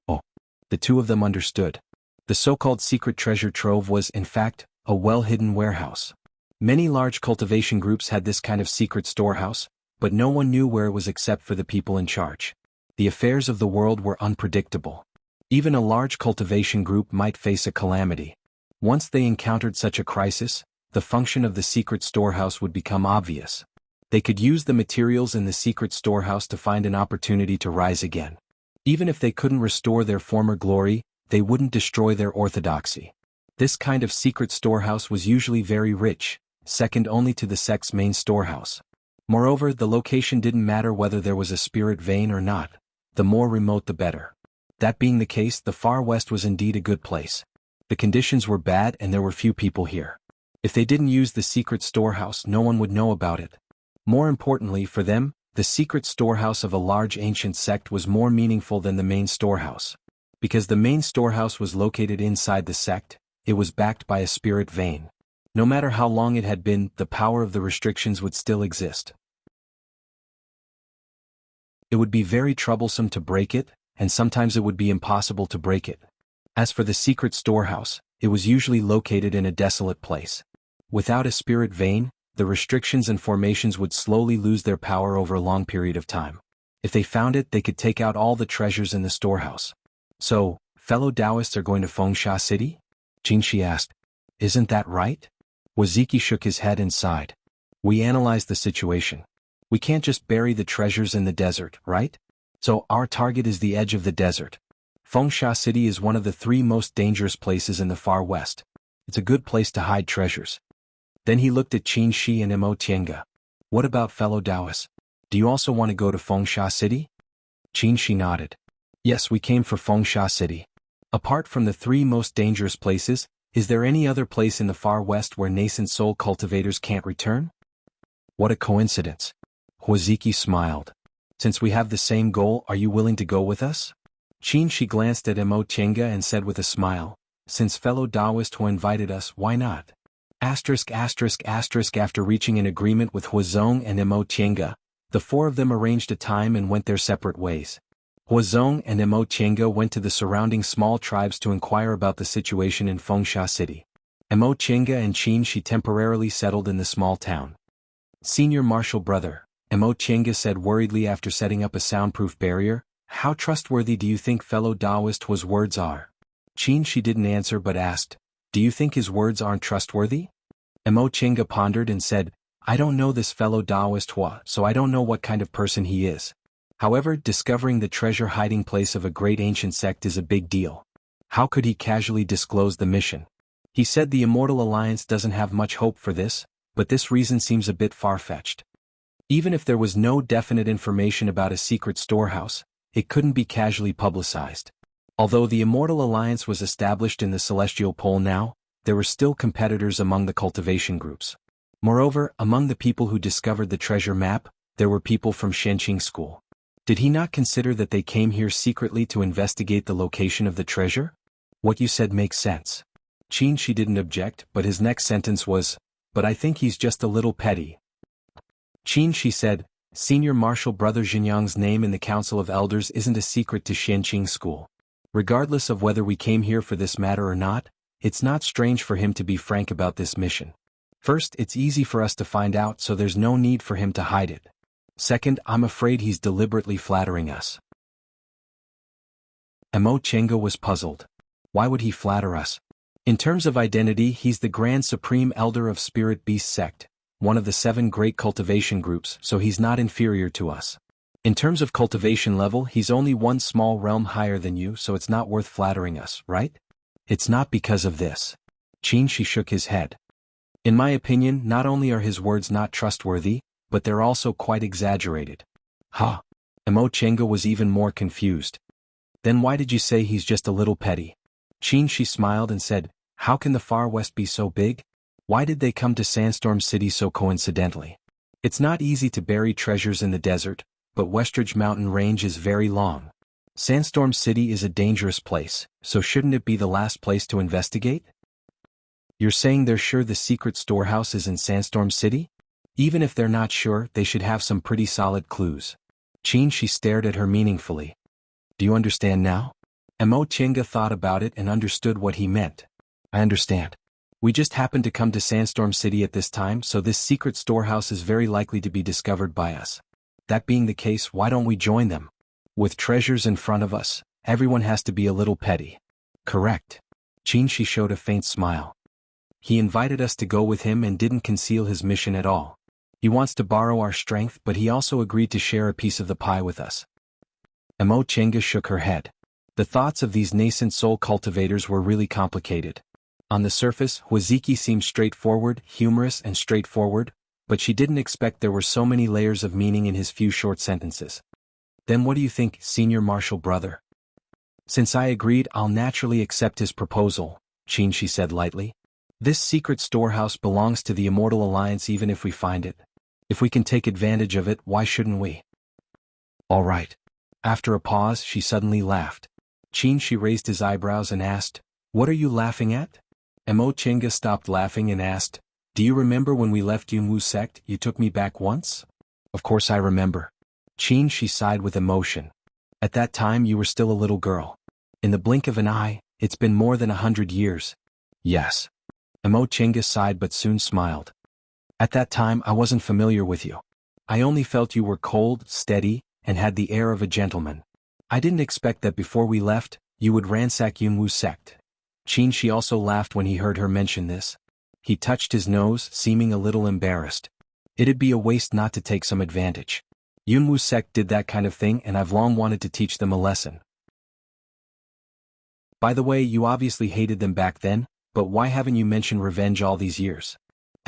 Oh. The two of them understood. The so-called secret treasure trove was, in fact, a well-hidden warehouse. Many large cultivation groups had this kind of secret storehouse, but no one knew where it was except for the people in charge. The affairs of the world were unpredictable. Even a large cultivation group might face a calamity. Once they encountered such a crisis, the function of the secret storehouse would become obvious. They could use the materials in the secret storehouse to find an opportunity to rise again. Even if they couldn't restore their former glory, they wouldn't destroy their orthodoxy. This kind of secret storehouse was usually very rich, second only to the sect's main storehouse. Moreover, the location didn't matter whether there was a spirit vein or not, the more remote the better. That being the case, the Far West was indeed a good place. The conditions were bad and there were few people here. If they didn't use the secret storehouse, no one would know about it. More importantly for them, the secret storehouse of a large ancient sect was more meaningful than the main storehouse. Because the main storehouse was located inside the sect, it was backed by a spirit vein. No matter how long it had been, the power of the restrictions would still exist. It would be very troublesome to break it, and sometimes it would be impossible to break it. As for the secret storehouse, it was usually located in a desolate place. Without a spirit vein, the restrictions and formations would slowly lose their power over a long period of time. If they found it, they could take out all the treasures in the storehouse. So, fellow Taoists are going to Fengsha City? Jinshi asked. Isn't that right? Waziki shook his head and sighed. We analyzed the situation. We can't just bury the treasures in the desert, right? So our target is the edge of the desert. Fengsha City is one of the 3 most dangerous places in the Far West. It's a good place to hide treasures. Then he looked at Qin Shi and Mo Tiange. What about fellow Taoists? Do you also want to go to Fengsha City? Qin Shi nodded. Yes, we came for Fengsha City. Apart from the 3 most dangerous places, is there any other place in the Far West where nascent soul cultivators can't return? What a coincidence. Huaziki smiled. Since we have the same goal, are you willing to go with us? Qin Shi glanced at Mo Tiange and said with a smile, since fellow Taoist who invited us, why not? After reaching an agreement with Huazong and Mo Tiange, the 4 of them arranged a time and went their separate ways. Huazong and Mo Tiange went to the surrounding small tribes to inquire about the situation in Fengsha City. Mo Tiange and Qin Shi temporarily settled in the small town. Senior Martial Brother, Mo Tiange said worriedly after setting up a soundproof barrier, how trustworthy do you think fellow Taoist Hua's words are? Qin Shi didn't answer but asked, do you think his words aren't trustworthy? Mo Tiange pondered and said, I don't know this fellow Taoist Hua, so I don't know what kind of person he is. However, discovering the treasure hiding place of a great ancient sect is a big deal. How could he casually disclose the mission? He said the Immortal Alliance doesn't have much hope for this, but this reason seems a bit far-fetched. Even if there was no definite information about a secret storehouse, it couldn't be casually publicized. Although the Immortal Alliance was established in the Celestial Pole now, there were still competitors among the cultivation groups. Moreover, among the people who discovered the treasure map, there were people from Shenqing School. Did he not consider that they came here secretly to investigate the location of the treasure? What you said makes sense. Qin Shi didn't object, but his next sentence was, but I think he's just a little petty. Qin Shi said, Senior Martial Brother Xinjiang's name in the Council of Elders isn't a secret to Shenqing School. Regardless of whether we came here for this matter or not, it's not strange for him to be frank about this mission. First, it's easy for us to find out, so there's no need for him to hide it. Second, I'm afraid he's deliberately flattering us. Mo Tiange was puzzled. Why would he flatter us? In terms of identity, he's the Grand Supreme Elder of Spirit Beast Sect, one of the 7 great cultivation groups, so he's not inferior to us. In terms of cultivation level, he's only one small realm higher than you, so it's not worth flattering us, right? It's not because of this. Qin Shi shook his head. In my opinion, not only are his words not trustworthy, but they're also quite exaggerated. Huh? Mo Tiange was even more confused. Then why did you say he's just a little petty? Qin Shi smiled and said, how can the Far West be so big? Why did they come to Sandstorm City so coincidentally? It's not easy to bury treasures in the desert, but Westridge Mountain Range is very long. Sandstorm City is a dangerous place, so shouldn't it be the last place to investigate? You're saying they're sure the secret storehouse is in Sandstorm City? Even if they're not sure, they should have some pretty solid clues. Qin Shi stared at her meaningfully. Do you understand now? Mo Tiange thought about it and understood what he meant. I understand. We just happened to come to Sandstorm City at this time, so this secret storehouse is very likely to be discovered by us. That being the case, why don't we join them? With treasures in front of us, everyone has to be a little petty. Correct. Qin Shi showed a faint smile. He invited us to go with him and didn't conceal his mission at all. He wants to borrow our strength, but he also agreed to share a piece of the pie with us. Emo Chenga shook her head. The thoughts of these nascent soul cultivators were really complicated. On the surface, Huaziki seemed straightforward, humorous and straightforward, but she didn't expect there were so many layers of meaning in his few short sentences. Then what do you think, Senior Marshal Brother? Since I agreed, I'll naturally accept his proposal, she said lightly. This secret storehouse belongs to the Immortal Alliance even if we find it. If we can take advantage of it, why shouldn't we? All right. After a pause, she suddenly laughed. She raised his eyebrows and asked, What are you laughing at? Emo Chenga stopped laughing and asked, Do you remember when we left Yunwu's sect, you took me back once? Of course I remember. She sighed with emotion. At that time you were still a little girl. In the blink of an eye, it's been more than 100 years. Yes. Emo Chenga sighed but soon smiled. At that time I wasn't familiar with you. I only felt you were cold, steady, and had the air of a gentleman. I didn't expect that before we left, you would ransack Yunwu's sect. She also laughed when he heard her mention this. He touched his nose, seeming a little embarrassed. It'd be a waste not to take some advantage. Yunwu's sect did that kind of thing and I've long wanted to teach them a lesson. By the way, you obviously hated them back then, but why haven't you mentioned revenge all these years?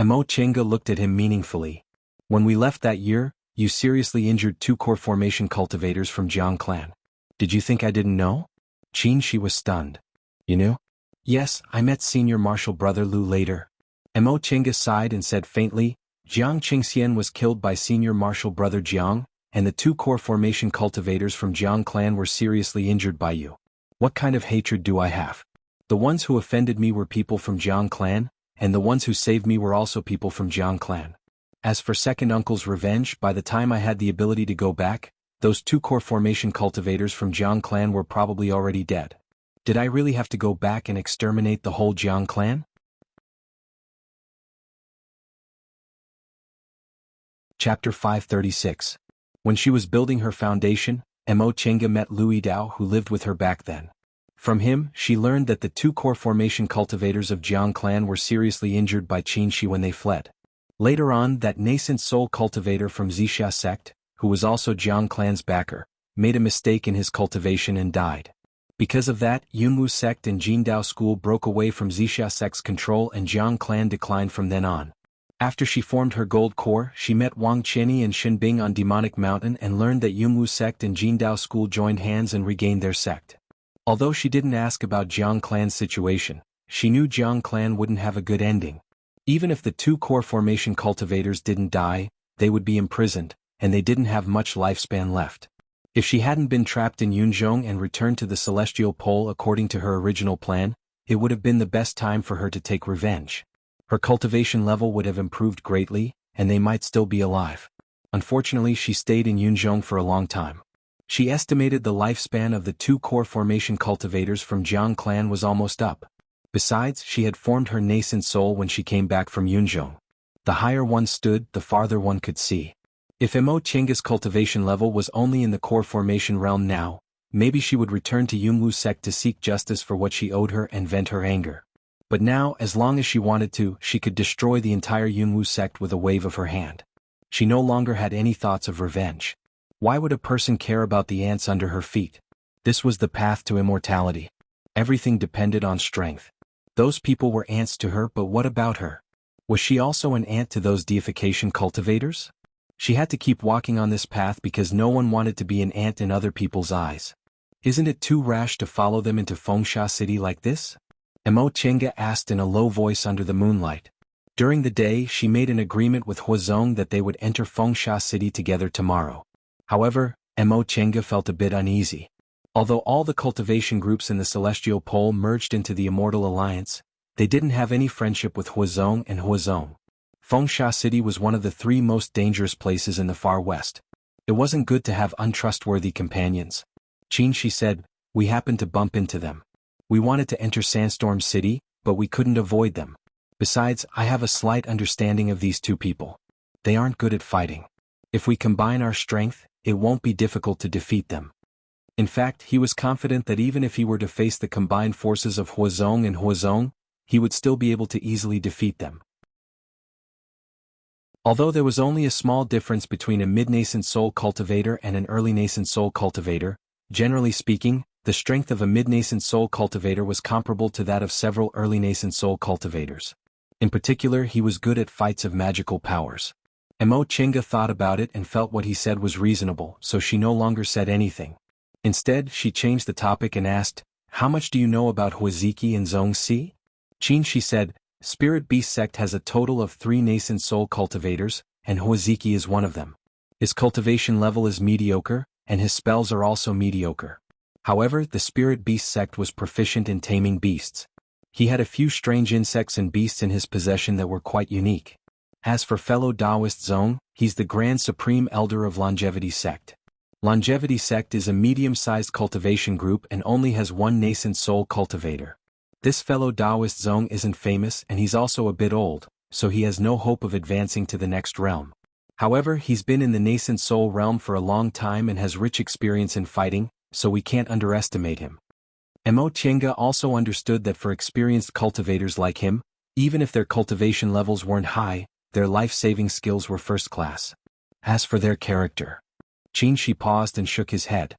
Emo Chenga looked at him meaningfully. When we left that year, you seriously injured 2 core formation cultivators from Jiang clan. Did you think I didn't know? She was stunned. You knew? Yes, I met Senior Marshal Brother Lu later. Emo Chenga sighed and said faintly, Jiang Qingxian was killed by Senior Marshal Brother Jiang, and the 2 core formation cultivators from Jiang clan were seriously injured by you. What kind of hatred do I have? The ones who offended me were people from Jiang clan, and the ones who saved me were also people from Jiang clan. As for second uncle's revenge, by the time I had the ability to go back, those 2 core formation cultivators from Jiang clan were probably already dead. Did I really have to go back and exterminate the whole Jiang clan? Chapter 536. When she was building her foundation, Emo Chenga met Louis Dao who lived with her back then. From him, she learned that the 2 core formation cultivators of Jiang clan were seriously injured by Qingxi when they fled. Later on, that nascent soul cultivator from Zixia sect, who was also Jiang clan's backer, made a mistake in his cultivation and died. Because of that, Yunwu sect and Jindao school broke away from Zixia sect's control and Jiang clan declined from then on. After she formed her gold core, she met Wang Qianyi and Shenbing on Demonic Mountain and learned that Yunwu sect and Jindao school joined hands and regained their sect. Although she didn't ask about Jiang clan's situation, she knew Jiang clan wouldn't have a good ending. Even if the 2 core formation cultivators didn't die, they would be imprisoned, and they didn't have much lifespan left. If she hadn't been trapped in Yunzhong and returned to the Celestial Pole according to her original plan, it would have been the best time for her to take revenge. Her cultivation level would have improved greatly, and they might still be alive. Unfortunately, she stayed in Yunzhong for a long time. She estimated the lifespan of the 2 core formation cultivators from Jiang clan was almost up. Besides, she had formed her nascent soul when she came back from Yunzhong. The higher one stood, the farther one could see. If Emo Chenga's cultivation level was only in the core formation realm now, maybe she would return to Yunwu sect to seek justice for what she owed her and vent her anger. But now, as long as she wanted to, she could destroy the entire Yunwu sect with a wave of her hand. She no longer had any thoughts of revenge. Why would a person care about the ants under her feet? This was the path to immortality. Everything depended on strength. Those people were ants to her, but what about her? Was she also an ant to those deification cultivators? She had to keep walking on this path because no one wanted to be an ant in other people's eyes. Isn't it too rash to follow them into Fengsha City like this? Emo Chenga asked in a low voice under the moonlight. During the day, she made an agreement with Huazong that they would enter Fengsha City together tomorrow. However, Emo Chenga felt a bit uneasy. Although all the cultivation groups in the Celestial Pole merged into the Immortal Alliance, they didn't have any friendship with Huazong and Huazong. Fengsha City was one of the 3 most dangerous places in the far west. It wasn't good to have untrustworthy companions. She said, we happened to bump into them. We wanted to enter Sandstorm City, but we couldn't avoid them. Besides, I have a slight understanding of these 2 people. They aren't good at fighting. If we combine our strength, it won't be difficult to defeat them. In fact, he was confident that even if he were to face the combined forces of Huazong and Huazong, he would still be able to easily defeat them. Although there was only a small difference between a mid-nascent soul cultivator and an early nascent soul cultivator, generally speaking, the strength of a mid-nascent soul cultivator was comparable to that of several early nascent soul cultivators. In particular, he was good at fights of magical powers. Mo Chinga thought about it and felt what he said was reasonable, so she no longer said anything. Instead, she changed the topic and asked, "How much do you know about Huiziki and Zhongxi?" "Qin," she said, "Spirit Beast Sect has a total of 3 nascent soul cultivators, and Huiziki is one of them. His cultivation level is mediocre, and his spells are also mediocre. However, the Spirit Beast Sect was proficient in taming beasts. He had a few strange insects and beasts in his possession that were quite unique. As for fellow Taoist Zong, he's the Grand Supreme Elder of Longevity Sect. Longevity Sect is a medium-sized cultivation group and only has 1 nascent soul cultivator. This fellow Taoist Zong isn't famous and he's also a bit old, so he has no hope of advancing to the next realm. However, he's been in the nascent soul realm for a long time and has rich experience in fighting, so we can't underestimate him." Mo Chinga also understood that for experienced cultivators like him, even if their cultivation levels weren't high, their life-saving skills were first class. As for their character, Qin, she paused and shook his head.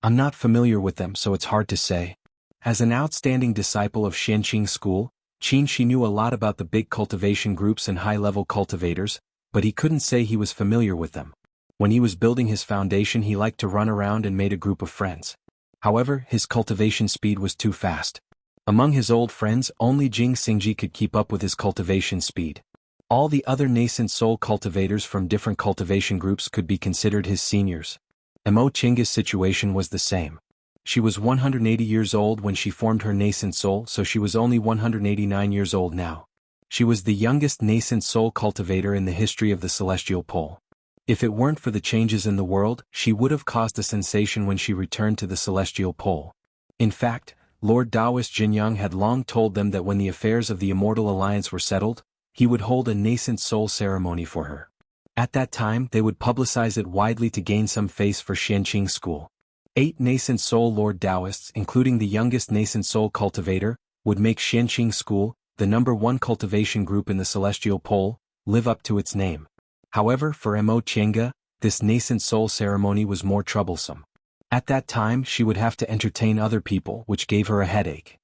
"I'm not familiar with them, so it's hard to say." As an outstanding disciple of Xianqing school, Qin, she knew a lot about the big cultivation groups and high-level cultivators, but he couldn't say he was familiar with them. When he was building his foundation, he liked to run around and made a group of friends. However, his cultivation speed was too fast. Among his old friends, only Jing Xingji could keep up with his cultivation speed. All the other nascent soul cultivators from different cultivation groups could be considered his seniors. Mo Chinga's situation was the same. She was 180 years old when she formed her nascent soul, so she was only 189 years old now. She was the youngest nascent soul cultivator in the history of the Celestial Pole. If it weren't for the changes in the world, she would have caused a sensation when she returned to the Celestial Pole. In fact, Lord Taoist Jinyang had long told them that when the affairs of the Immortal Alliance were settled, he would hold a nascent soul ceremony for her. At that time, they would publicize it widely to gain some face for Xianqing school. 8 nascent soul Lord Taoists, including the youngest nascent soul cultivator, would make Xianqing school, the #1 cultivation group in the Celestial Pole, live up to its name. However, for Mo Chinga, this nascent soul ceremony was more troublesome. At that time, she would have to entertain other people, which gave her a headache.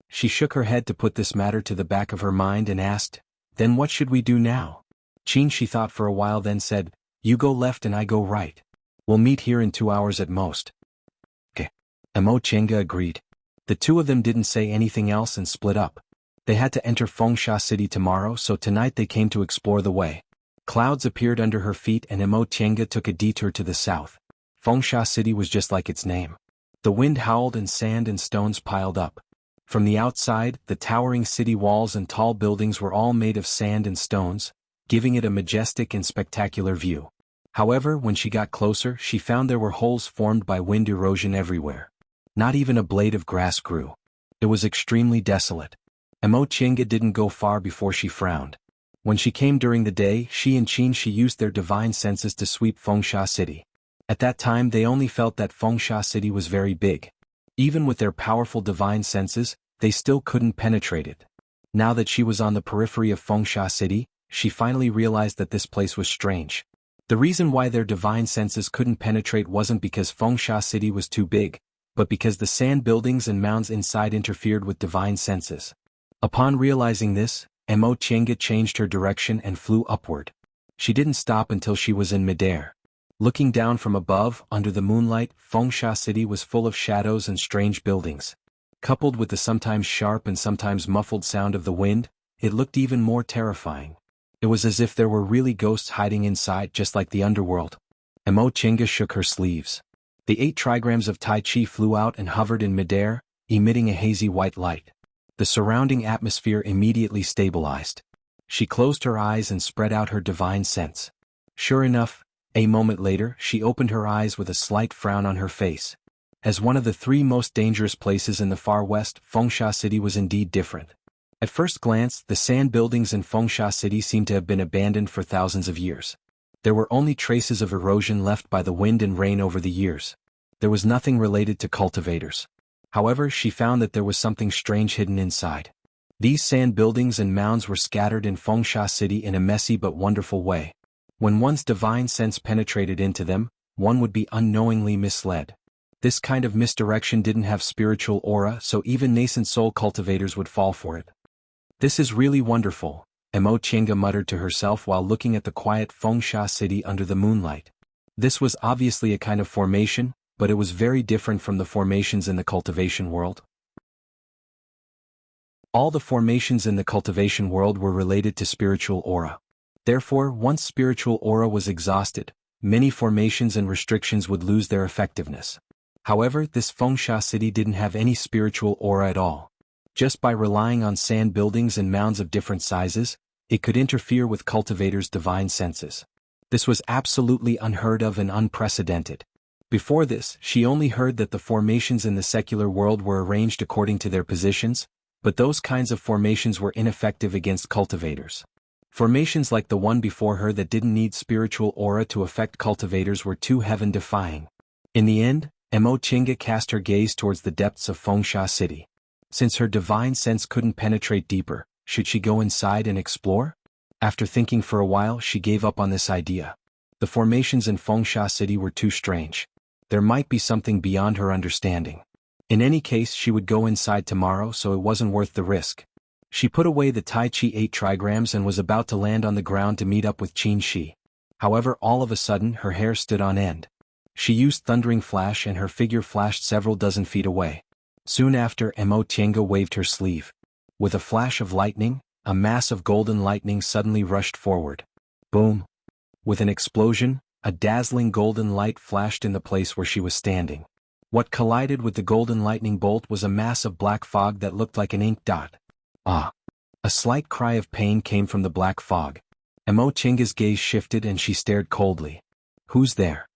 She shook her head to put this matter to the back of her mind and asked, "Then what should we do now?" Qin, she thought for a while, then said, "You go left and I go right. We'll meet here in 2 hours at most." "Okay." Mo Chinga agreed. The two of them didn't say anything else and split up. They had to enter Fengsha City tomorrow, so tonight they came to explore the way. Clouds appeared under her feet and Mo Chinga took a detour to the south. Fengsha City was just like its name. The wind howled and sand and stones piled up. From the outside, the towering city walls and tall buildings were all made of sand and stones, giving it a majestic and spectacular view. However, when she got closer, she found there were holes formed by wind erosion everywhere. Not even a blade of grass grew. It was extremely desolate. Mo Chinga didn't go far before she frowned. When she came during the day, she and Qin she used their divine senses to sweep Fengsha City. At that time they only felt that Fengsha City was very big. Even with their powerful divine senses, they still couldn't penetrate it. Now that she was on the periphery of Fengsha City, she finally realized that this place was strange. The reason why their divine senses couldn't penetrate wasn't because Fengsha City was too big, but because the sand buildings and mounds inside interfered with divine senses. Upon realizing this, Mo Chinga changed her direction and flew upward. She didn't stop until she was in midair. Looking down from above, under the moonlight, Fengsha City was full of shadows and strange buildings. Coupled with the sometimes sharp and sometimes muffled sound of the wind, it looked even more terrifying. It was as if there were really ghosts hiding inside, just like the underworld. Mo Chinga shook her sleeves. The 8 trigrams of Tai Chi flew out and hovered in midair, emitting a hazy white light. The surrounding atmosphere immediately stabilized. She closed her eyes and spread out her divine sense. Sure enough, a moment later she opened her eyes with a slight frown on her face. As one of the 3 most dangerous places in the far west, Fengsha City was indeed different. At first glance, the sand buildings in Fengsha City seemed to have been abandoned for thousands of years. There were only traces of erosion left by the wind and rain over the years. There was nothing related to cultivators. However, she found that there was something strange hidden inside. These sand buildings and mounds were scattered in Fengsha City in a messy but wonderful way. When one's divine sense penetrated into them, one would be unknowingly misled. This kind of misdirection didn't have spiritual aura, so even nascent soul cultivators would fall for it. This is really wonderful, Mo Chenga muttered to herself while looking at the quiet Fengsha City under the moonlight. This was obviously a kind of formation, but it was very different from the formations in the cultivation world. All the formations in the cultivation world were related to spiritual aura. Therefore, once spiritual aura was exhausted, many formations and restrictions would lose their effectiveness. However, this Fengsha City didn't have any spiritual aura at all. Just by relying on sand buildings and mounds of different sizes, it could interfere with cultivators' divine senses. This was absolutely unheard of and unprecedented. Before this, she only heard that the formations in the secular world were arranged according to their positions, but those kinds of formations were ineffective against cultivators. Formations like the one before her that didn't need spiritual aura to affect cultivators were too heaven-defying. In the end, Mo Chenga cast her gaze towards the depths of Fengsha City. Since her divine sense couldn't penetrate deeper, should she go inside and explore? After thinking for a while, she gave up on this idea. The formations in Fengsha City were too strange. There might be something beyond her understanding. In any case, she would go inside tomorrow, so it wasn't worth the risk. She put away the Tai Chi 8 trigrams and was about to land on the ground to meet up with Qin Shi. However, all of a sudden, her hair stood on end. She used Thundering Flash and her figure flashed several dozen feet away. Soon after, Mo Chenga waved her sleeve. With a flash of lightning, a mass of golden lightning suddenly rushed forward. Boom! With an explosion, a dazzling golden light flashed in the place where she was standing. What collided with the golden lightning bolt was a mass of black fog that looked like an ink dot. Ah! A slight cry of pain came from the black fog. Mo Chenga's gaze shifted and she stared coldly. Who's there?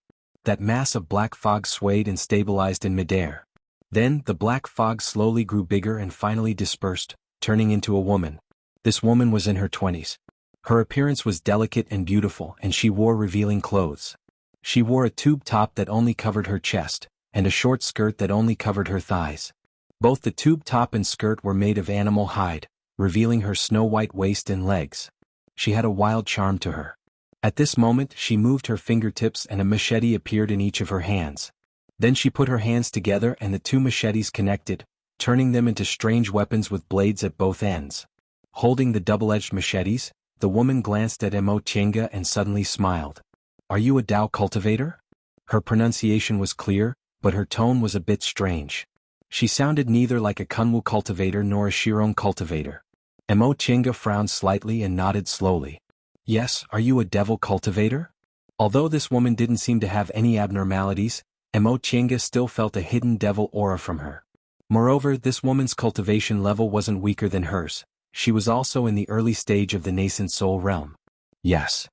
That mass of black fog swayed and stabilized in midair. Then, the black fog slowly grew bigger and finally dispersed, turning into a woman. This woman was in her 20s. Her appearance was delicate and beautiful, and she wore revealing clothes. She wore a tube top that only covered her chest, and a short skirt that only covered her thighs. Both the tube top and skirt were made of animal hide, revealing her snow-white waist and legs. She had a wild charm to her. At this moment, she moved her fingertips and a machete appeared in each of her hands. Then she put her hands together and the two machetes connected, turning them into strange weapons with blades at both ends. Holding the double-edged machetes, the woman glanced at Mo Chenga and suddenly smiled. Are you a Dao cultivator? Her pronunciation was clear, but her tone was a bit strange. She sounded neither like a Kunwu cultivator nor a Shirong cultivator. Mo Chenga frowned slightly and nodded slowly. Yes, are you a devil cultivator? Although this woman didn't seem to have any abnormalities, Mo Chenga still felt a hidden devil aura from her. Moreover, this woman's cultivation level wasn't weaker than hers. She was also in the early stage of the nascent soul realm. Yes.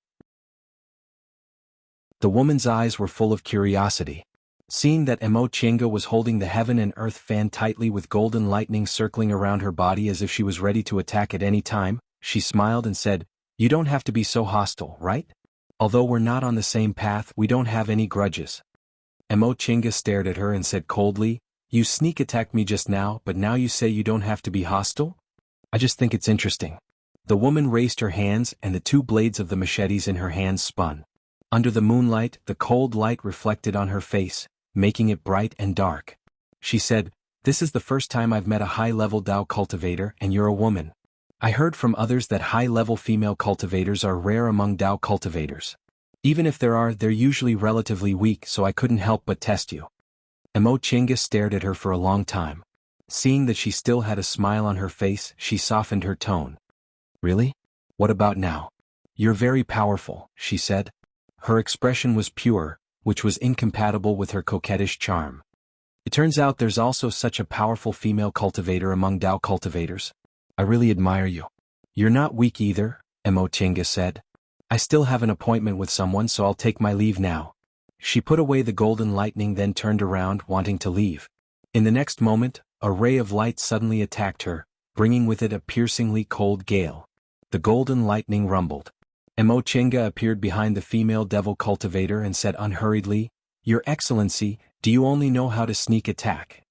The woman's eyes were full of curiosity. Seeing that Mo Chenga was holding the heaven and earth fan tightly with golden lightning circling around her body as if she was ready to attack at any time, she smiled and said, "You don't have to be so hostile, right? Although we're not on the same path, we don't have any grudges." Mo Chenga stared at her and said coldly, "You sneak attacked me just now, but now you say you don't have to be hostile? I just think it's interesting." The woman raised her hands and the two blades of the machetes in her hands spun. Under the moonlight, the cold light reflected on her face, making it bright and dark. She said, "This is the first time I've met a high-level Dao cultivator and you're a woman. I heard from others that high-level female cultivators are rare among Dao cultivators. Even if there are, they're usually relatively weak, so I couldn't help but test you." Mo Chenga stared at her for a long time. Seeing that she still had a smile on her face, she softened her tone. "Really? What about now? You're very powerful," she said. Her expression was pure, which was incompatible with her coquettish charm. "It turns out there's also such a powerful female cultivator among Dao cultivators. I really admire you. You're not weak either," Mo Chenga said. "I still have an appointment with someone, so I'll take my leave now." She put away the golden lightning, then turned around, wanting to leave. In the next moment, a ray of light suddenly attacked her, bringing with it a piercingly cold gale. The golden lightning rumbled. Mo Chenga appeared behind the female devil cultivator and said unhurriedly, "Your Excellency, do you only know how to sneak attack?"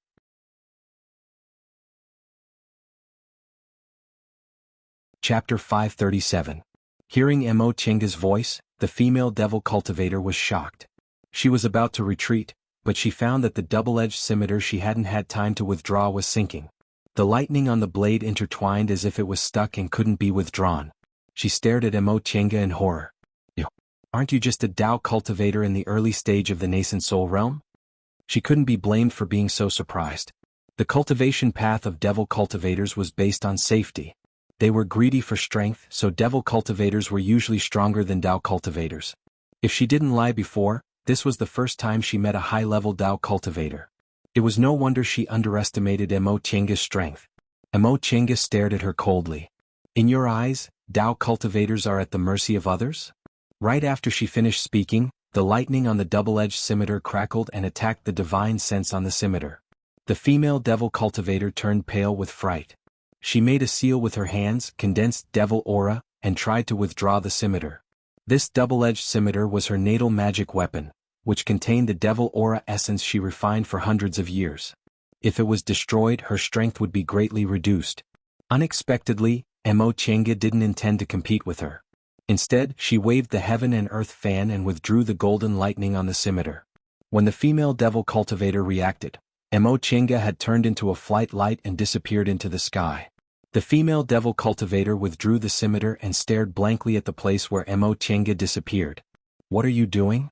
Chapter 537. Hearing Mo Chenga's voice, the female devil cultivator was shocked. She was about to retreat, but she found that the double-edged scimitar she hadn't had time to withdraw was sinking. The lightning on the blade intertwined as if it was stuck and couldn't be withdrawn. She stared at Mo Chenga in horror. Aren't you just a Tao cultivator in the early stage of the nascent soul realm? She couldn't be blamed for being so surprised. The cultivation path of devil cultivators was based on safety. They were greedy for strength, so devil cultivators were usually stronger than Tao cultivators. If she didn't lie before, this was the first time she met a high-level Tao cultivator. It was no wonder she underestimated Mo Chenga's strength. Mo Chenga stared at her coldly. In your eyes, Tao cultivators are at the mercy of others? Right after she finished speaking, the lightning on the double-edged scimitar crackled and attacked the divine sense on the scimitar. The female devil cultivator turned pale with fright. She made a seal with her hands, condensed devil aura, and tried to withdraw the scimitar. This double-edged scimitar was her natal magic weapon, which contained the devil aura essence she refined for hundreds of years. If it was destroyed, her strength would be greatly reduced. Unexpectedly, Mo Chenga didn't intend to compete with her. Instead, she waved the heaven and earth fan and withdrew the golden lightning on the scimitar. When the female devil cultivator reacted, Mo Chenga had turned into a flight light and disappeared into the sky. The female devil cultivator withdrew the scimitar and stared blankly at the place where Mo Chenga disappeared. What are you doing?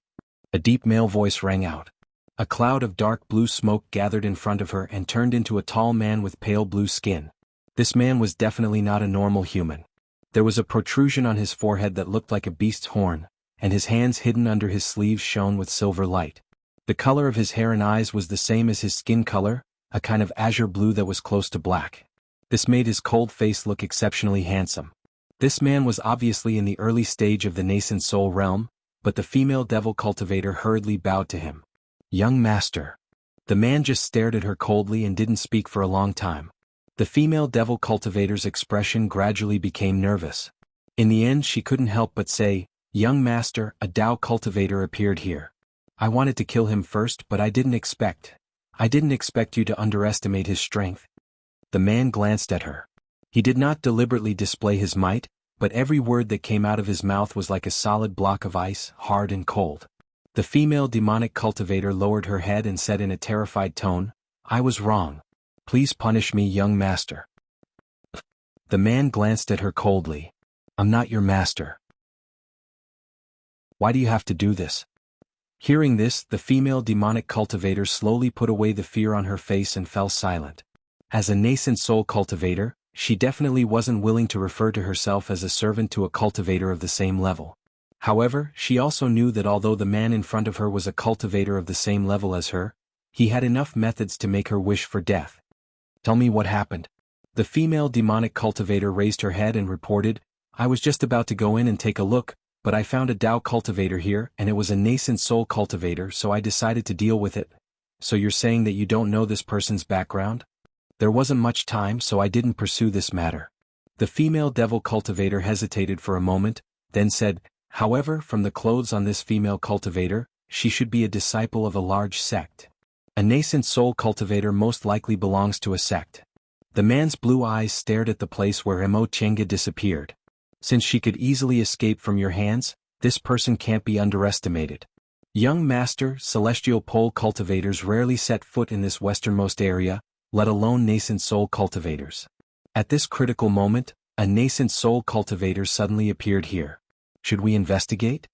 A deep male voice rang out. A cloud of dark blue smoke gathered in front of her and turned into a tall man with pale blue skin. This man was definitely not a normal human. There was a protrusion on his forehead that looked like a beast's horn, and his hands hidden under his sleeves shone with silver light. The color of his hair and eyes was the same as his skin color, a kind of azure blue that was close to black. This made his cold face look exceptionally handsome. This man was obviously in the early stage of the nascent soul realm, but the female devil cultivator hurriedly bowed to him. Young master. The man just stared at her coldly and didn't speak for a long time. The female devil cultivator's expression gradually became nervous. In the end she couldn't help but say, Young master, a Tao cultivator appeared here. I wanted to kill him first, but I didn't expect you to underestimate his strength. The man glanced at her. He did not deliberately display his might, but every word that came out of his mouth was like a solid block of ice, hard and cold. The female demonic cultivator lowered her head and said in a terrified tone, I was wrong. Please punish me, young master. The man glanced at her coldly. I'm not your master. Why do you have to do this? Hearing this, the female demonic cultivator slowly put away the fear on her face and fell silent. As a nascent soul cultivator, she definitely wasn't willing to refer to herself as a servant to a cultivator of the same level. However, she also knew that although the man in front of her was a cultivator of the same level as her, he had enough methods to make her wish for death. Tell me what happened. The female demonic cultivator raised her head and reported, I was just about to go in and take a look, but I found a Tao cultivator here and it was a nascent soul cultivator, so I decided to deal with it. So you're saying that you don't know this person's background? There wasn't much time, so I didn't pursue this matter. The female devil cultivator hesitated for a moment, then said, However, from the clothes on this female cultivator, she should be a disciple of a large sect. A nascent soul cultivator most likely belongs to a sect. The man's blue eyes stared at the place where Mo Chenga disappeared. Since she could easily escape from your hands, this person can't be underestimated. Young master, celestial pole cultivators rarely set foot in this westernmost area, let alone nascent soul cultivators. At this critical moment, a nascent soul cultivator suddenly appeared here. Should we investigate?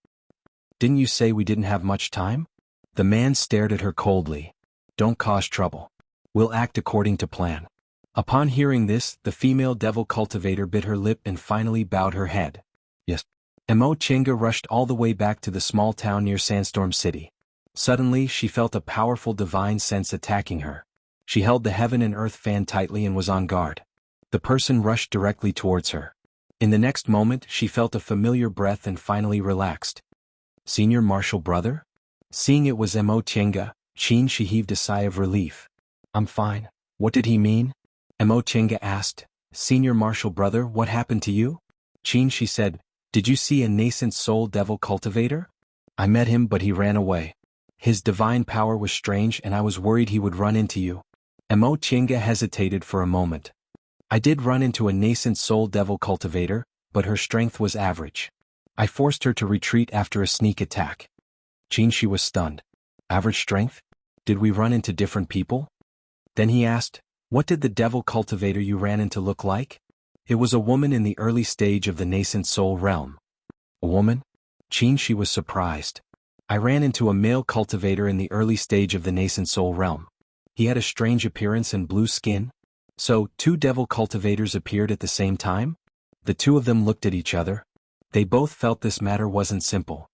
Didn't you say we didn't have much time? The man stared at her coldly. Don't cause trouble. We'll act according to plan. Upon hearing this, the female devil cultivator bit her lip and finally bowed her head. Yes. Mo Chenga rushed all the way back to the small town near Sandstorm City. Suddenly, she felt a powerful divine sense attacking her. She held the heaven and earth fan tightly and was on guard. The person rushed directly towards her. In the next moment, she felt a familiar breath and finally relaxed. Senior Marshal Brother? Seeing it was Mo Chenga, she heaved a sigh of relief. I'm fine. What did he mean? Mo Chenga asked. Senior Marshal Brother, what happened to you? She said, Did you see a nascent soul devil cultivator? I met him but he ran away. His divine power was strange and I was worried he would run into you. Mo Chenga hesitated for a moment. I did run into a nascent soul devil cultivator, but her strength was average. I forced her to retreat after a sneak attack. She was stunned. Average strength? Did we run into different people? Then he asked, what did the devil cultivator you ran into look like? It was a woman in the early stage of the nascent soul realm. A woman? She was surprised. I ran into a male cultivator in the early stage of the nascent soul realm. He had a strange appearance and blue skin. So, two devil cultivators appeared at the same time? The two of them looked at each other. They both felt this matter wasn't simple.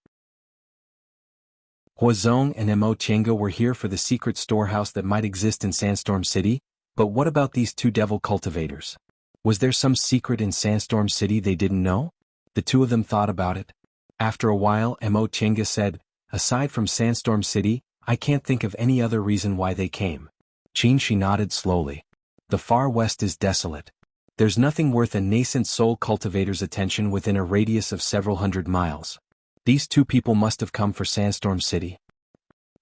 Huazong and Mo Tiange were here for the secret storehouse that might exist in Sandstorm City, but what about these two devil cultivators? Was there some secret in Sandstorm City they didn't know? The two of them thought about it. After a while, Mo Tiange said, aside from Sandstorm City, I can't think of any other reason why they came. She nodded slowly. The far west is desolate. There's nothing worth a nascent soul cultivator's attention within a radius of several hundred miles. These two people must have come for Sandstorm City.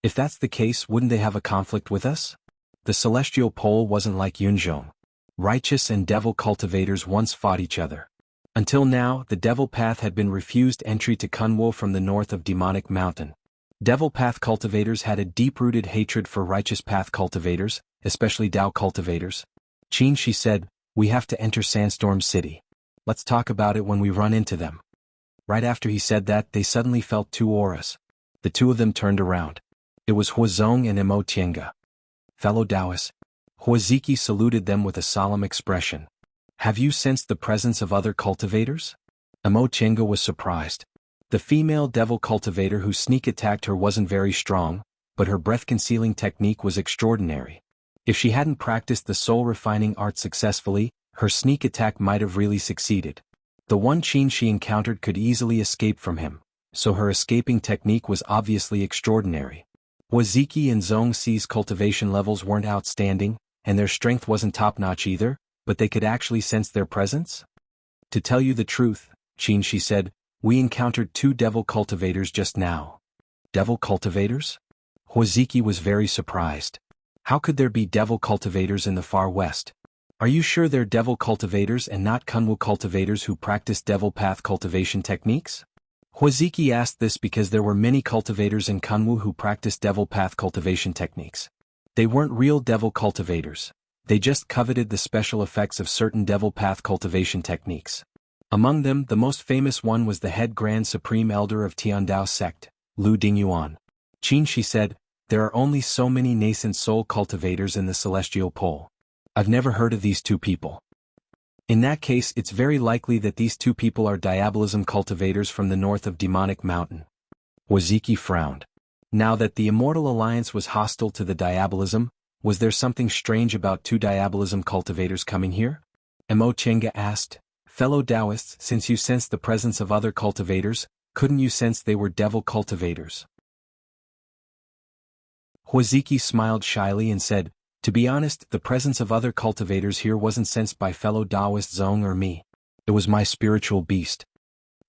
If that's the case, wouldn't they have a conflict with us? The celestial pole wasn't like Yunzhong. Righteous and devil cultivators once fought each other. Until now, the devil path had been refused entry to Kunwo from the north of Demonic Mountain. Devil path cultivators had a deep-rooted hatred for righteous path cultivators, especially Dao cultivators. She said, we have to enter Sandstorm City. Let's talk about it when we run into them. Right after he said that, they suddenly felt two auras. The two of them turned around. It was Huazong and Mo Tiange. Fellow Taoists. Huaziki saluted them with a solemn expression. Have you sensed the presence of other cultivators? Mo Tiange was surprised. The female devil cultivator who sneak attacked her wasn't very strong, but her breath-concealing technique was extraordinary. If she hadn't practiced the soul-refining art successfully, her sneak attack might have really succeeded. The one Qin she encountered could easily escape from him, so her escaping technique was obviously extraordinary. Huaziki and Zhongxi's cultivation levels weren't outstanding, and their strength wasn't top-notch either, but they could actually sense their presence? To tell you the truth, Qin, she said, we encountered two devil cultivators just now. Devil cultivators? Huaziki was very surprised. How could there be devil cultivators in the far west? Are you sure they're devil cultivators and not Kunwu cultivators who practice devil path cultivation techniques? Huaziki asked this because there were many cultivators in Kunwu who practiced devil path cultivation techniques. They weren't real devil cultivators. They just coveted the special effects of certain devil path cultivation techniques. Among them, the most famous one was the head Grand Supreme Elder of Tiandao sect, Lu Dingyuan. Qin, she said, there are only so many nascent soul cultivators in the celestial pole. I've never heard of these two people. In that case, it's very likely that these two people are diabolism cultivators from the north of Demonic Mountain. Huaziki frowned. Now that the Immortal Alliance was hostile to the diabolism, was there something strange about two diabolism cultivators coming here? Mo Tiange asked, fellow Taoists, since you sensed the presence of other cultivators, couldn't you sense they were devil cultivators? Huaziki smiled shyly and said, to be honest, the presence of other cultivators here wasn't sensed by fellow Taoist Zong or me. It was my spiritual beast.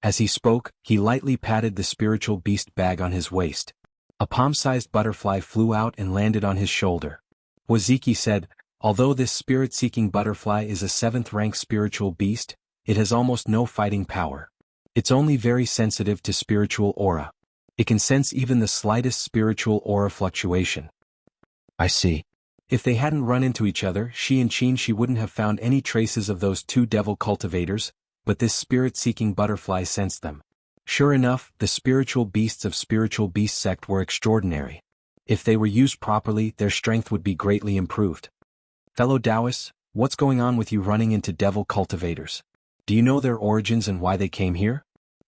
As he spoke, he lightly patted the spiritual beast bag on his waist. A palm-sized butterfly flew out and landed on his shoulder. Huaziki said, although this spirit-seeking butterfly is a 7th-rank spiritual beast, it has almost no fighting power. It's only very sensitive to spiritual aura. It can sense even the slightest spiritual aura fluctuation. I see. If they hadn't run into each other, she wouldn't have found any traces of those two devil cultivators, but this spirit-seeking butterfly sensed them. Sure enough, the spiritual beasts of Spiritual Beast sect were extraordinary. If they were used properly, their strength would be greatly improved. Fellow Taoists, what's going on with you running into devil cultivators? Do you know their origins and why they came here?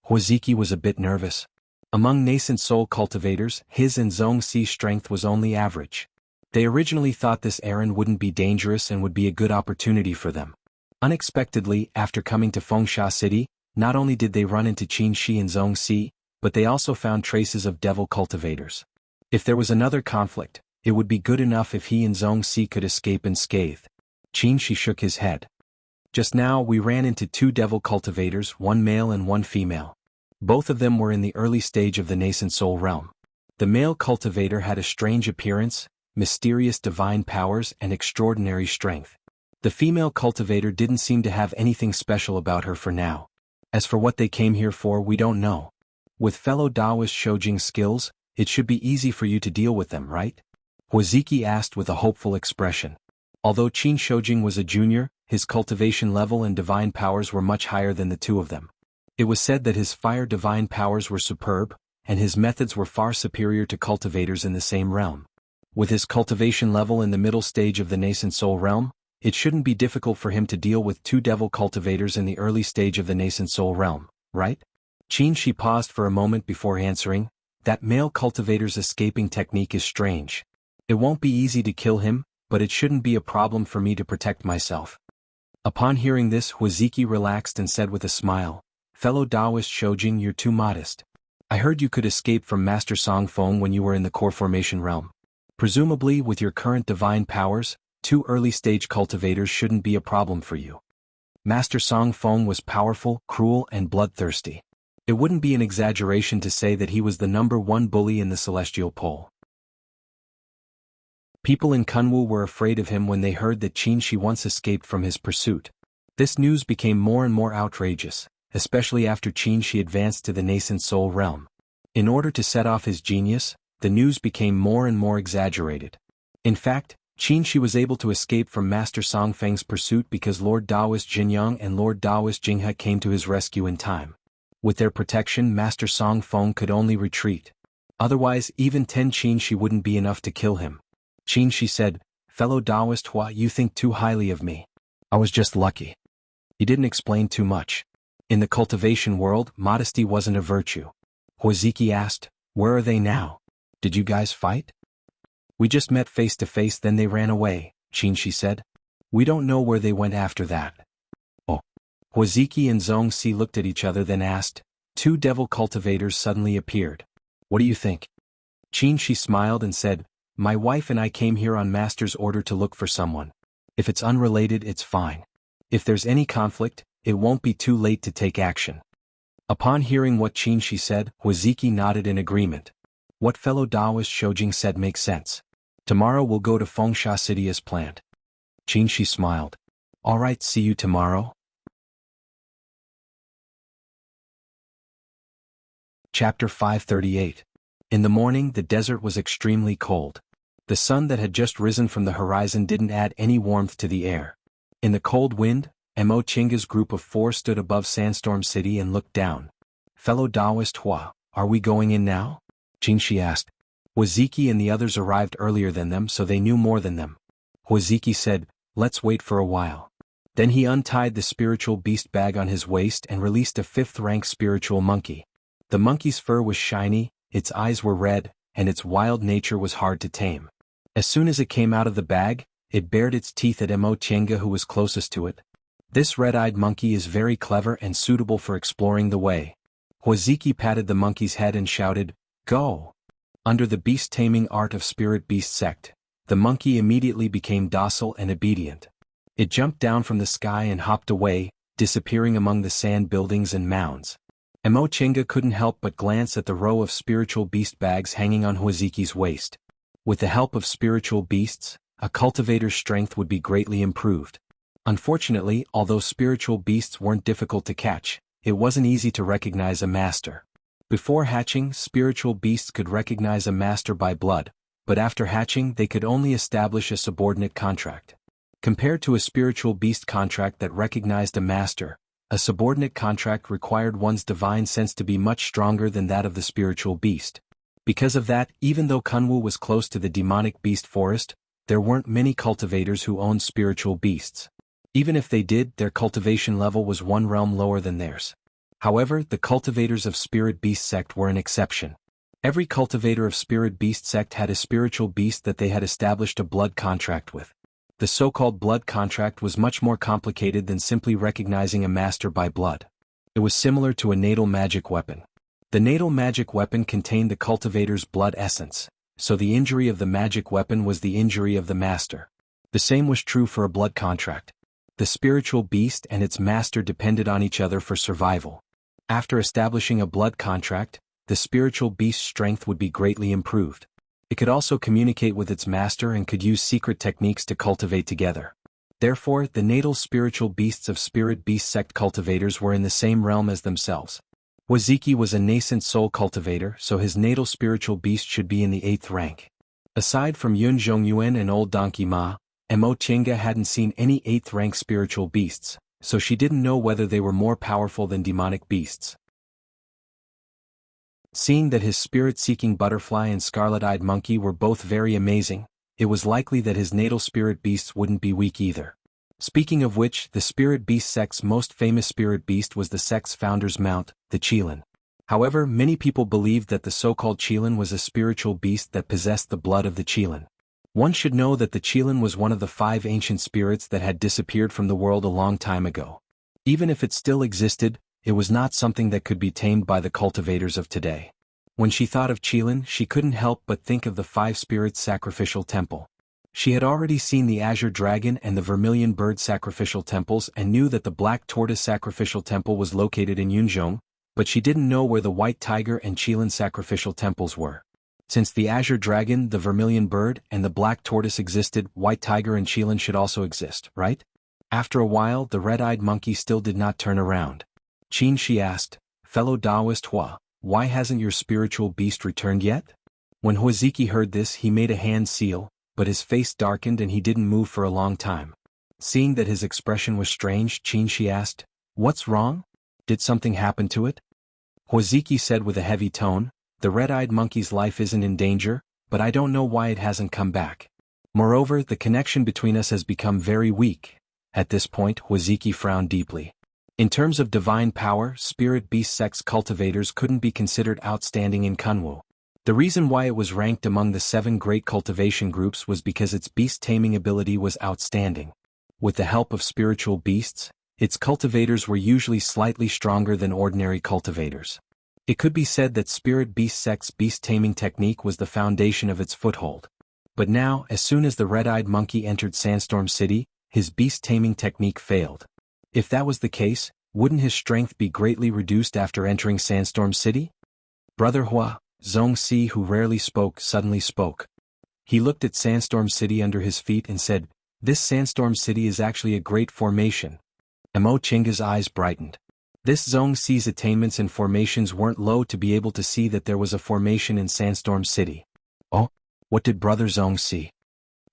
Huaziki was a bit nervous. Among nascent soul cultivators, his and Zhongxi's strength was only average. They originally thought this errand wouldn't be dangerous and would be a good opportunity for them. Unexpectedly, after coming to Fengsha City, not only did they run into Qin Shi and Zhongxi, but they also found traces of devil cultivators. If there was another conflict, it would be good enough if he and Zhongxi could escape unscathed. Qin Shi shook his head. Just now we ran into two devil cultivators, one male and one female. Both of them were in the early stage of the nascent soul realm. The male cultivator had a strange appearance, mysterious divine powers and extraordinary strength. The female cultivator didn't seem to have anything special about her for now. As for what they came here for, we don't know. With fellow Taoist Shojing's skills, it should be easy for you to deal with them, right? Huaziki asked with a hopeful expression. Although Qin Shojing was a junior, his cultivation level and divine powers were much higher than the two of them. It was said that his fire divine powers were superb, and his methods were far superior to cultivators in the same realm. With his cultivation level in the middle stage of the nascent soul realm, it shouldn't be difficult for him to deal with two devil cultivators in the early stage of the nascent soul realm, right? Qin Shi paused for a moment before answering. That male cultivator's escaping technique is strange. It won't be easy to kill him, but it shouldn't be a problem for me to protect myself. Upon hearing this, Huaziki relaxed and said with a smile, fellow Taoist Shojing, you're too modest. I heard you could escape from Master Song Feng when you were in the core formation realm. Presumably, with your current divine powers, two early-stage cultivators shouldn't be a problem for you. Master Song Feng was powerful, cruel, and bloodthirsty. It wouldn't be an exaggeration to say that he was the #1 bully in the celestial pole. People in Kunwu were afraid of him when they heard that Qin Shi once escaped from his pursuit. This news became more and more outrageous, especially after Qin Shi advanced to the nascent soul realm. In order to set off his genius, the news became more and more exaggerated. In fact, Qin Shi was able to escape from Master Song Feng's pursuit because Lord Taoist Jinyang and Lord Taoist Jinghe came to his rescue in time. With their protection, Master Song Feng could only retreat. Otherwise, even 10 Qin Shi wouldn't be enough to kill him. Qin Shi said, fellow Taoist Hua, you think too highly of me. I was just lucky. He didn't explain too much. In the cultivation world, modesty wasn't a virtue. Huaziki asked, where are they now? Did you guys fight? We just met face to face, then they ran away, Qin Shi said. We don't know where they went after that. Oh. Huaziki and Zhongxi looked at each other, then asked. Two devil cultivators suddenly appeared. What do you think? Qin Shi smiled and said, my wife and I came here on Master's order to look for someone. If it's unrelated, it's fine. If there's any conflict, it won't be too late to take action. Upon hearing what Qin Shi said, Huaziki nodded in agreement. What fellow Taoist Shojing said makes sense. Tomorrow we'll go to Fengsha City as planned. Qin Shi smiled. All right, see you tomorrow. Chapter 538. In the morning, the desert was extremely cold. The sun that had just risen from the horizon didn't add any warmth to the air. In the cold wind, Mo Chinga's group of 4 stood above Sandstorm City and looked down. Fellow Taoist Hua, are we going in now? Qin Shi asked. Huaziki and the others arrived earlier than them, so they knew more than them. Huaziki said, let's wait for a while. Then he untied the spiritual beast bag on his waist and released a 5th-rank spiritual monkey. The monkey's fur was shiny, its eyes were red, and its wild nature was hard to tame. As soon as it came out of the bag, it bared its teeth at Mo Chinga, who was closest to it. This red-eyed monkey is very clever and suitable for exploring the way. Huaziki patted the monkey's head and shouted, go! Under the beast-taming art of Spirit Beast Sect, the monkey immediately became docile and obedient. It jumped down from the sky and hopped away, disappearing among the sand buildings and mounds. Mo Chinga couldn't help but glance at the row of spiritual beast bags hanging on Huaziki's waist. With the help of spiritual beasts, a cultivator's strength would be greatly improved. Unfortunately, although spiritual beasts weren't difficult to catch, it wasn't easy to recognize a master. Before hatching, spiritual beasts could recognize a master by blood, but after hatching they could only establish a subordinate contract. Compared to a spiritual beast contract that recognized a master, a subordinate contract required one's divine sense to be much stronger than that of the spiritual beast. Because of that, even though Kunwu was close to the demonic beast forest, there weren't many cultivators who owned spiritual beasts. Even if they did, their cultivation level was 1 realm lower than theirs. However, the cultivators of Spirit Beast Sect were an exception. Every cultivator of Spirit Beast Sect had a spiritual beast that they had established a blood contract with. The so-called blood contract was much more complicated than simply recognizing a master by blood. It was similar to a natal magic weapon. The natal magic weapon contained the cultivator's blood essence, so the injury of the magic weapon was the injury of the master. The same was true for a blood contract. The spiritual beast and its master depended on each other for survival. After establishing a blood contract, the spiritual beast's strength would be greatly improved. It could also communicate with its master and could use secret techniques to cultivate together. Therefore, the natal spiritual beasts of spirit beast sect cultivators were in the same realm as themselves. Huaziki was a nascent soul cultivator, so his natal spiritual beast should be in the 8th rank. Aside from Yun Zhongyuan and Old Donkey Ma, Mo Qingge hadn't seen any 8th rank spiritual beasts, so she didn't know whether they were more powerful than demonic beasts. Seeing that his spirit-seeking butterfly and scarlet-eyed monkey were both very amazing, it was likely that his natal spirit beasts wouldn't be weak either. Speaking of which, the spirit beast sect's most famous spirit beast was the sect's founder's mount, the Qilin. However, many people believed that the so-called Qilin was a spiritual beast that possessed the blood of the Qilin. One should know that the Qilin was one of the 5 ancient spirits that had disappeared from the world a long time ago. Even if it still existed, it was not something that could be tamed by the cultivators of today. When she thought of Qilin, she couldn't help but think of the 5 spirits sacrificial temple. She had already seen the azure dragon and the vermilion bird sacrificial temples and knew that the black tortoise sacrificial temple was located in Yunzhong, but she didn't know where the white tiger and Qilin sacrificial temples were. Since the azure dragon, the vermilion bird, and the black tortoise existed, white tiger and Qilin should also exist, right? After a while, the red-eyed monkey still did not turn around. Qin, she asked, fellow Taoist Hua, why hasn't your spiritual beast returned yet? When Huaziki heard this, he made a hand seal, but his face darkened and he didn't move for a long time. Seeing that his expression was strange, Qin, she asked, what's wrong? Did something happen to it? Huaziki said with a heavy tone, the red-eyed monkey's life isn't in danger, but I don't know why it hasn't come back. Moreover, the connection between us has become very weak. At this point, Huaziki frowned deeply. In terms of divine power, spirit beast sect's cultivators couldn't be considered outstanding in Kunwu. The reason why it was ranked among the 7 great cultivation groups was because its beast-taming ability was outstanding. With the help of spiritual beasts, its cultivators were usually slightly stronger than ordinary cultivators. It could be said that spirit beast sect's beast-taming technique was the foundation of its foothold. But now, as soon as the red-eyed monkey entered Sandstorm City, his beast-taming technique failed. If that was the case, wouldn't his strength be greatly reduced after entering Sandstorm City? Brother Hua, Zhongxi, who rarely spoke, suddenly spoke. He looked at Sandstorm City under his feet and said, this Sandstorm City is actually a great formation. Mo Qingge's eyes brightened. This Zhongxi's attainments and formations weren't low to be able to see that there was a formation in Sandstorm City. Oh, what did Brother Zhongxi?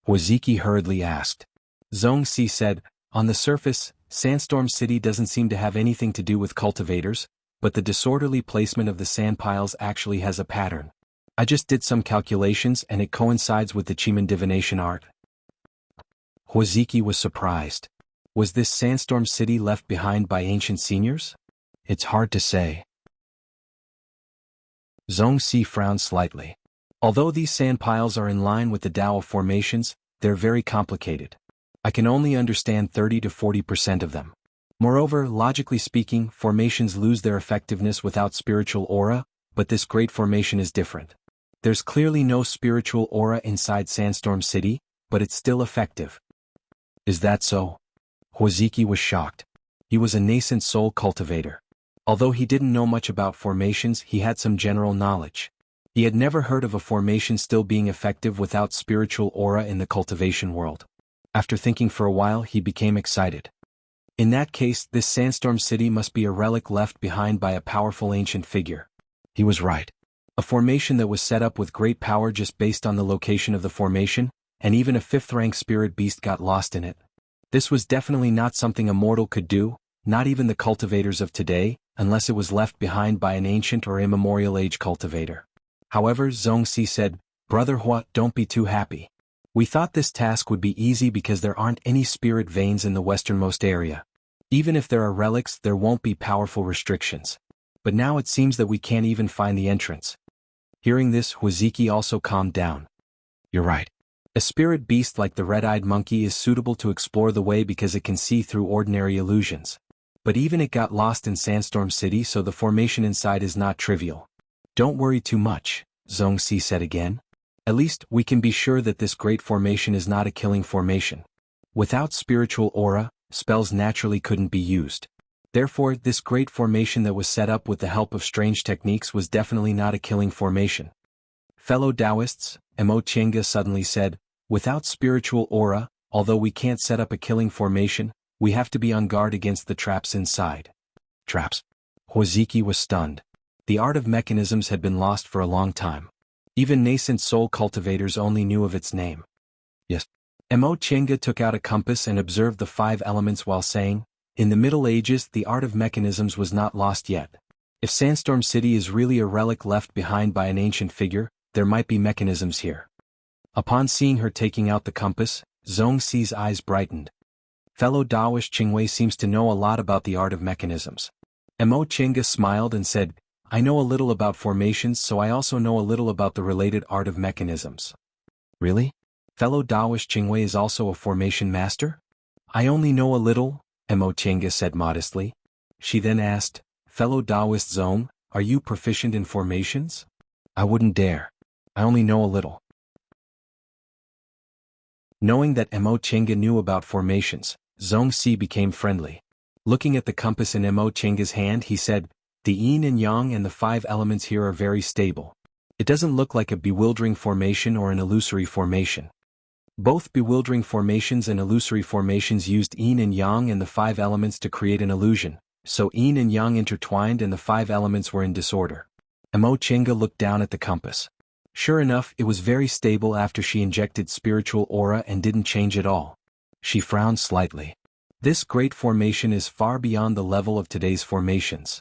Huaziki hurriedly asked. Zhongxi said, on the surface, Sandstorm City doesn't seem to have anything to do with cultivators, but the disorderly placement of the sand piles actually has a pattern. I just did some calculations and it coincides with the Qimeng divination art. Huaziki was surprised. Was this Sandstorm City left behind by ancient seniors? It's hard to say. Zhongxi frowned slightly. Although these sand piles are in line with the Tao of formations, they're very complicated. I can only understand 30 to 40% of them. Moreover, logically speaking, formations lose their effectiveness without spiritual aura, but this great formation is different. There's clearly no spiritual aura inside Sandstorm City, but it's still effective. Is that so? Huaziki was shocked. He was a nascent soul cultivator. Although he didn't know much about formations, he had some general knowledge. He had never heard of a formation still being effective without spiritual aura in the cultivation world. After thinking for a while, he became excited. In that case, this Sandstorm City must be a relic left behind by a powerful ancient figure. He was right. A formation that was set up with great power just based on the location of the formation, and even a 5th-rank spirit beast got lost in it. This was definitely not something a mortal could do, not even the cultivators of today, unless it was left behind by an ancient or immemorial age cultivator. However, Zhongxi said, Brother Hua, don't be too happy. We thought this task would be easy because there aren't any spirit veins in the westernmost area. Even if there are relics, there won't be powerful restrictions. But now it seems that we can't even find the entrance. Hearing this, Huaziki also calmed down. You're right. A spirit beast like the red-eyed monkey is suitable to explore the way because it can see through ordinary illusions. But even it got lost in Sandstorm City, so the formation inside is not trivial. Don't worry too much, Zhongxi said again. At least, we can be sure that this great formation is not a killing formation. Without spiritual aura, spells naturally couldn't be used. Therefore, this great formation that was set up with the help of strange techniques was definitely not a killing formation. Fellow Taoists, Mo Qingge suddenly said, without spiritual aura, Although we can't set up a killing formation, we have to be on guard against the traps inside. Traps? Hwaziki was stunned. The art of mechanisms had been lost for a long time. Even nascent soul cultivators only knew of its name. Yes. Mo Chenga took out a compass and observed the 5 elements while saying, "In the Middle Ages the art of mechanisms was not lost yet. If Sandstorm City is really a relic left behind by an ancient figure, there might be mechanisms here." Upon seeing her taking out the compass, Zhongxi's eyes brightened. Fellow Daoist Qingwei seems to know a lot about the art of mechanisms. Mo Chenga smiled and said, "I know a little about formations, so I also know a little about the related art of mechanisms." Really? Fellow Daoist Qingwei is also a formation master? I only know a little, Mo Chenga said modestly. She then asked, "Fellow Daoist Zong, are you proficient in formations?" "I wouldn't dare. I only know a little." Knowing that Mo Chenga knew about formations, Zhongxi became friendly. Looking at the compass in Mo Chenga's hand, he said, "The yin and yang and the 5 elements here are very stable. It doesn't look like a bewildering formation or an illusory formation." Both bewildering formations and illusory formations used yin and yang and the 5 elements to create an illusion, so yin and yang intertwined and the 5 elements were in disorder. Mo Chenga looked down at the compass. Sure enough, it was very stable after she injected spiritual aura and didn't change at all. She frowned slightly. This great formation is far beyond the level of today's formations.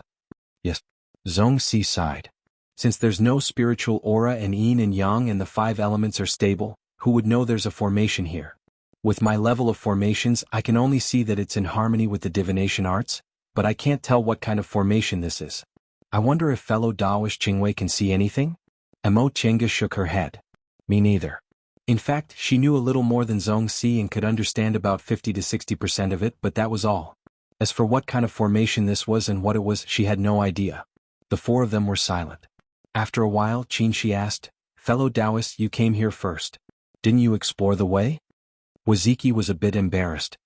Yes. Zhongxi sighed. Since there's no spiritual aura and yin and yang and the 5 elements are stable, who would know there's a formation here? With my level of formations, I can only see that it's in harmony with the divination arts, but I can't tell what kind of formation this is. I wonder if fellow Daoist Qingwei can see anything? Mo Chenga shook her head. Me neither. In fact, she knew a little more than Zhongxi and could understand about 50 to 60% of it, but that was all. As for what kind of formation this was and what it was, she had no idea. The 4 of them were silent. After a while, Qinshi asked, "Fellow Taoists, you came here first. Didn't you explore the way?" Hwaziki was a bit embarrassed.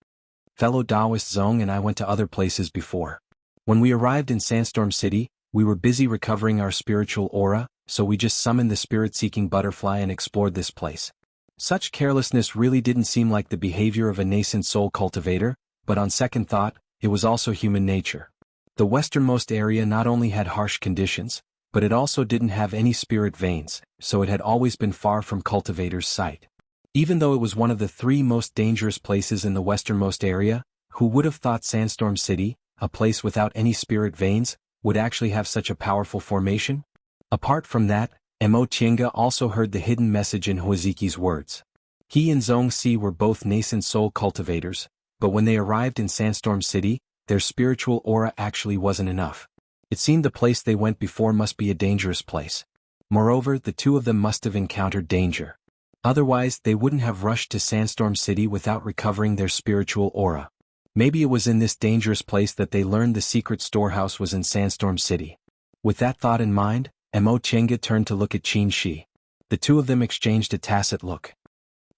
"Fellow Taoist Zong and I went to other places before. When we arrived in Sandstorm City, we were busy recovering our spiritual aura, so we just summoned the spirit-seeking butterfly and explored this place." Such carelessness really didn't seem like the behavior of a nascent soul cultivator, but on second thought, it was also human nature. The westernmost area not only had harsh conditions, but it also didn't have any spirit veins, so it had always been far from cultivators' sight. Even though it was one of the 3 most dangerous places in the westernmost area, who would have thought Sandstorm City, a place without any spirit veins, would actually have such a powerful formation? Apart from that, Mo Chenga also heard the hidden message in Hwaziki's words. He and Zhongxi were both nascent soul cultivators, but when they arrived in Sandstorm City, their spiritual aura actually wasn't enough. It seemed the place they went before must be a dangerous place. Moreover, the 2 of them must have encountered danger. Otherwise, they wouldn't have rushed to Sandstorm City without recovering their spiritual aura. Maybe it was in this dangerous place that they learned the secret storehouse was in Sandstorm City. With that thought in mind, Mo Chenga turned to look at Qinshi. The 2 of them exchanged a tacit look.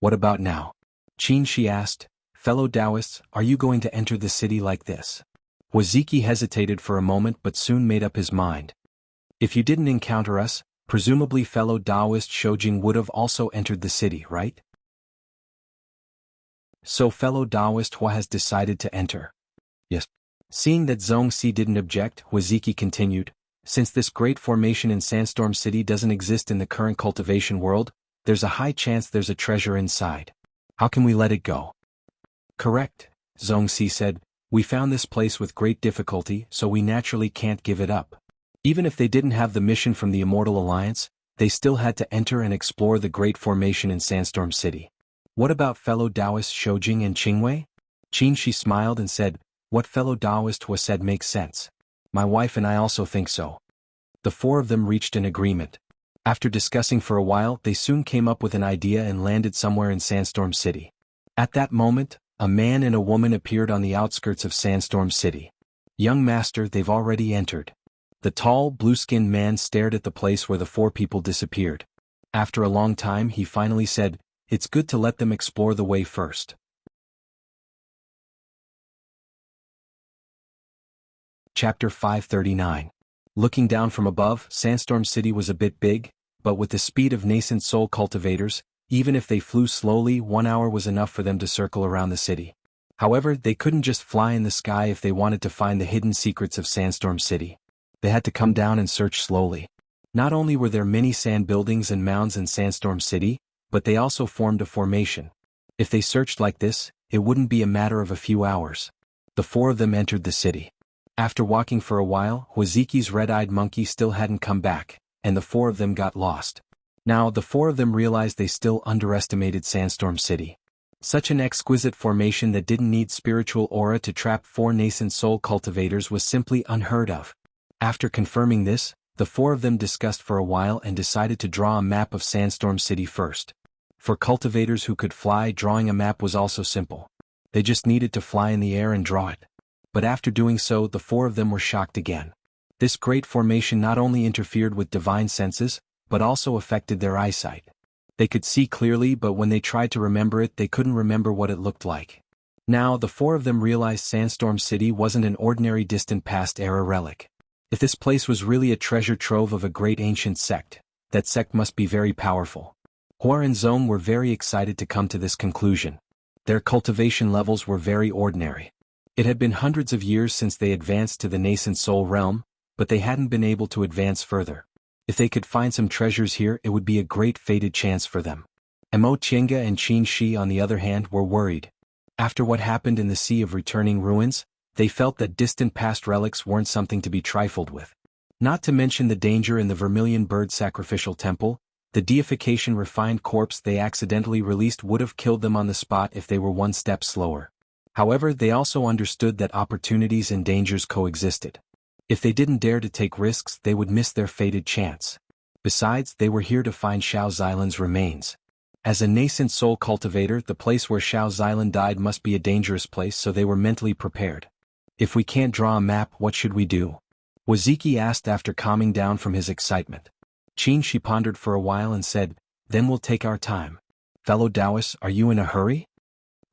"What about now?" Qinshi asked, "Fellow Taoists, are you going to enter the city like this?" Hwaziki hesitated for a moment but soon made up his mind. "If you didn't encounter us, presumably fellow Taoist Shojing would have also entered the city, right?" "So fellow Taoist Hua has decided to enter?" "Yes." Seeing that Zhongxi didn't object, Hwaziki continued, "Since this great formation in Sandstorm City doesn't exist in the current cultivation world, there's a high chance there's a treasure inside. How can we let it go?" "Correct," Zhongxi said. "We found this place with great difficulty, so we naturally can't give it up. Even if they didn't have the mission from the Immortal Alliance, they still had to enter and explore the great formation in Sandstorm City. What about fellow Taoists Shojing and Qingwei?" Qinshi smiled and said, "What fellow Taoist Hua said makes sense. My wife and I also think so." The 4 of them reached an agreement. After discussing for a while, they soon came up with an idea and landed somewhere in Sandstorm City. At that moment, a man and a woman appeared on the outskirts of Sandstorm City. "Young master, they've already entered." The tall, blue-skinned man stared at the place where the 4 people disappeared. After a long time, he finally said, "It's good to let them explore the way first." Chapter 539. Looking down from above, Sandstorm City was a bit big, but with the speed of nascent soul cultivators, Even if they flew slowly, 1 hour was enough for them to circle around the city. However, they couldn't just fly in the sky if they wanted to find the hidden secrets of Sandstorm City. They had to come down and search slowly. Not only were there many sand buildings and mounds in Sandstorm City, but they also formed a formation. If they searched like this, it wouldn't be a matter of a few hours. The 4 of them entered the city. After walking for a while, Huaziki's red-eyed monkey still hadn't come back, and the 4 of them got lost. Now, the 4 of them realized they still underestimated Sandstorm City. Such an exquisite formation that didn't need spiritual aura to trap 4 nascent soul cultivators was simply unheard of. After confirming this, the 4 of them discussed for a while and decided to draw a map of Sandstorm City first. For cultivators who could fly, drawing a map was also simple. They just needed to fly in the air and draw it. But after doing so, the 4 of them were shocked again. This great formation not only interfered with divine senses, but also affected their eyesight. They could see clearly, but when they tried to remember it, they couldn't remember what it looked like. Now, the 4 of them realized Sandstorm City wasn't an ordinary distant past-era relic. If this place was really a treasure trove of a great ancient sect, that sect must be very powerful. Hua and Zong were very excited to come to this conclusion. Their cultivation levels were very ordinary. It had been hundreds of years since they advanced to the nascent soul realm, but they hadn't been able to advance further. If they could find some treasures here, it would be a great fated chance for them. Mo Chenga and Qin Shi, on the other hand, were worried. After what happened in the Sea of Returning Ruins, they felt that distant past relics weren't something to be trifled with. Not to mention the danger in the Vermilion Bird Sacrificial Temple, the deification refined corpse they accidentally released would have killed them on the spot if they were one step slower. However, they also understood that opportunities and dangers coexisted. If they didn't dare to take risks, they would miss their fated chance. Besides, they were here to find Xiao Xilan's remains. As a nascent soul cultivator, the place where Xiao Xilan died must be a dangerous place, so they were mentally prepared. If we can't draw a map, what should we do? Huaziki asked after calming down from his excitement. Qin Shi pondered for a while and said, "Then we'll take our time. Fellow Taoists, are you in a hurry?"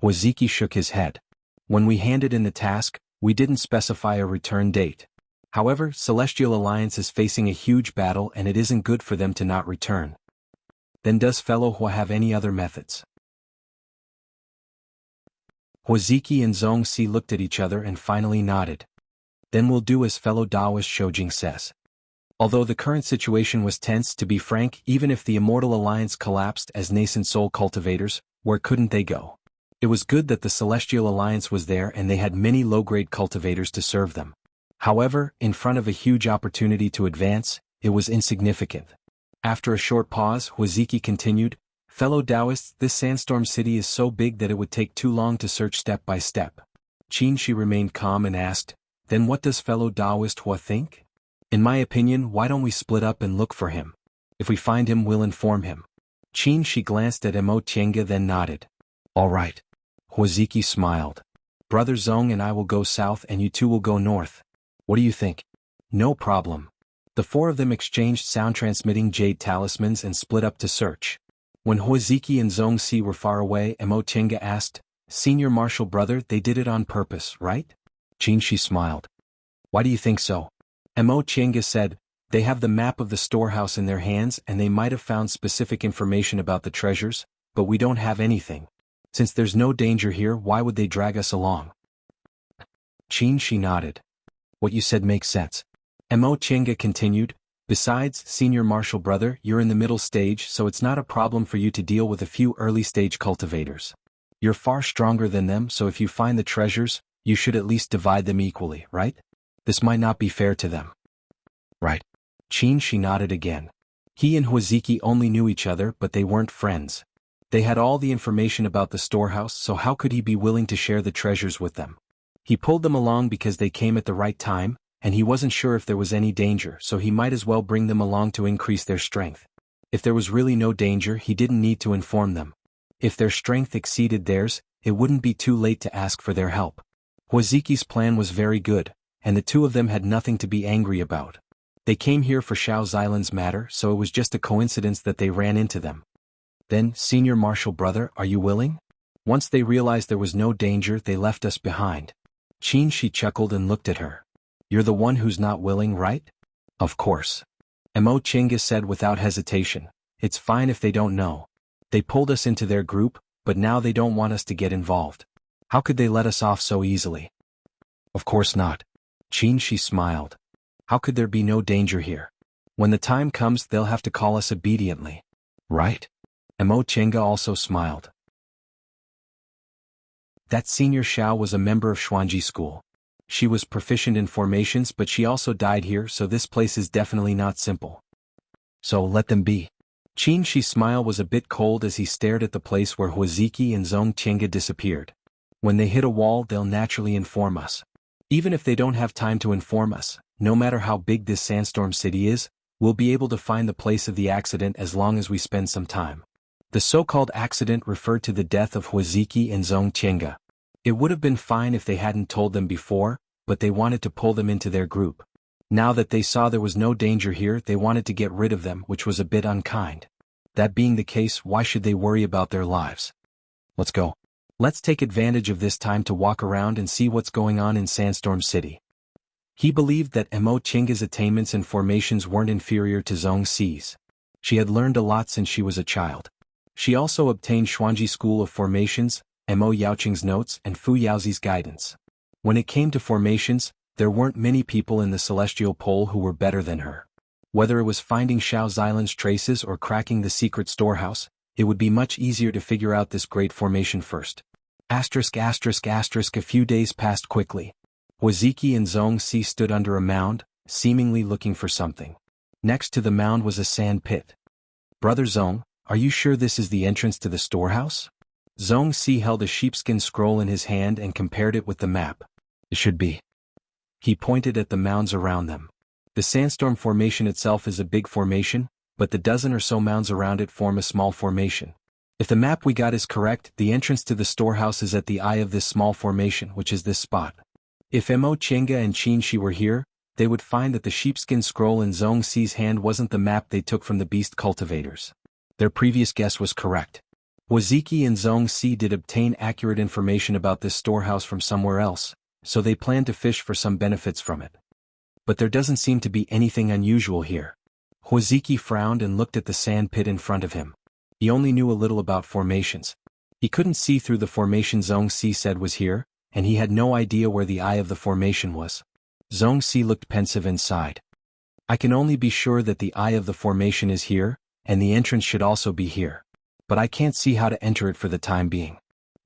Huaziki shook his head. When we handed in the task, we didn't specify a return date. However, Celestial Alliance is facing a huge battle and it isn't good for them to not return. Then does fellow Hua have any other methods? Huaziki and Zong Si looked at each other and finally nodded. Then we'll do as fellow Taoist Shoujing says. Although the current situation was tense, to be frank, even if the Immortal Alliance collapsed as nascent soul cultivators, where couldn't they go? It was good that the Celestial Alliance was there and they had many low-grade cultivators to serve them. However, in front of a huge opportunity to advance, it was insignificant. After a short pause, Huaziki continued, "Fellow Taoists, this Sandstorm City is so big that it would take too long to search step by step." Qin Shi remained calm and asked, "Then what does fellow Taoist Hua think?" "In my opinion, why don't we split up and look for him? If we find him, we'll inform him." Qin Shi glanced at Mo Tienga then nodded. "All right." Huaziki smiled. "Brother Zong and I will go south and you two will go north. What do you think?" "No problem." The 4 of them exchanged sound-transmitting jade talismans and split up to search. When Huaziki and Zong Si were far away, Mo Tienga asked, "Senior Marshal Brother, they did it on purpose, right?" Qin Shi smiled. "Why do you think so?" Mo Tienga said, "They have the map of the storehouse in their hands and they might have found specific information about the treasures, but we don't have anything. Since there's no danger here, why would they drag us along?" Qin Shi nodded. "What you said makes sense." Mo Tienga continued, "Besides, Senior Marshal Brother, you're in the middle stage, so it's not a problem for you to deal with a few early-stage cultivators. You're far stronger than them, so if you find the treasures, you should at least divide them equally, right? This might not be fair to them." "Right." Qin Shi nodded again. He and Huaziki only knew each other, but they weren't friends. They had all the information about the storehouse, so how could he be willing to share the treasures with them? He pulled them along because they came at the right time, and he wasn't sure if there was any danger, so he might as well bring them along to increase their strength. If there was really no danger, he didn't need to inform them. If their strength exceeded theirs, it wouldn't be too late to ask for their help. Huaziki's plan was very good, and the 2 of them had nothing to be angry about. They came here for Xiao Xilan's matter, so it was just a coincidence that they ran into them. "Then, Senior Marshal Brother, are you willing?" Once they realized there was no danger, they left us behind. Qin Shi chuckled and looked at her. "You're the one who's not willing, right?" "Of course." Mo Chenga said without hesitation, "It's fine if they don't know. They pulled us into their group, but now they don't want us to get involved. How could they let us off so easily? Of course not. She smiled. How could there be no danger here? When the time comes, they'll have to call us obediently. Right? Chenga also smiled. That senior Xiao was a member of Xuanji school. She was proficient in formations, but she also died here, so this place is definitely not simple. So let them be. Shi's smile was a bit cold as he stared at the place where Huaziki and Zong Chenga disappeared. When they hit a wall, they'll naturally inform us. Even if they don't have time to inform us, no matter how big this sandstorm city is, we'll be able to find the place of the accident as long as we spend some time. The so-called accident referred to the death of Huaziki and Zong Chenga. It would have been fine if they hadn't told them before, but they wanted to pull them into their group. Now that they saw there was no danger here, they wanted to get rid of them, which was a bit unkind. That being the case, why should they worry about their lives? Let's go. Let's take advantage of this time to walk around and see what's going on in Sandstorm City. He believed that Chenga's attainments and formations weren't inferior to Zong Xi's. She had learned a lot since she was a child. She also obtained Xuanji School of Formations, Yaoqing's notes, and Fu Yaozi's guidance. When it came to formations, there weren't many people in the Celestial Pole who were better than her. Whether it was finding Xiao Xilan's traces or cracking the secret storehouse, it would be much easier to figure out this great formation first. A few days passed quickly. Huaziki and Zong Xi stood under a mound, seemingly looking for something. Next to the mound was a sand pit. Brother Zong, are you sure this is the entrance to the storehouse? Zong Xi held a sheepskin scroll in his hand and compared it with the map. It should be. He pointed at the mounds around them. The sandstorm formation itself is a big formation, but the dozen or so mounds around it form a small formation. If the map we got is correct, the entrance to the storehouse is at the eye of this small formation, which is this spot. If Chenga and Shi were here, they would find that the sheepskin scroll in Zong Xi's hand wasn't the map they took from the beast cultivators. Their previous guess was correct. Huaziki and Zong Xi did obtain accurate information about this storehouse from somewhere else, so they planned to fish for some benefits from it. But there doesn't seem to be anything unusual here. Huaziki frowned and looked at the sand pit in front of him. He only knew a little about formations. He couldn't see through the formation Zong Xi said was here, and he had no idea where the eye of the formation was. Zong Xi looked pensive and sighed. I can only be sure that the eye of the formation is here, and the entrance should also be here. But I can't see how to enter it for the time being.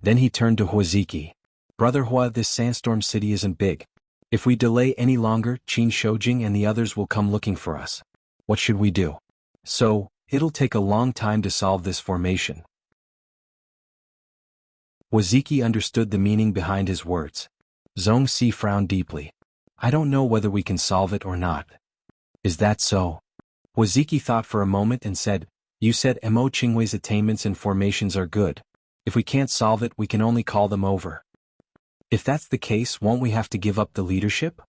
Then he turned to Huaziki. Brother Hua, this sandstorm city isn't big. If we delay any longer, Qin Shoujing and the others will come looking for us. What should we do? So, it'll take a long time to solve this formation. Huaziki understood the meaning behind his words. Zong Xi frowned deeply. I don't know whether we can solve it or not. Is that so? Huaziki thought for a moment and said, You said Qingwei's attainments and formations are good. If we can't solve it, we can only call them over. If that's the case, won't we have to give up the leadership?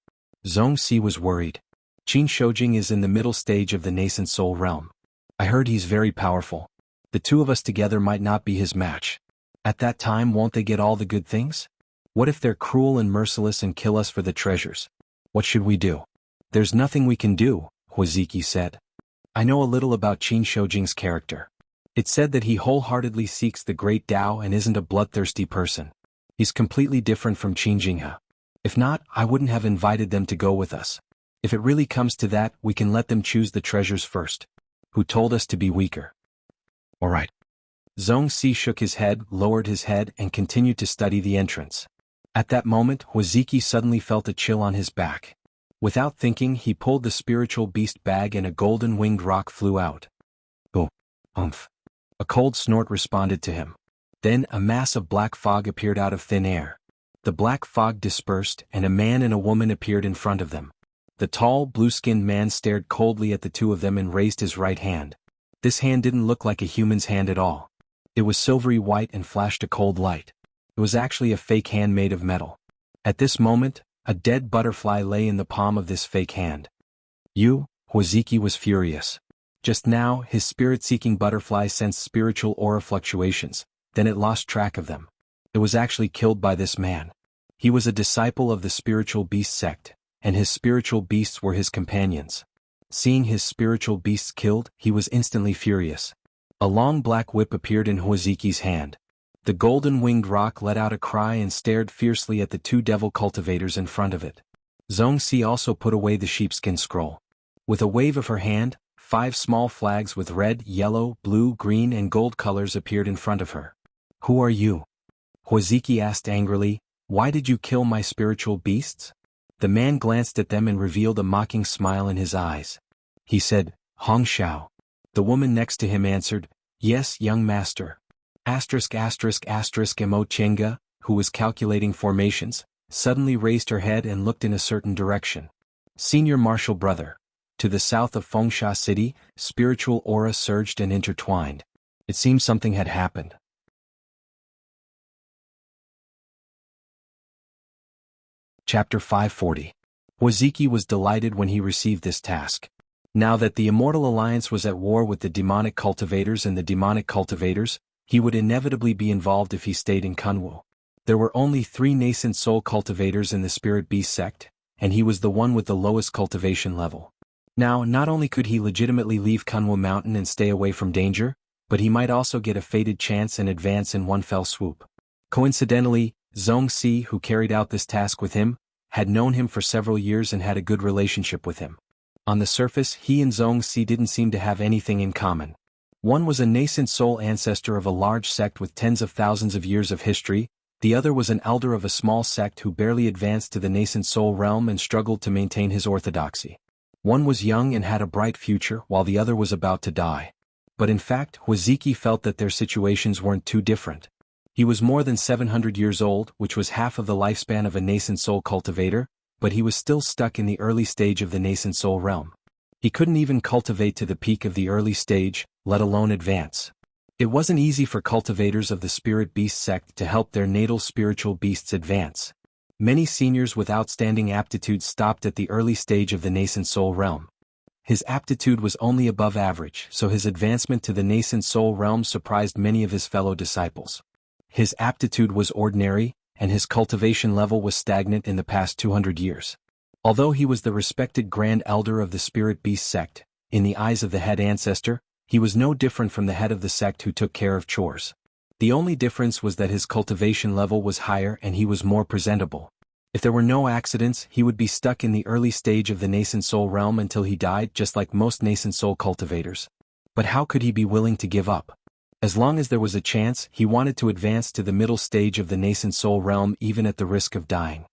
Zong Xi was worried. Qin Shoujing is in the middle stage of the nascent soul realm. I heard he's very powerful. The two of us together might not be his match. At that time, won't they get all the good things? What if they're cruel and merciless and kill us for the treasures? What should we do? There's nothing we can do, Huaziki said. I know a little about Qin Shoujing's character. It's said that he wholeheartedly seeks the great Tao and isn't a bloodthirsty person. He's completely different from Qin Jinghe. If not, I wouldn't have invited them to go with us. If it really comes to that, we can let them choose the treasures first. Who told us to be weaker? All right. Zong Xi shook his head, lowered his head, and continued to study the entrance. At that moment, Huaziki suddenly felt a chill on his back. Without thinking, he pulled the spiritual beast bag and a golden-winged rock flew out. Oh, umph. A cold snort responded to him. Then a mass of black fog appeared out of thin air. The black fog dispersed, and a man and a woman appeared in front of them. The tall, blue-skinned man stared coldly at the two of them and raised his right hand. This hand didn't look like a human's hand at all. It was silvery white and flashed a cold light. It was actually a fake hand made of metal. At this moment, a dead butterfly lay in the palm of this fake hand. Huaziki was furious. Just now, his spirit-seeking butterfly sensed spiritual aura fluctuations. Then it lost track of them. It was actually killed by this man. He was a disciple of the spiritual beast sect, and his spiritual beasts were his companions. Seeing his spiritual beasts killed, he was instantly furious. A long black whip appeared in Huaziki's hand. The golden-winged rock let out a cry and stared fiercely at the two devil cultivators in front of it. Zhongxi also put away the sheepskin scroll. With a wave of her hand, 5 small flags with red, yellow, blue, green and gold colors appeared in front of her. "Who are you?" Huaziki asked angrily. "Why did you kill my spiritual beasts?" The man glanced at them and revealed a mocking smile in his eyes. He said, "Hong Shao." The woman next to him answered, "Yes, young master." Mo Chenga, who was calculating formations, suddenly raised her head and looked in a certain direction. "Senior Marshal Brother." To the south of Fengsha City, spiritual aura surged and intertwined. It seemed something had happened. Chapter 540. Huaziki was delighted when he received this task. Now that the Immortal Alliance was at war with the demonic cultivators and the demonic cultivators, he would inevitably be involved if he stayed in Kunwu. There were only 3 nascent soul cultivators in the Spirit Beast sect, and he was the one with the lowest cultivation level. Now, not only could he legitimately leave Kunwu Mountain and stay away from danger, but he might also get a fated chance and advance in one fell swoop. Coincidentally, Zhongxi, who carried out this task with him, had known him for several years and had a good relationship with him. On the surface, he and Zhongxi didn't seem to have anything in common. One was a nascent soul ancestor of a large sect with tens of thousands of years of history, the other was an elder of a small sect who barely advanced to the nascent soul realm and struggled to maintain his orthodoxy. One was young and had a bright future while the other was about to die. But in fact, Huaziki felt that their situations weren't too different. He was more than 700 years old, which was half of the lifespan of a nascent soul cultivator, but he was still stuck in the early stage of the nascent soul realm. He couldn't even cultivate to the peak of the early stage, let alone advance. It wasn't easy for cultivators of the Spirit Beast sect to help their natal spiritual beasts advance. Many seniors with outstanding aptitudes stopped at the early stage of the nascent soul realm. His aptitude was only above average, so his advancement to the nascent soul realm surprised many of his fellow disciples. His aptitude was ordinary, and his cultivation level was stagnant in the past 200 years. Although he was the respected Grand Elder of the Spirit Beast sect, in the eyes of the head ancestor, he was no different from the head of the sect who took care of chores. The only difference was that his cultivation level was higher and he was more presentable. If there were no accidents, he would be stuck in the early stage of the nascent soul realm until he died, just like most nascent soul cultivators. But how could he be willing to give up? As long as there was a chance, he wanted to advance to the middle stage of the nascent soul realm even at the risk of dying.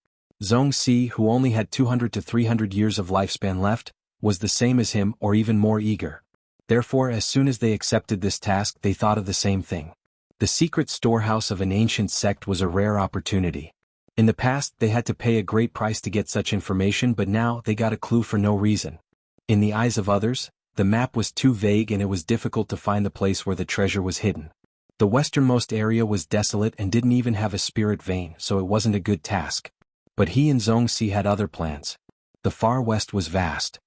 Zhongxi, who only had 200 to 300 years of lifespan left, was the same as him or even more eager. Therefore, as soon as they accepted this task, they thought of the same thing. The secret storehouse of an ancient sect was a rare opportunity. In the past, they had to pay a great price to get such information, but now they got a clue for no reason. In the eyes of others, the map was too vague and it was difficult to find the place where the treasure was hidden. The westernmost area was desolate and didn't even have a spirit vein, so it wasn't a good task. But he and Zhongxi had other plans. The far west was vast.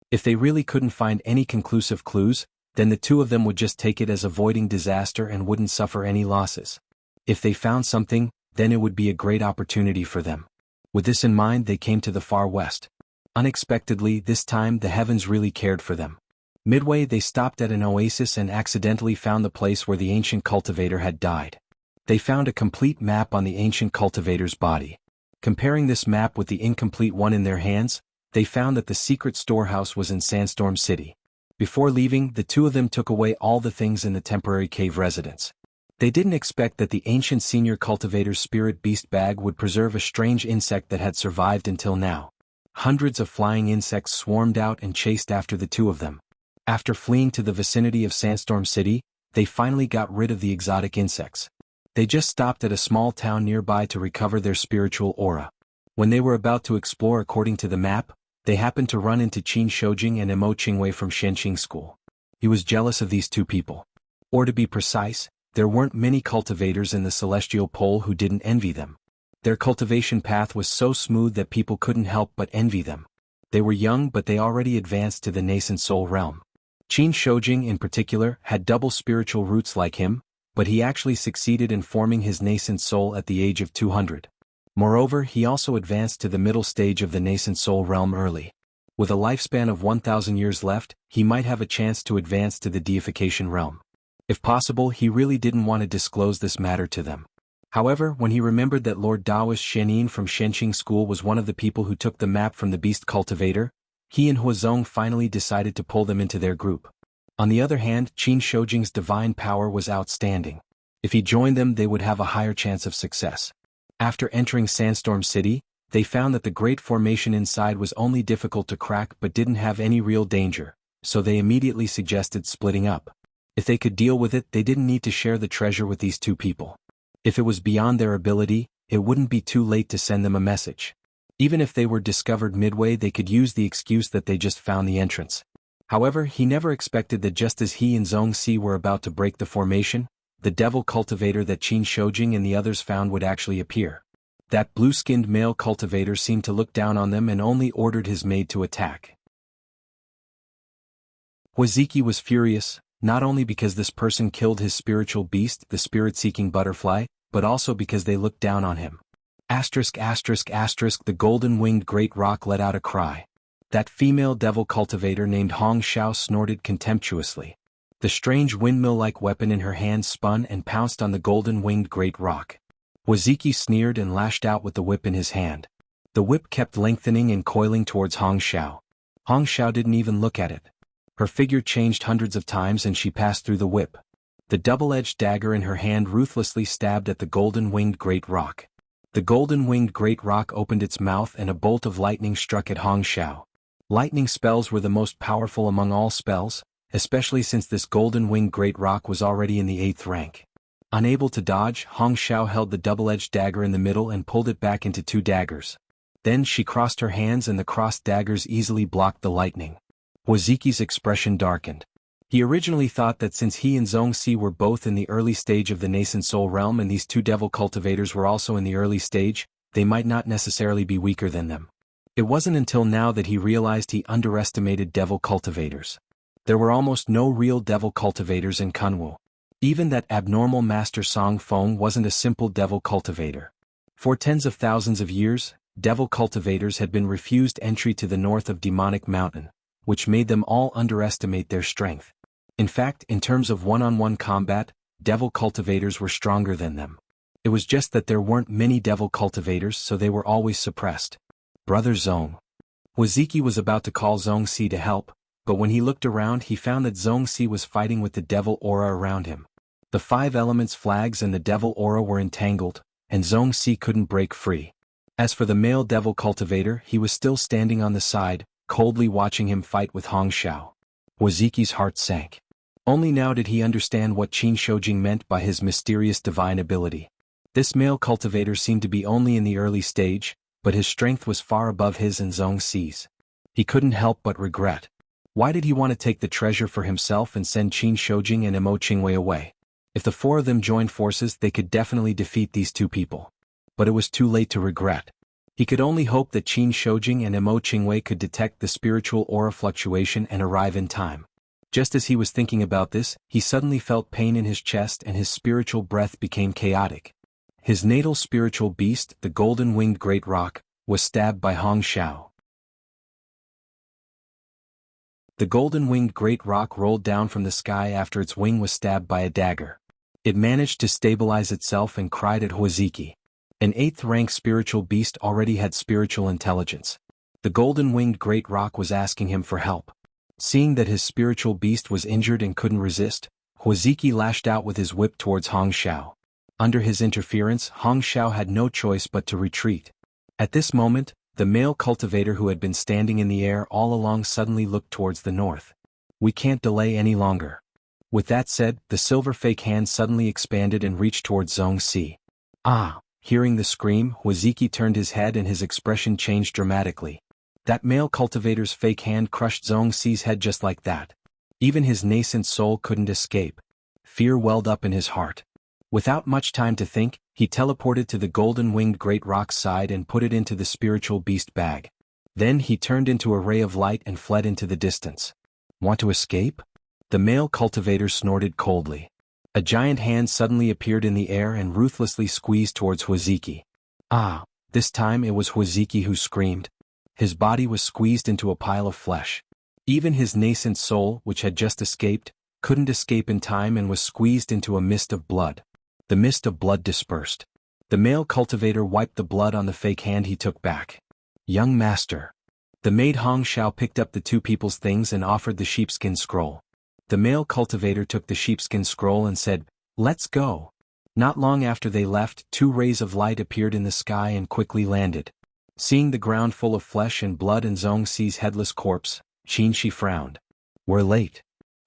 If they really couldn't find any conclusive clues, then the two of them would just take it as avoiding disaster and wouldn't suffer any losses. If they found something, then it would be a great opportunity for them. With this in mind, they came to the far west. Unexpectedly, this time the heavens really cared for them. Midway, they stopped at an oasis and accidentally found the place where the ancient cultivator had died. They found a complete map on the ancient cultivator's body. Comparing this map with the incomplete one in their hands, they found that the secret storehouse was in Sandstorm City. Before leaving, the two of them took away all the things in the temporary cave residence. They didn't expect that the ancient senior cultivator's spirit beast bag would preserve a strange insect that had survived until now. Hundreds of flying insects swarmed out and chased after the two of them. After fleeing to the vicinity of Sandstorm City, they finally got rid of the exotic insects. They just stopped at a small town nearby to recover their spiritual aura. When they were about to explore according to the map, they happened to run into Qin Shoujing and Mo Qingwei from Shenqing School. He was jealous of these two people. Or to be precise, there weren't many cultivators in the Celestial Pole who didn't envy them. Their cultivation path was so smooth that people couldn't help but envy them. They were young, but they already advanced to the nascent soul realm. Qin Shoujing in particular had double spiritual roots like him, but he actually succeeded in forming his nascent soul at the age of 200. Moreover, he also advanced to the middle stage of the nascent soul realm early. With a lifespan of 1,000 years left, he might have a chance to advance to the deification realm. If possible, he really didn't want to disclose this matter to them. However, when he remembered that Lord Daoist Shenin from Shenqing School was one of the people who took the map from the beast cultivator, he and Huazong finally decided to pull them into their group. On the other hand, Qin Shoujing's divine power was outstanding. If he joined them, they would have a higher chance of success. After entering Sandstorm City, they found that the great formation inside was only difficult to crack but didn't have any real danger, so they immediately suggested splitting up. If they could deal with it, they didn't need to share the treasure with these two people. If it was beyond their ability, it wouldn't be too late to send them a message. Even if they were discovered midway, they could use the excuse that they just found the entrance. However, he never expected that just as he and Zhongxi were about to break the formation, the devil cultivator that Qin Shoujing and the others found would actually appear. That blue-skinned male cultivator seemed to look down on them and only ordered his maid to attack. Huaziki was furious, not only because this person killed his spiritual beast, the spirit-seeking butterfly, but also because they looked down on him. The golden-winged great rock let out a cry. That female devil cultivator named Hong Xiao snorted contemptuously. The strange windmill-like weapon in her hand spun and pounced on the golden-winged great rock. Huaziki sneered and lashed out with the whip in his hand. The whip kept lengthening and coiling towards Hong Xiao. Hong Xiao didn't even look at it. Her figure changed hundreds of times and she passed through the whip. The double-edged dagger in her hand ruthlessly stabbed at the golden-winged great rock. The golden-winged great rock opened its mouth and a bolt of lightning struck at Hong Xiao. Lightning spells were the most powerful among all spells, especially since this golden-winged great rock was already in the 8th rank. Unable to dodge, Hong Xiao held the double-edged dagger in the middle and pulled it back into 2 daggers. Then she crossed her hands and the crossed daggers easily blocked the lightning. Huaziki's expression darkened. He originally thought that since he and Zhongxi were both in the early stage of the nascent soul realm and these two devil cultivators were also in the early stage, they might not necessarily be weaker than them. It wasn't until now that he realized he underestimated devil cultivators. There were almost no real devil cultivators in Kunwu. Even that abnormal Master Song Feng wasn't a simple devil cultivator. For tens of thousands of years, devil cultivators had been refused entry to the north of Demonic Mountain, which made them all underestimate their strength. In fact, in terms of one-on-one combat, devil cultivators were stronger than them. It was just that there weren't many devil cultivators, so they were always suppressed. Brother Zhong. Huaziki was about to call Zhongxi to help, but when he looked around he found that Zhongxi was fighting with the devil aura around him. The 5 elements flags and the devil aura were entangled, and Zhongxi couldn't break free. As for the male devil cultivator, he was still standing on the side, coldly watching him fight with Hong Xiao. Huaziki's heart sank. Only now did he understand what Qin Shoujing meant by his mysterious divine ability. This male cultivator seemed to be only in the early stage, but his strength was far above his and Zhongxi's. He couldn't help but regret. Why did he want to take the treasure for himself and send Qin Shoujing and Mo Qingwei away? If the 4 of them joined forces, they could definitely defeat these 2 people. But it was too late to regret. He could only hope that Qin Shoujing and Mo Qingwei could detect the spiritual aura fluctuation and arrive in time. Just as he was thinking about this, he suddenly felt pain in his chest and his spiritual breath became chaotic. His natal spiritual beast, the golden-winged great rock, was stabbed by Hong Xiao. The golden-winged great rock rolled down from the sky after its wing was stabbed by a dagger. It managed to stabilize itself and cried at Huaziki. An 8th-rank spiritual beast already had spiritual intelligence. The golden-winged great rock was asking him for help. Seeing that his spiritual beast was injured and couldn't resist, Huaziki lashed out with his whip towards Hong Xiao. Under his interference, Hong Xiao had no choice but to retreat. At this moment, the male cultivator who had been standing in the air all along suddenly looked towards the north. We can't delay any longer. With that said, the silver fake hand suddenly expanded and reached towards Zhongxi. Ah! Hearing the scream, Huaziki turned his head and his expression changed dramatically. That male cultivator's fake hand crushed Zhongxi's head just like that. Even his nascent soul couldn't escape. Fear welled up in his heart. Without much time to think, he teleported to the golden-winged great rock's side and put it into the spiritual beast bag. Then he turned into a ray of light and fled into the distance. Want to escape? The male cultivator snorted coldly. A giant hand suddenly appeared in the air and ruthlessly squeezed towards Huaziki. Ah, this time it was Huaziki who screamed. His body was squeezed into a pile of flesh. Even his nascent soul, which had just escaped, couldn't escape in time and was squeezed into a mist of blood. The mist of blood dispersed. The male cultivator wiped the blood on the fake hand he took back. "Young master." The maid Hong Xiao picked up the two people's things and offered the sheepskin scroll. The male cultivator took the sheepskin scroll and said, "Let's go." Not long after they left, two rays of light appeared in the sky and quickly landed. Seeing the ground full of flesh and blood and Zhong Xi's headless corpse, Qin Shi frowned. "We're late."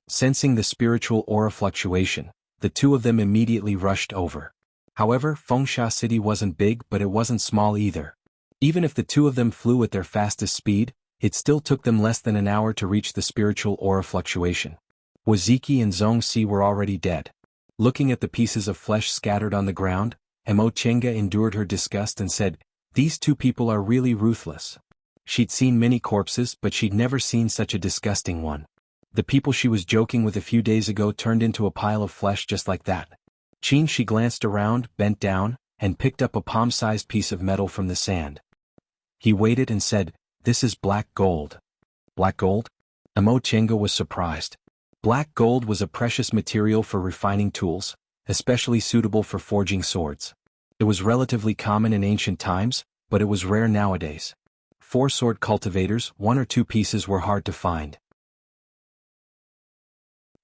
Sensing the spiritual aura fluctuation, the two of them immediately rushed over. However, Fengsha City wasn't big, but it wasn't small either. Even if the two of them flew at their fastest speed, it still took them less than an hour to reach the spiritual aura fluctuation. Waziki and Zhong Xi were already dead. Looking at the pieces of flesh scattered on the ground, Mo Chenga endured her disgust and said, "These two people are really ruthless." She'd seen many corpses, but she'd never seen such a disgusting one. The people she was joking with a few days ago turned into a pile of flesh just like that. Qin Shi glanced around, bent down, and picked up a palm-sized piece of metal from the sand. He weighed it and said, "This is black gold." Black gold? Mo Chenga was surprised. Black gold was a precious material for refining tools, especially suitable for forging swords. It was relatively common in ancient times, but it was rare nowadays. For sword cultivators, one or two pieces were hard to find.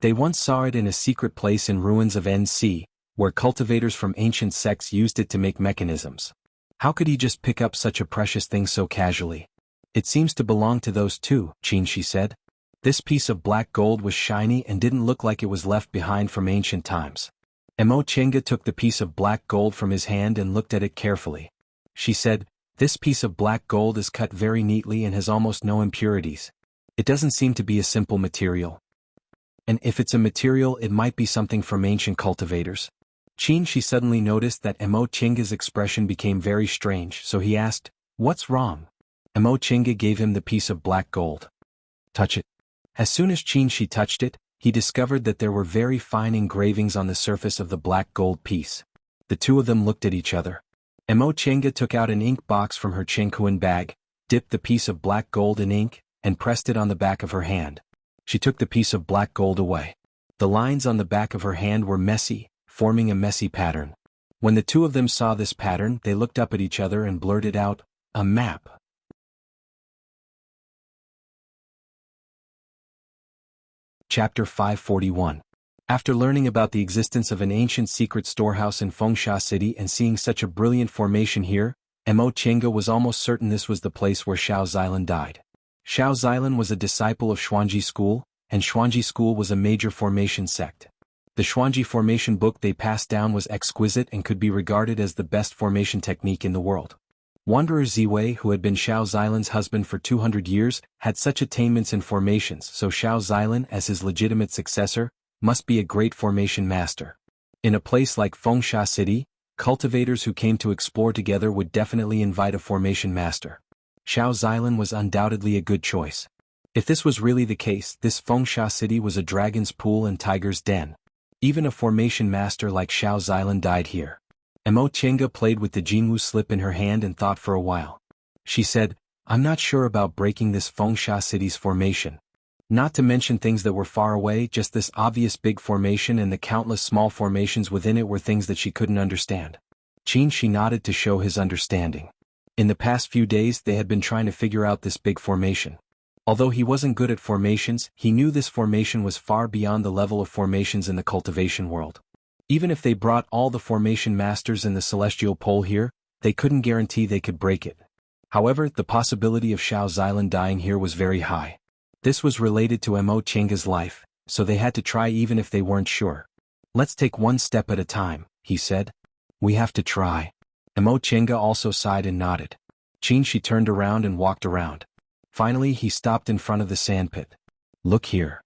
They once saw it in a secret place in ruins of NC, where cultivators from ancient sects used it to make mechanisms. How could he just pick up such a precious thing so casually? "It seems to belong to those two," Qin Shi said. This piece of black gold was shiny and didn't look like it was left behind from ancient times. Mo Chenga took the piece of black gold from his hand and looked at it carefully. She said, "This piece of black gold is cut very neatly and has almost no impurities. It doesn't seem to be a simple material. And if it's a material, it might be something from ancient cultivators." Qin Shi suddenly noticed that Mo Chenga's expression became very strange, so he asked, "What's wrong?" Mo Chenga gave him the piece of black gold. "Touch it." As soon as Qin Shi touched it, he discovered that there were very fine engravings on the surface of the black gold piece. The two of them looked at each other. Mo Chenga took out an ink box from her Chengkuan bag, dipped the piece of black gold in ink, and pressed it on the back of her hand. She took the piece of black gold away. The lines on the back of her hand were messy, forming a messy pattern. When the two of them saw this pattern, they looked up at each other and blurted out, "A map." Chapter 541. After learning about the existence of an ancient secret storehouse in Fengsha City and seeing such a brilliant formation here, Mo Chenga was almost certain this was the place where Xiao Xilan died. Xiao Xilan was a disciple of Xuanji School, and Xuanji School was a major formation sect. The Xuanji formation book they passed down was exquisite and could be regarded as the best formation technique in the world. Wanderer Ziwei, who had been Xiao Xilan's husband for 200 years, had such attainments in formations, so Xiao Xilan, as his legitimate successor, must be a great formation master. In a place like Fengsha City, cultivators who came to explore together would definitely invite a formation master. Xiao Xilan was undoubtedly a good choice. If this was really the case, this Fengsha City was a dragon's pool and tiger's den. Even a formation master like Xiao Xilan died here. Mo Chenga played with the Jinwu slip in her hand and thought for a while. She said, "I'm not sure about breaking this Fengsha City's formation. Not to mention things that were far away, just this obvious big formation and the countless small formations within it were things that she couldn't understand." Qin Shi nodded to show his understanding. In the past few days they had been trying to figure out this big formation. Although he wasn't good at formations, he knew this formation was far beyond the level of formations in the cultivation world. Even if they brought all the formation masters in the celestial pole here, they couldn't guarantee they could break it. However, the possibility of Xiao Xilan dying here was very high. This was related to Mo Chenga's life, so they had to try even if they weren't sure. "Let's take one step at a time," he said. "We have to try." Mo Chenga also sighed and nodded. Qin Shi turned around and walked around. Finally he stopped in front of the sandpit. "Look here."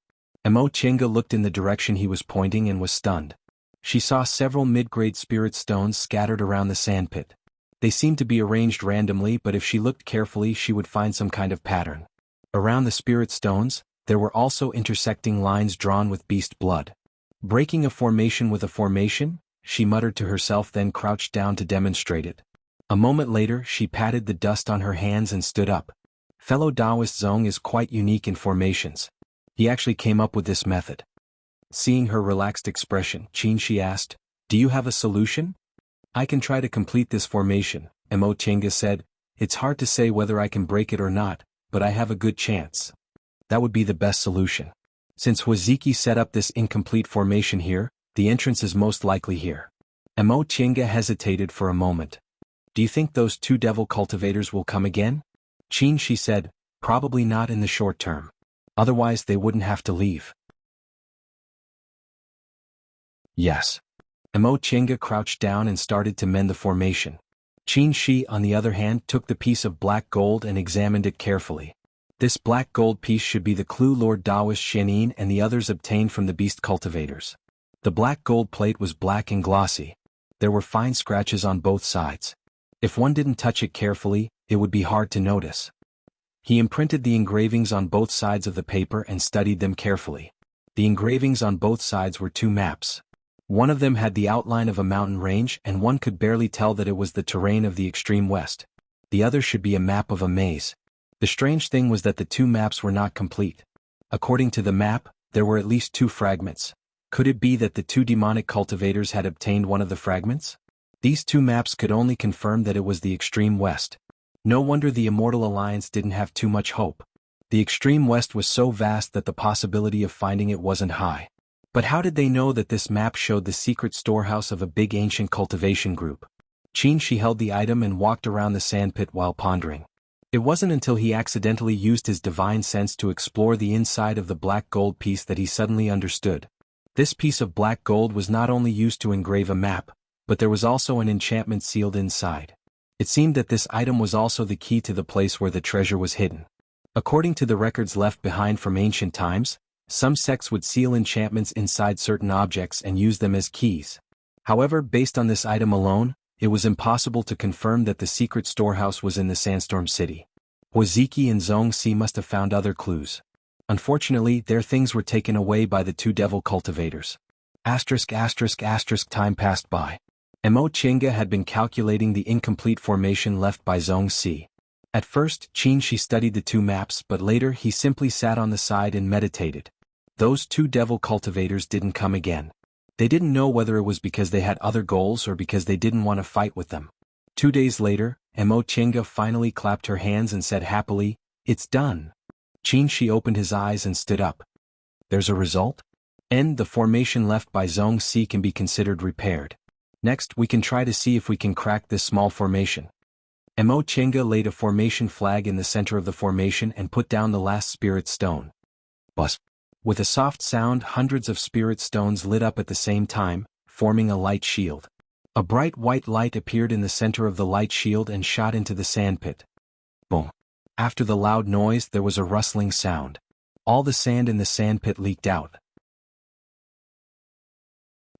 Mo Chenga looked in the direction he was pointing and was stunned. She saw several mid-grade spirit stones scattered around the sandpit. They seemed to be arranged randomly, but if she looked carefully she would find some kind of pattern. Around the spirit stones, there were also intersecting lines drawn with beast blood. "Breaking a formation with a formation?" she muttered to herself, then crouched down to demonstrate it. A moment later she patted the dust on her hands and stood up. Fellow Taoist Zong is quite unique in formations. He actually came up with this method. Seeing her relaxed expression, Qin Shi asked, "Do you have a solution?" "I can try to complete this formation," Mo Chenga said. "It's hard to say whether I can break it or not, but I have a good chance." That would be the best solution. Since Huaziki set up this incomplete formation here, the entrance is most likely here. Mo Chenga hesitated for a moment. "Do you think those two devil cultivators will come again?" Qin Shi said, "Probably not in the short term. Otherwise they wouldn't have to leave." "Yes." Mo Chenga crouched down and started to mend the formation. Qin Shi, on the other hand, took the piece of black gold and examined it carefully. This black gold piece should be the clue Lord Taoist Shenin and the others obtained from the beast cultivators. The black gold plate was black and glossy. There were fine scratches on both sides. If one didn't touch it carefully, it would be hard to notice. He imprinted the engravings on both sides of the paper and studied them carefully. The engravings on both sides were two maps. One of them had the outline of a mountain range and one could barely tell that it was the terrain of the extreme west. The other should be a map of a maze. The strange thing was that the two maps were not complete. According to the map, there were at least two fragments. Could it be that the two demonic cultivators had obtained one of the fragments? These two maps could only confirm that it was the extreme west. No wonder the Immortal Alliance didn't have too much hope. The extreme west was so vast that the possibility of finding it wasn't high. But how did they know that this map showed the secret storehouse of a big ancient cultivation group? Qin Shi held the item and walked around the sandpit while pondering. It wasn't until he accidentally used his divine sense to explore the inside of the black gold piece that he suddenly understood. This piece of black gold was not only used to engrave a map, but there was also an enchantment sealed inside. It seemed that this item was also the key to the place where the treasure was hidden. According to the records left behind from ancient times, some sects would seal enchantments inside certain objects and use them as keys. However, based on this item alone, it was impossible to confirm that the secret storehouse was in the Sandstorm City. Huaziki and Zong Si must have found other clues. Unfortunately, their things were taken away by the two devil cultivators. Time passed by. Mo Chenga had been calculating the incomplete formation left by Zong Si. At first, Qin Shi studied the two maps, but later he simply sat on the side and meditated. Those two devil cultivators didn't come again. They didn't know whether it was because they had other goals or because they didn't want to fight with them. 2 days later, Mo Chenga finally clapped her hands and said happily, "It's done." Qin Shi opened his eyes and stood up. "There's a result?" The formation left by Zong Si can be considered repaired. Next, we can try to see if we can crack this small formation. Mo Chenga laid a formation flag in the center of the formation and put down the last spirit stone. Buzz. With a soft sound, hundreds of spirit stones lit up at the same time, forming a light shield. A bright white light appeared in the center of the light shield and shot into the sandpit. Boom. After the loud noise, there was a rustling sound. All the sand in the sandpit leaked out.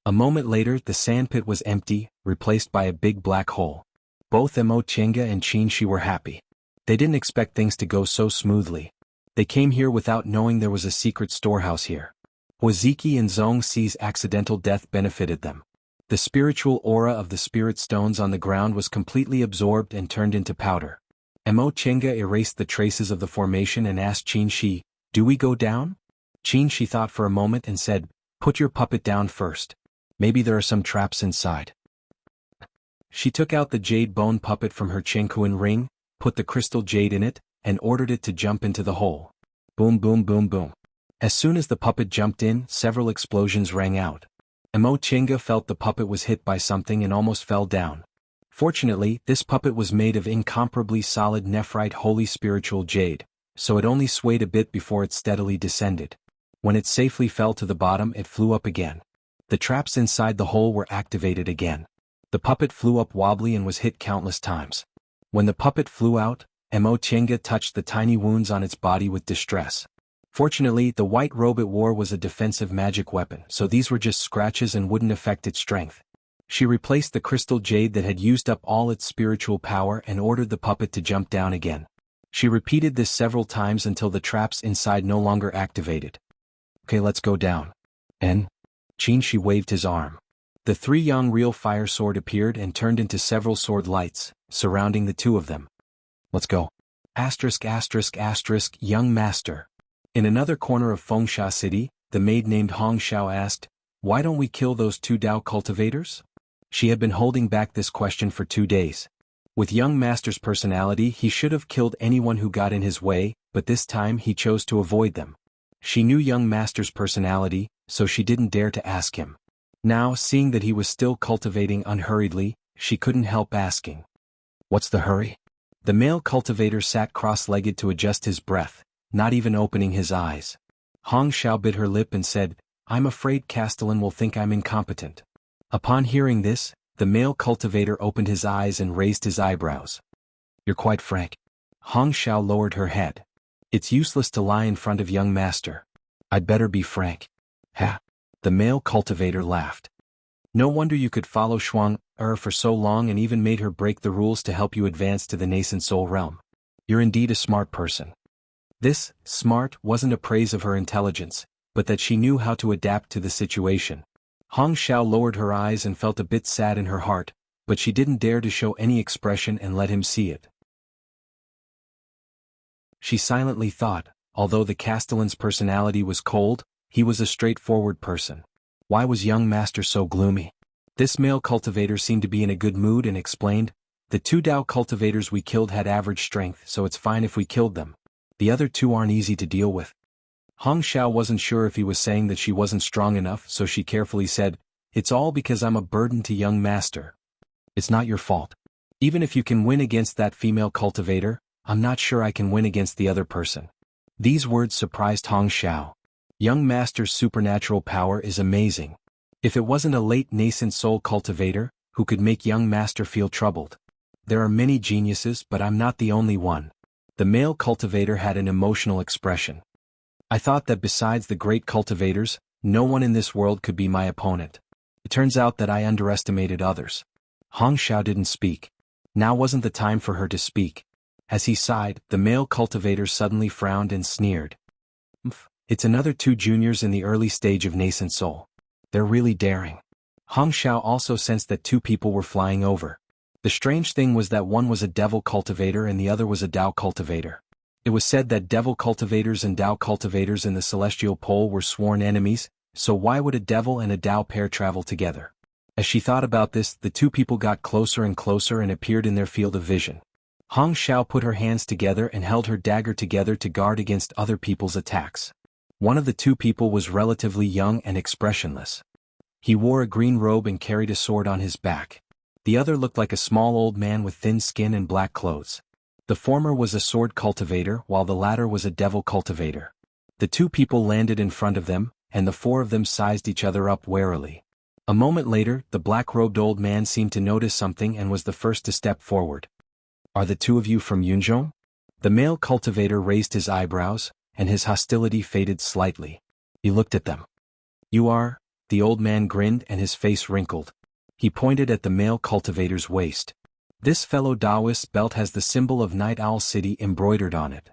A moment later, the sandpit was empty, replaced by a big black hole. Both Mo Chenga and Qin Shi were happy. They didn't expect things to go so smoothly. They came here without knowing there was a secret storehouse here. Huaziki and Zong Si's accidental death benefited them. The spiritual aura of the spirit stones on the ground was completely absorbed and turned into powder. Mo Chenga erased the traces of the formation and asked Qin Shi, "Do we go down?" Qin Shi thought for a moment and said, "Put your puppet down first. Maybe there are some traps inside." She took out the jade bone puppet from her Chenkuan ring, put the crystal jade in it, and ordered it to jump into the hole. Boom boom boom boom. As soon as the puppet jumped in, several explosions rang out. Mo Chenga felt the puppet was hit by something and almost fell down. Fortunately, this puppet was made of incomparably solid nephrite holy spiritual jade, so it only swayed a bit before it steadily descended. When it safely fell to the bottom, it flew up again. The traps inside the hole were activated again. The puppet flew up wobbly and was hit countless times. When the puppet flew out, Mo Chenga touched the tiny wounds on its body with distress. Fortunately, the white robe it wore was a defensive magic weapon, so these were just scratches and wouldn't affect its strength. She replaced the crystal jade that had used up all its spiritual power and ordered the puppet to jump down again. She repeated this several times until the traps inside no longer activated. "Okay, let's go down." Qin Shi waved his arm. The 3 young real fire sword appeared and turned into several sword lights, surrounding the two of them. "Let's go." Young master. In another corner of Fengsha City, the maid named Hong Xiao asked, "Why don't we kill those two Dao cultivators?" She had been holding back this question for 2 days. With young master's personality, he should have killed anyone who got in his way, but this time he chose to avoid them. She knew young master's personality, so she didn't dare to ask him. Now, seeing that he was still cultivating unhurriedly, she couldn't help asking, "What's the hurry?" The male cultivator sat cross-legged to adjust his breath, not even opening his eyes. Hong Xiao bit her lip and said, "I'm afraid Castellan will think I'm incompetent." Upon hearing this, the male cultivator opened his eyes and raised his eyebrows. "You're quite frank." Hong Xiao lowered her head. "It's useless to lie in front of young master. I'd better be frank." "Ha!" The male cultivator laughed. "No wonder you could follow Shuang-er for so long and even made her break the rules to help you advance to the nascent soul realm. You're indeed a smart person." This, smart, wasn't a praise of her intelligence, but that she knew how to adapt to the situation. Hong Xiao lowered her eyes and felt a bit sad in her heart, but she didn't dare to show any expression and let him see it. She silently thought, although the Castellan's personality was cold, he was a straightforward person. Why was young master so gloomy? This male cultivator seemed to be in a good mood and explained, "The two Dao cultivators we killed had average strength, so it's fine if we killed them. The other two aren't easy to deal with." Hong Xiao wasn't sure if he was saying that she wasn't strong enough, so she carefully said, "It's all because I'm a burden to young master. It's not your fault. Even if you can win against that female cultivator, I'm not sure I can win against the other person." These words surprised Hong Xiao. Young master's supernatural power is amazing. If it wasn't a late nascent soul cultivator, who could make young master feel troubled? There are many geniuses, but I'm not the only one. The male cultivator had an emotional expression. "I thought that besides the great cultivators, no one in this world could be my opponent. It turns out that I underestimated others." Hong Xiao didn't speak. Now wasn't the time for her to speak. As he sighed, the male cultivator suddenly frowned and sneered. "It's another two juniors in the early stage of nascent soul. They're really daring." Hong Xiao also sensed that two people were flying over. The strange thing was that one was a devil cultivator and the other was a Dao cultivator. It was said that devil cultivators and Dao cultivators in the celestial pole were sworn enemies, so why would a devil and a Dao pair travel together? As she thought about this, the two people got closer and closer and appeared in their field of vision. Hong Xiao put her hands together and held her dagger together to guard against other people's attacks. One of the two people was relatively young and expressionless. He wore a green robe and carried a sword on his back. The other looked like a small old man with thin skin and black clothes. The former was a sword cultivator while the latter was a devil cultivator. The two people landed in front of them, and the four of them sized each other up warily. A moment later, the black-robed old man seemed to notice something and was the first to step forward. "Are the two of you from Yunzhong?" The male cultivator raised his eyebrows, and his hostility faded slightly. He looked at them. "You are?" The old man grinned and his face wrinkled. He pointed at the male cultivator's waist. "This fellow Taoist's belt has the symbol of Night Owl City embroidered on it."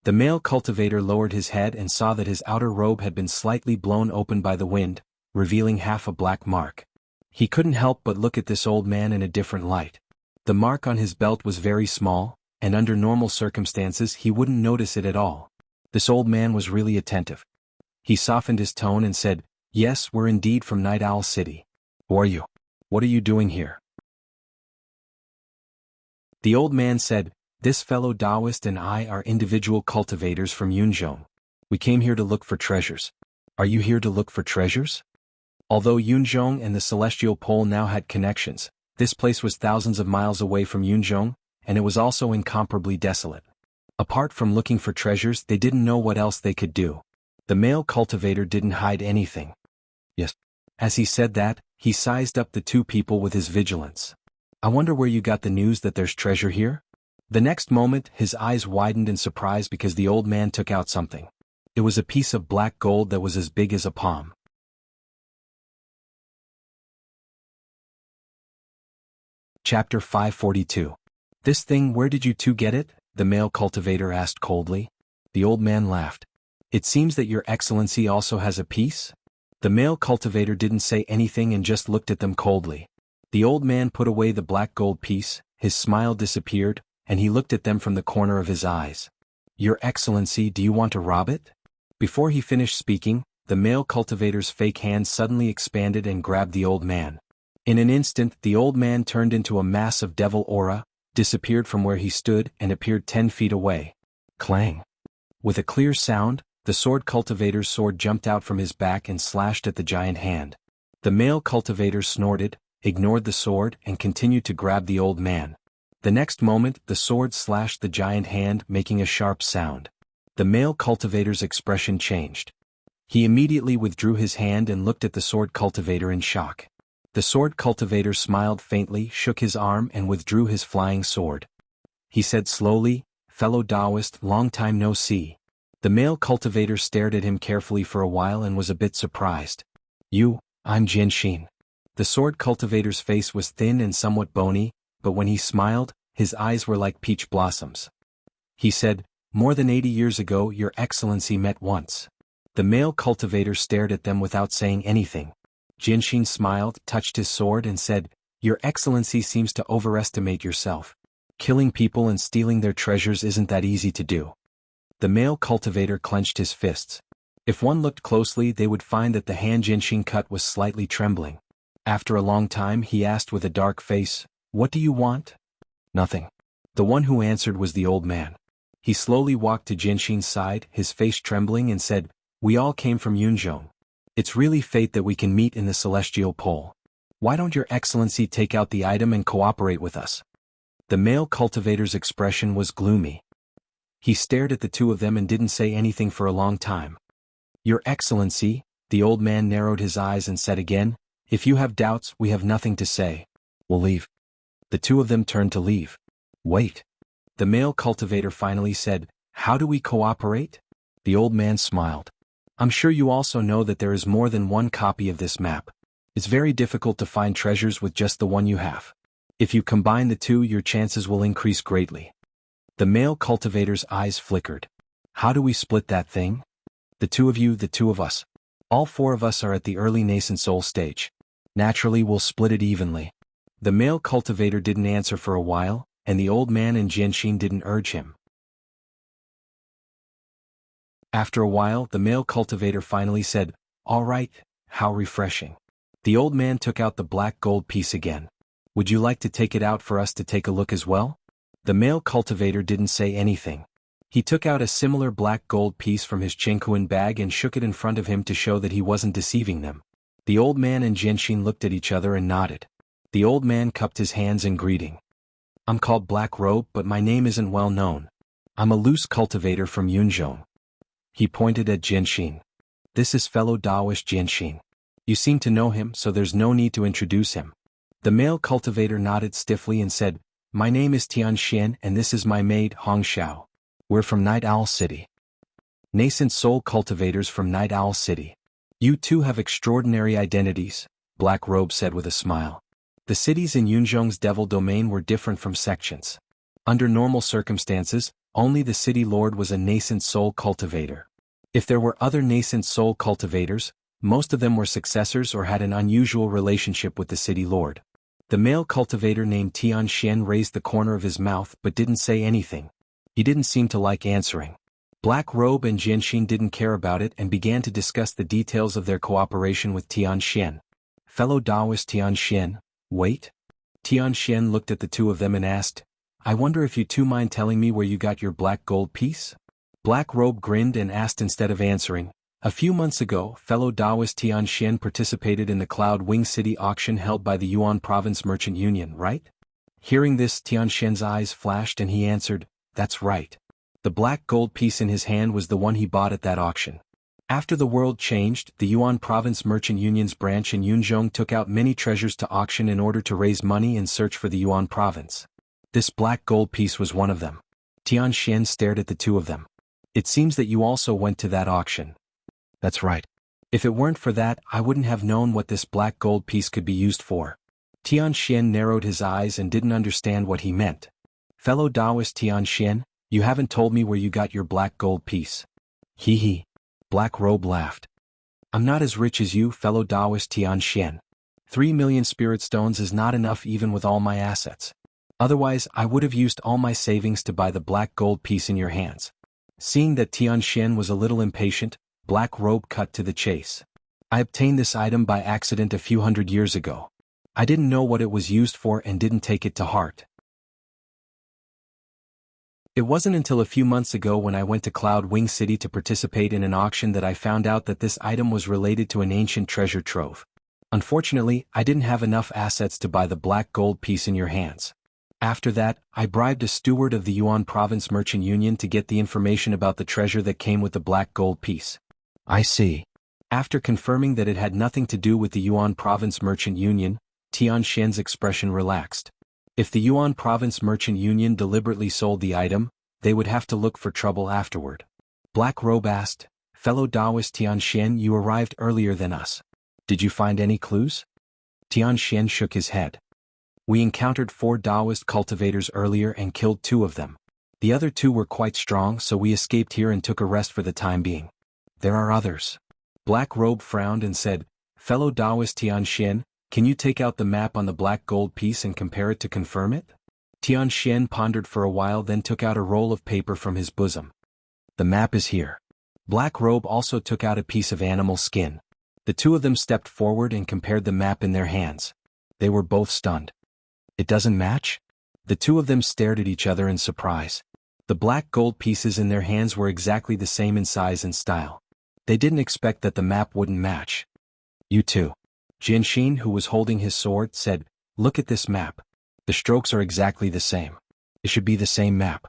The male cultivator lowered his head and saw that his outer robe had been slightly blown open by the wind, revealing half a black mark. He couldn't help but look at this old man in a different light. The mark on his belt was very small, and under normal circumstances he wouldn't notice it at all. This old man was really attentive. He softened his tone and said, "Yes, we're indeed from Night Owl City. Who are you? What are you doing here?" The old man said, "This fellow Taoist and I are individual cultivators from Yunzhong. We came here to look for treasures." "Are you here to look for treasures?" Although Yunzhong and the Celestial Pole now had connections, this place was thousands of miles away from Yunzhong, and it was also incomparably desolate. Apart from looking for treasures, they didn't know what else they could do. The male cultivator didn't hide anything. "Yes." As he said that, he sized up the two people with his vigilance. "I wonder where you got the news that there's treasure here?" The next moment, his eyes widened in surprise because the old man took out something. It was a piece of black gold that was as big as a palm. Chapter 542. "This thing, where did you two get it?" the male cultivator asked coldly. The old man laughed. "It seems that your excellency also has a piece?" The male cultivator didn't say anything and just looked at them coldly. The old man put away the black gold piece, his smile disappeared, and he looked at them from the corner of his eyes. "Your Excellency, do you want to rob it?" Before he finished speaking, the male cultivator's fake hand suddenly expanded and grabbed the old man. In an instant, the old man turned into a mass of devil aura, disappeared from where he stood, and appeared 10 feet away. Clang! With a clear sound, the sword cultivator's sword jumped out from his back and slashed at the giant hand. The male cultivator snorted, ignored the sword, and continued to grab the old man. The next moment, the sword slashed the giant hand, making a sharp sound. The male cultivator's expression changed. He immediately withdrew his hand and looked at the sword cultivator in shock. The sword cultivator smiled faintly, shook his arm, and withdrew his flying sword. He said slowly, "Fellow Taoist, long time no see." The male cultivator stared at him carefully for a while and was a bit surprised. I'm Jianxin." The sword cultivator's face was thin and somewhat bony, but when he smiled, his eyes were like peach blossoms. He said, "More than 80 years ago, Your Excellency met once." The male cultivator stared at them without saying anything. Jianxin smiled, touched his sword, and said, "Your Excellency seems to overestimate yourself. Killing people and stealing their treasures isn't that easy to do." The male cultivator clenched his fists. If one looked closely, they would find that the hand Jianxin cut was slightly trembling. After a long time, he asked with a dark face, "What do you want?" "Nothing." The one who answered was the old man. He slowly walked to Jianxin's side, his face trembling, and said, "We all came from Yunzhong. It's really fate that we can meet in the celestial pole. Why don't Your Excellency take out the item and cooperate with us?" The male cultivator's expression was gloomy. He stared at the two of them and didn't say anything for a long time. "Your Excellency," the old man narrowed his eyes and said again, "if you have doubts, we have nothing to say. We'll leave." The two of them turned to leave. "Wait." The male cultivator finally said, "How do we cooperate?" The old man smiled. "I'm sure you also know that there is more than one copy of this map. It's very difficult to find treasures with just the one you have. If you combine the two, your chances will increase greatly." The male cultivator's eyes flickered. "How do we split that thing?" "The two of you, the two of us. All four of us are at the early nascent soul stage. Naturally, we'll split it evenly." The male cultivator didn't answer for a while, and the old man and Jianxin didn't urge him. After a while, the male cultivator finally said, "All right, how refreshing." The old man took out the black gold piece again. "Would you like to take it out for us to take a look as well?" The male cultivator didn't say anything. He took out a similar black gold piece from his Chenkuan bag and shook it in front of him to show that he wasn't deceiving them. The old man and Jianxin looked at each other and nodded. The old man cupped his hands in greeting. "I'm called Black Robe, but my name isn't well known. I'm a loose cultivator from Yunzhong." He pointed at Jianxin. "This is fellow Taoist Jianxin. You seem to know him, so there's no need to introduce him." The male cultivator nodded stiffly and said, "My name is Tianxian and this is my maid Hong Xiao. We're from Night Owl City. Nascent soul cultivators from Night Owl City. You two have extraordinary identities," Black Robe said with a smile. The cities in Yunzhong's devil domain were different from sections. Under normal circumstances, only the city lord was a nascent soul cultivator. If there were other nascent soul cultivators, most of them were successors or had an unusual relationship with the city lord. The male cultivator named Tianxian raised the corner of his mouth but didn't say anything. He didn't seem to like answering. Black Robe and Jianxin didn't care about it and began to discuss the details of their cooperation with Tianxian. "Fellow Taoist Tianxian, wait." Tianxian looked at the two of them and asked, "I wonder if you two mind telling me where you got your black gold piece?" Black Robe grinned and asked instead of answering, "A few months ago, fellow Taoist Tianxian participated in the Cloud Wing City auction held by the Yuan Province Merchant Union, right?" Hearing this, Tianxian's eyes flashed and he answered, "That's right. The black gold piece in his hand was the one he bought at that auction. After the world changed, the Yuan Province Merchant Union's branch in Yunzhong took out many treasures to auction in order to raise money and search for the Yuan Province. This black gold piece was one of them." Tianxian stared at the two of them. "It seems that you also went to that auction." "That's right. If it weren't for that, I wouldn't have known what this black gold piece could be used for." Tianxian narrowed his eyes and didn't understand what he meant. "Fellow Taoist Tianxian, you haven't told me where you got your black gold piece." "Hee hee." Black Robe laughed. "I'm not as rich as you, fellow Taoist Tianxian. 3 million spirit stones is not enough even with all my assets. Otherwise, I would have used all my savings to buy the black gold piece in your hands. Seeing that Tianxian was a little impatient, Black Robe cut to the chase. I obtained this item by accident a few hundred years ago. I didn't know what it was used for and didn't take it to heart. It wasn't until a few months ago when I went to Cloud Wing City to participate in an auction that I found out that this item was related to an ancient treasure trove. Unfortunately, I didn't have enough assets to buy the black gold piece in your hands. After that, I bribed a steward of the Yuan Province Merchant Union to get the information about the treasure that came with the black gold piece. I see. After confirming that it had nothing to do with the Yuan Province Merchant Union, Tianxian's expression relaxed. If the Yuan Province Merchant Union deliberately sold the item, they would have to look for trouble afterward. Black Robe asked, "Fellow Taoist Tianxian, you arrived earlier than us. Did you find any clues?" Tianxian shook his head. "We encountered 4 Taoist cultivators earlier and killed 2 of them. The other 2 were quite strong, so we escaped here and took a rest for the time being. There are others." Black Robe frowned and said, "Fellow Taoist Tianxian, can you take out the map on the black gold piece and compare it to confirm it?" Tianxian pondered for a while, then took out a roll of paper from his bosom. "The map is here." Black Robe also took out a piece of animal skin. The 2 of them stepped forward and compared the map in their hands. They were both stunned. "It doesn't match?" The 2 of them stared at each other in surprise. The black gold pieces in their hands were exactly the same in size and style. They didn't expect that the map wouldn't match. "You too." Jinshin, who was holding his sword, said, "Look at this map. The strokes are exactly the same. It should be the same map."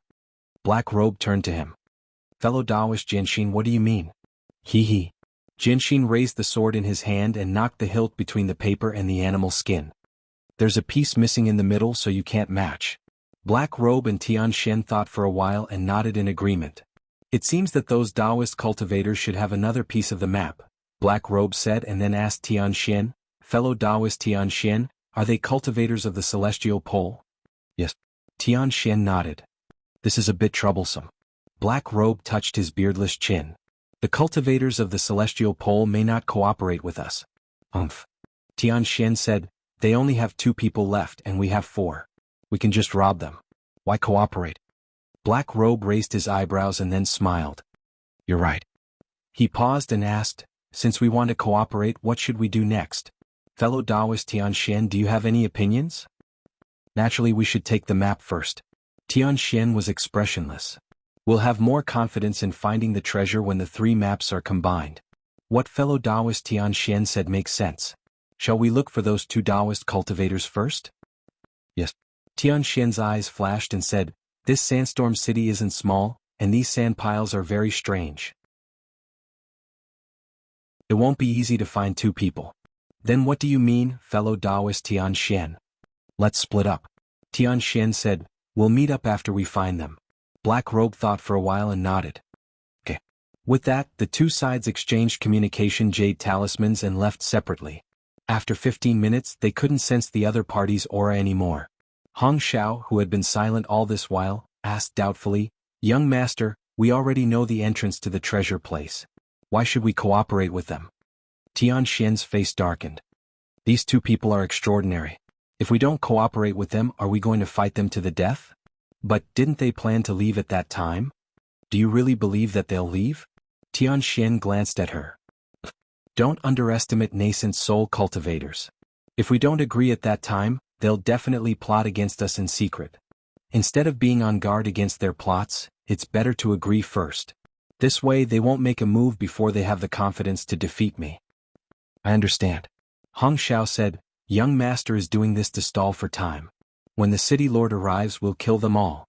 Black Robe turned to him. "Fellow Taoist Jinshin, what do you mean?" "Hee." Jinshin raised the sword in his hand and knocked the hilt between the paper and the animal skin. "There's a piece missing in the middle, so you can't match." Black Robe and Tianxian thought for a while and nodded in agreement. "It seems that those Taoist cultivators should have another piece of the map," Black Robe said, and then asked Tianxian, "Fellow Taoist Tianxian, are they cultivators of the celestial pole?" "Yes." Tianxian nodded. "This is a bit troublesome." Black Robe touched his beardless chin. "The cultivators of the celestial pole may not cooperate with us." Tianxian said, "They only have 2 people left and we have 4. We can just rob them. Why cooperate?" Black Robe raised his eyebrows and then smiled. "You're right." He paused and asked, "Since we want to cooperate, what should we do next? Fellow Taoist Tianxian, do you have any opinions?" "Naturally, we should take the map first." Tianxian was expressionless. "We'll have more confidence in finding the treasure when the 3 maps are combined." What fellow Taoist Tianxian said makes sense. "Shall we look for those 2 Taoist cultivators first?" "Yes." Tianxian's eyes flashed and said, "This sandstorm city isn't small, and these sand piles are very strange. It won't be easy to find 2 people." "Then what do you mean, fellow Taoist Tianxian?" "Let's split up." Tianxian said, "We'll meet up after we find them." Black Robe thought for a while and nodded. "Okay." With that, the 2 sides exchanged communication jade talismans and left separately. After 15 minutes, they couldn't sense the other party's aura anymore. Hong Xiao, who had been silent all this while, asked doubtfully, "Young master, we already know the entrance to the treasure place. Why should we cooperate with them?" Tianxian's face darkened. "These 2 people are extraordinary. If we don't cooperate with them, are we going to fight them to the death? But didn't they plan to leave at that time? Do you really believe that they'll leave?" Tianxian glanced at her. "Don't underestimate nascent soul cultivators. If we don't agree at that time, they'll definitely plot against us in secret. Instead of being on guard against their plots, it's better to agree first. This way they won't make a move before they have the confidence to defeat me." "I understand." Hong Xiao said, "Young master is doing this to stall for time. When the city lord arrives, we'll kill them all."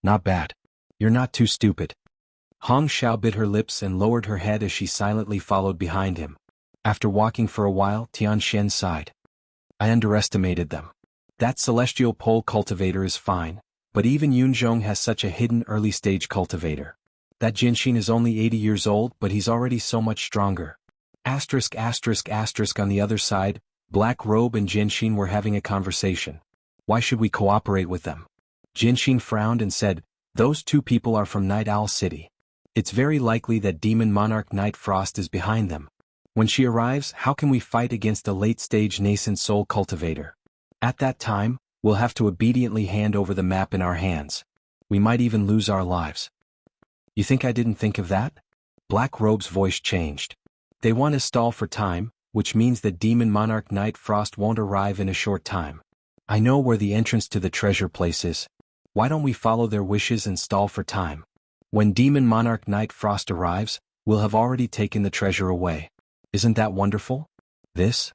"Not bad. You're not too stupid." Hong Xiao bit her lips and lowered her head as she silently followed behind him. After walking for a while, Tianxian sighed. "I underestimated them. That celestial pole cultivator is fine, but even Yunzhong has such a hidden early-stage cultivator. That Jinshin is only 80 years old, but he's already so much stronger." On the other side, Black Robe and Jinshin were having a conversation. "Why should we cooperate with them?" Jinshin frowned and said, "Those 2 people are from Night Owl City. It's very likely that Demon Monarch Night Frost is behind them. When she arrives, how can we fight against a late-stage nascent soul cultivator? At that time, We'll have to obediently hand over the map in our hands. We might even lose our lives. You think I didn't think of that? Black Robe's voice changed. They want to stall for time, which means that Demon Monarch Night Frost won't arrive in a short time. I know where the entrance to the treasure place is. Why don't we follow their wishes and stall for time? When Demon Monarch Night Frost arrives, we'll have already taken the treasure away. Isn't that wonderful? This?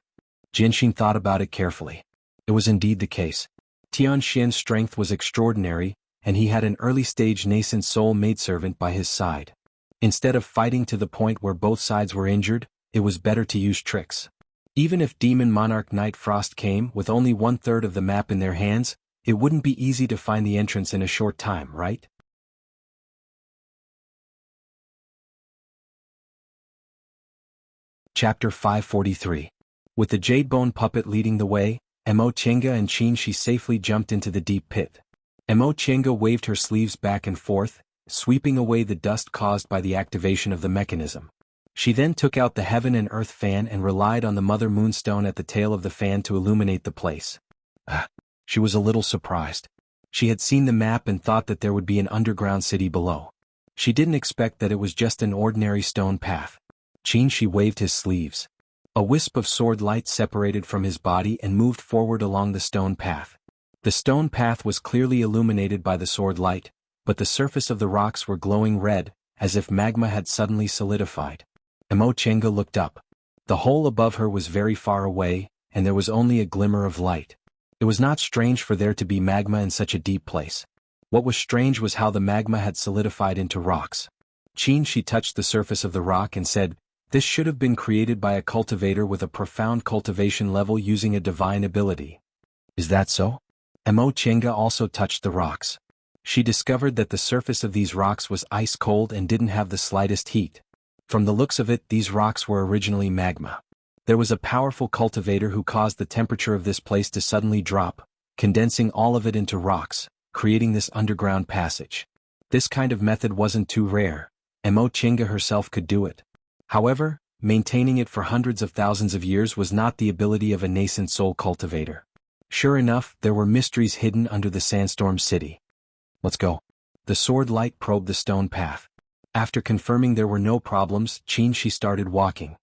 Jinshin thought about it carefully. It was indeed the case. Tian Xian's strength was extraordinary, and he had an early-stage nascent soul maidservant by his side. Instead of fighting to the point where both sides were injured, it was better to use tricks. Even if Demon Monarch Night Frost came with only 1/3 of the map in their hands, it wouldn't be easy to find the entrance in a short time, right? Chapter 543. With the Jadebone puppet leading the way, Mo Chenga and Qin Shi safely jumped into the deep pit. Mo Chenga waved her sleeves back and forth, sweeping away the dust caused by the activation of the mechanism. She then took out the Heaven and Earth fan and relied on the Mother Moonstone at the tail of the fan to illuminate the place. She was a little surprised. She had seen the map and thought that there would be an underground city below. She didn't expect that it was just an ordinary stone path. Qin Shi waved his sleeves. A wisp of sword light separated from his body and moved forward along the stone path. The stone path was clearly illuminated by the sword light, but the surface of the rocks were glowing red, as if magma had suddenly solidified. Mo Chenga looked up. The hole above her was very far away, and there was only a glimmer of light. It was not strange for there to be magma in such a deep place. What was strange was how the magma had solidified into rocks. Qin Shi touched the surface of the rock and said, "This should have been created by a cultivator with a profound cultivation level using a divine ability." Is that so? Mo Chenga also touched the rocks. She discovered that the surface of these rocks was ice cold and didn't have the slightest heat. From the looks of it, these rocks were originally magma. There was a powerful cultivator who caused the temperature of this place to suddenly drop, condensing all of it into rocks, creating this underground passage. This kind of method wasn't too rare, and Mo Chenga herself could do it. However, maintaining it for hundreds of thousands of years was not the ability of a nascent soul cultivator. Sure enough, there were mysteries hidden under the Sandstorm City. Let's go. The sword light probed the stone path. After confirming there were no problems, Qin Shi started walking.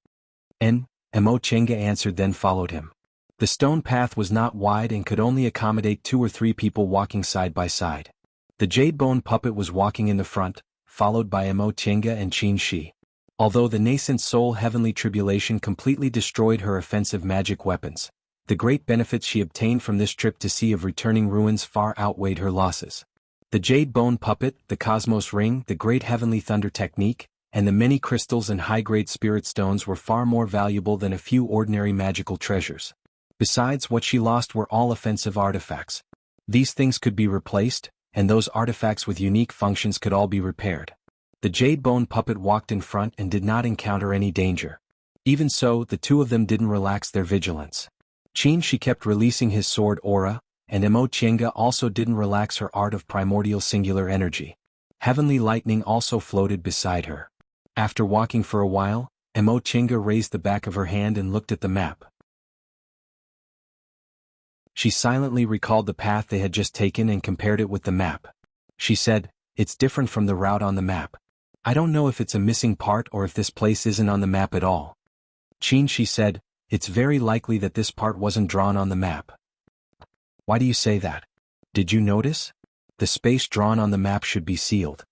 Mo Chenga answered, then followed him. The stone path was not wide and could only accommodate 2 or 3 people walking side by side. The Jadebone puppet was walking in the front, followed by Mo Chenga and Qin Shi. Although the nascent soul heavenly tribulation completely destroyed her offensive magic weapons, the great benefits she obtained from this trip to Sea of Returning Ruins far outweighed her losses. The Jadebone puppet, the Cosmos Ring, the Great Heavenly Thunder Technique, and the many crystals and high-grade spirit stones were far more valuable than a few ordinary magical treasures. Besides, what she lost were all offensive artifacts. These things could be replaced, and those artifacts with unique functions could all be repaired. The Jadebone puppet walked in front and did not encounter any danger. Even so, the two of them didn't relax their vigilance. Qin Shi kept releasing his sword aura, and Mo Chenga also didn't relax her art of primordial singular energy. Heavenly lightning also floated beside her. After walking for a while, Mo Chenga raised the back of her hand and looked at the map. She silently recalled the path they had just taken and compared it with the map. She said, "It's different from the route on the map. I don't know if it's a missing part or if this place isn't on the map at all." Qin Shi said, "It's very likely that this part wasn't drawn on the map." "Why do you say that? Did you notice? The space drawn on the map should be sealed."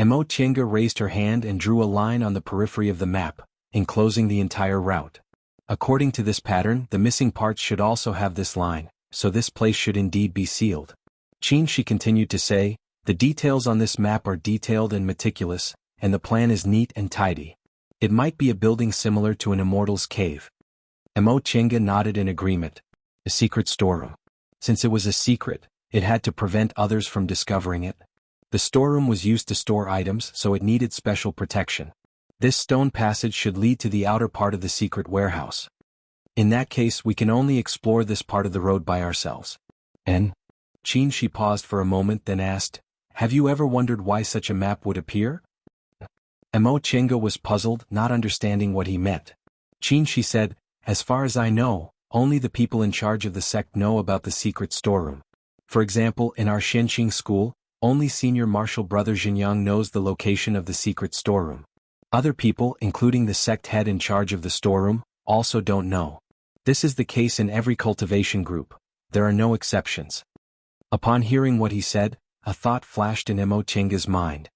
Mo Chenga raised her hand and drew a line on the periphery of the map, enclosing the entire route. According to this pattern, the missing parts should also have this line, so this place should indeed be sealed. Qin Shi continued to say, "The details on this map are detailed and meticulous, and the plan is neat and tidy. It might be a building similar to an immortal's cave." Mo Chenga nodded in agreement. A secret storeroom. Since it was a secret, it had to prevent others from discovering it. The storeroom was used to store items, so it needed special protection. This stone passage should lead to the outer part of the secret warehouse. In that case, we can only explore this part of the road by ourselves. And? Qin Shi paused for a moment, then asked, "Have you ever wondered why such a map would appear?" Mo Chenga was puzzled, not understanding what he meant. Qin Shi said, "As far as I know, only the people in charge of the sect know about the secret storeroom. For example, in our Xianqing school, only senior martial brother Xinjiang knows the location of the secret storeroom. Other people, including the sect head in charge of the storeroom, also don't know. This is the case in every cultivation group. There are no exceptions. Upon hearing what he said, a thought flashed in Mo Chenga's mind.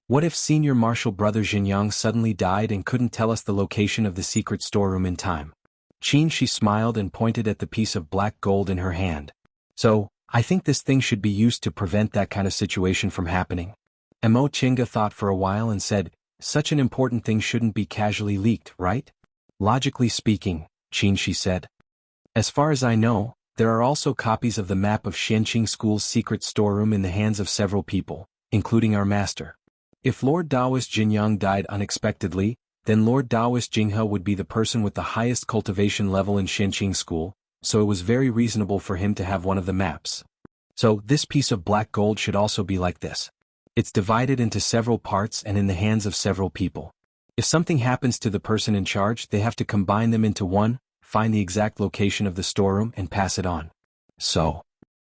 What if senior martial brother Xinjiang suddenly died and couldn't tell us the location of the secret storeroom in time? She smiled and pointed at the piece of black gold in her hand. So, I think this thing should be used to prevent that kind of situation from happening. Mo Chenga thought for a while and said, such an important thing shouldn't be casually leaked, right? Logically speaking, she said. As far as I know, there are also copies of the map of Xianqing School's secret storeroom in the hands of several people, including our master. If Lord Daoist Jinyang died unexpectedly, then Lord Daoist Jinghe would be the person with the highest cultivation level in Xianqing School, so it was very reasonable for him to have one of the maps. So, this piece of black gold should also be like this. It's divided into several parts and in the hands of several people. If something happens to the person in charge, they have to combine them into one, find the exact location of the storeroom and pass it on. So,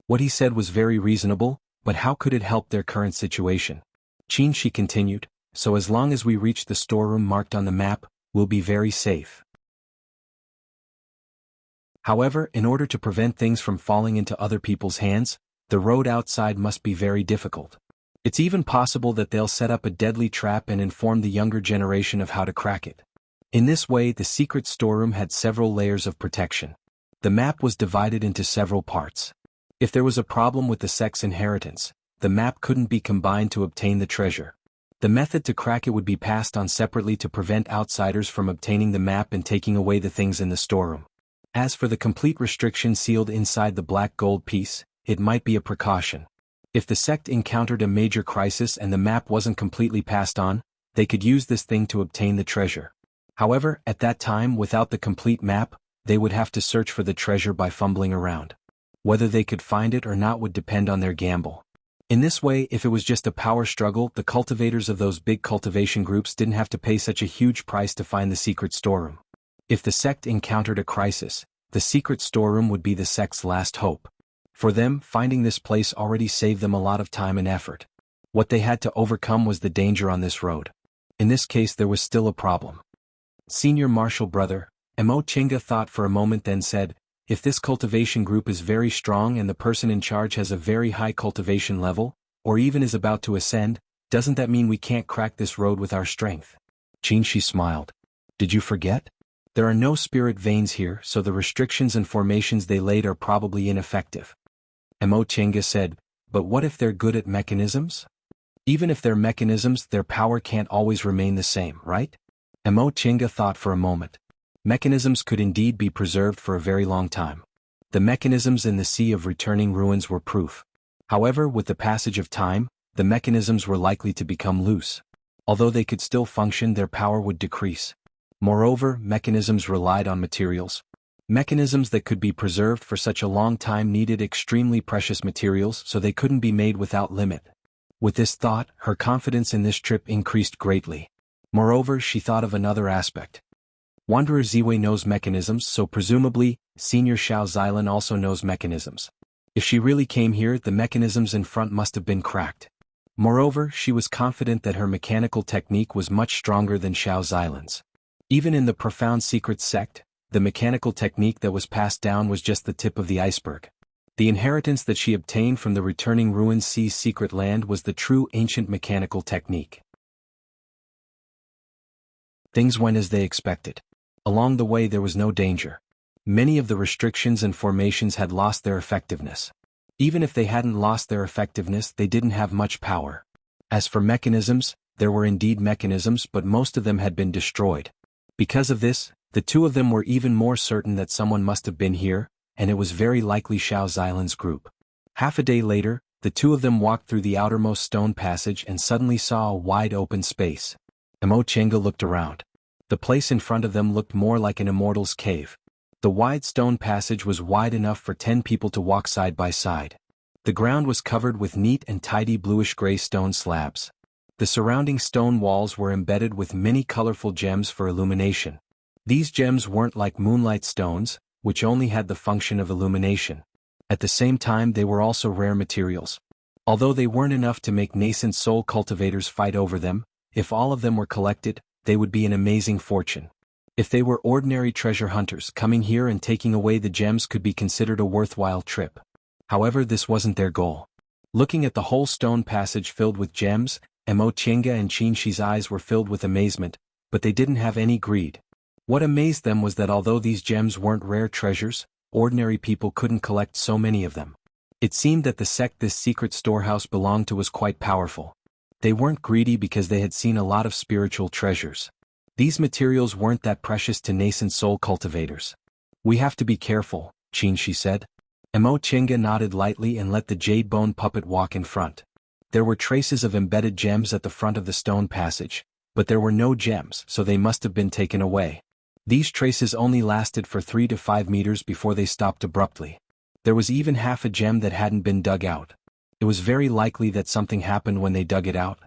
what he said was very reasonable, but how could it help their current situation? She continued, so as long as we reach the storeroom marked on the map, we'll be very safe. However, in order to prevent things from falling into other people's hands, the road outside must be very difficult. It's even possible that they'll set up a deadly trap and inform the younger generation of how to crack it. In this way, the secret storeroom had several layers of protection. The map was divided into several parts. If there was a problem with the sect's inheritance, the map couldn't be combined to obtain the treasure. The method to crack it would be passed on separately to prevent outsiders from obtaining the map and taking away the things in the storeroom. As for the complete restriction sealed inside the black gold piece, it might be a precaution. If the sect encountered a major crisis and the map wasn't completely passed on, they could use this thing to obtain the treasure. However, at that time, without the complete map, they would have to search for the treasure by fumbling around. Whether they could find it or not would depend on their gamble. In this way, if it was just a power struggle, the cultivators of those big cultivation groups didn't have to pay such a huge price to find the secret storeroom. If the sect encountered a crisis, the secret storeroom would be the sect's last hope. For them, finding this place already saved them a lot of time and effort. What they had to overcome was the danger on this road. In this case, there was still a problem. Senior martial brother, Mo Chenga thought for a moment, then said, if this cultivation group is very strong and the person in charge has a very high cultivation level, or even is about to ascend, doesn't that mean we can't crack this road with our strength? She smiled. Did you forget? There are no spirit veins here, so the restrictions and formations they laid are probably ineffective. Mo Chenga said, but what if they're good at mechanisms? Even if they're mechanisms, their power can't always remain the same, right? Mo Chenga thought for a moment. Mechanisms could indeed be preserved for a very long time. The mechanisms in the Sea of Returning Ruins were proof. However, with the passage of time, the mechanisms were likely to become loose. Although they could still function, their power would decrease. Moreover, mechanisms relied on materials. Mechanisms that could be preserved for such a long time needed extremely precious materials, so they couldn't be made without limit. With this thought, her confidence in this trip increased greatly. Moreover, she thought of another aspect. Wanderer Ziwei knows mechanisms, so presumably, Senior Xiao Xilan also knows mechanisms. If she really came here, the mechanisms in front must have been cracked. Moreover, she was confident that her mechanical technique was much stronger than Xiao Xilan's. Even in the profound secret sect, the mechanical technique that was passed down was just the tip of the iceberg. The inheritance that she obtained from the Returning Ruins Sea's secret land was the true ancient mechanical technique. Things went as they expected. Along the way there was no danger. Many of the restrictions and formations had lost their effectiveness. Even if they hadn't lost their effectiveness, they didn't have much power. As for mechanisms, there were indeed mechanisms, but most of them had been destroyed. Because of this, the two of them were even more certain that someone must have been here, and it was very likely Xiao Xilan's group. Half a day later, the two of them walked through the outermost stone passage and suddenly saw a wide open space. Mo Chenga looked around. The place in front of them looked more like an immortal's cave. The wide stone passage was wide enough for 10 people to walk side by side. The ground was covered with neat and tidy bluish-gray stone slabs. The surrounding stone walls were embedded with many colorful gems for illumination. These gems weren't like moonlight stones, which only had the function of illumination. At the same time, they were also rare materials. Although they weren't enough to make nascent soul cultivators fight over them, if all of them were collected, they would be an amazing fortune. If they were ordinary treasure hunters, coming here and taking away the gems could be considered a worthwhile trip. However, this wasn't their goal. Looking at the whole stone passage filled with gems, Emochenga and Chinshi's eyes were filled with amazement, but they didn't have any greed. What amazed them was that although these gems weren't rare treasures, ordinary people couldn't collect so many of them. It seemed that the sect this secret storehouse belonged to was quite powerful. They weren't greedy because they had seen a lot of spiritual treasures. These materials weren't that precious to nascent soul cultivators. "We have to be careful," Chinshi said. Emochenga nodded lightly and let the jade bone puppet walk in front. There were traces of embedded gems at the front of the stone passage, but there were no gems, so they must have been taken away. These traces only lasted for 3 to 5 meters before they stopped abruptly. There was even half a gem that hadn't been dug out. It was very likely that something happened when they dug it out.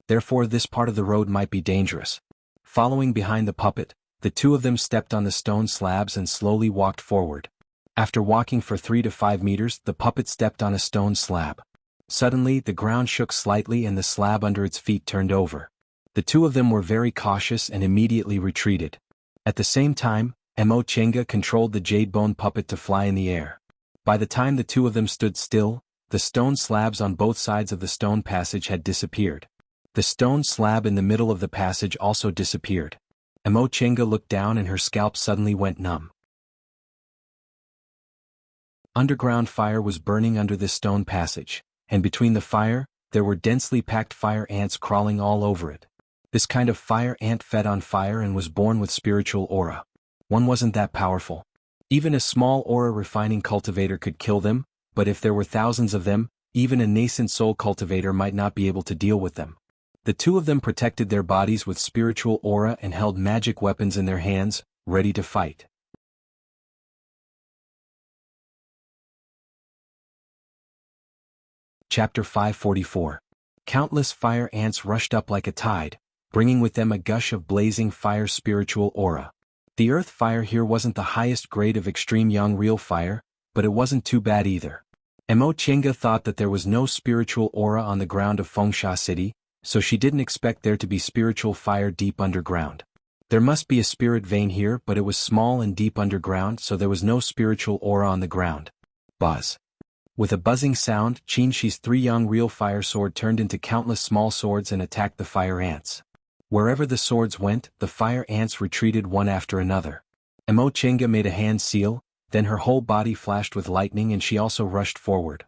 Therefore, this part of the road might be dangerous. Following behind the puppet, the two of them stepped on the stone slabs and slowly walked forward. After walking for 3 to 5 meters, the puppet stepped on a stone slab. Suddenly, the ground shook slightly and the slab under its feet turned over. The two of them were very cautious and immediately retreated. At the same time, Emochenga controlled the jade bone puppet to fly in the air. By the time the two of them stood still, the stone slabs on both sides of the stone passage had disappeared. The stone slab in the middle of the passage also disappeared. Emochenga looked down and her scalp suddenly went numb. Underground fire was burning under this stone passage, and between the fire, there were densely packed fire ants crawling all over it. This kind of fire ant fed on fire and was born with spiritual aura. One wasn't that powerful. Even a small aura refining cultivator could kill them, but if there were thousands of them, even a nascent soul cultivator might not be able to deal with them. The two of them protected their bodies with spiritual aura and held magic weapons in their hands, ready to fight. Chapter 544. Countless fire ants rushed up like a tide, bringing with them a gush of blazing fire spiritual aura. The earth fire here wasn't the highest grade of extreme young real fire, but it wasn't too bad either. Emochenga thought that there was no spiritual aura on the ground of Fengsha City, so she didn't expect there to be spiritual fire deep underground. There must be a spirit vein here, but it was small and deep underground, so there was no spiritual aura on the ground. Buzz. With a buzzing sound, Chinshi's 3 young real fire sword turned into countless small swords and attacked the fire ants. Wherever the swords went, the fire ants retreated one after another. Emochenga made a hand seal, then her whole body flashed with lightning and she also rushed forward.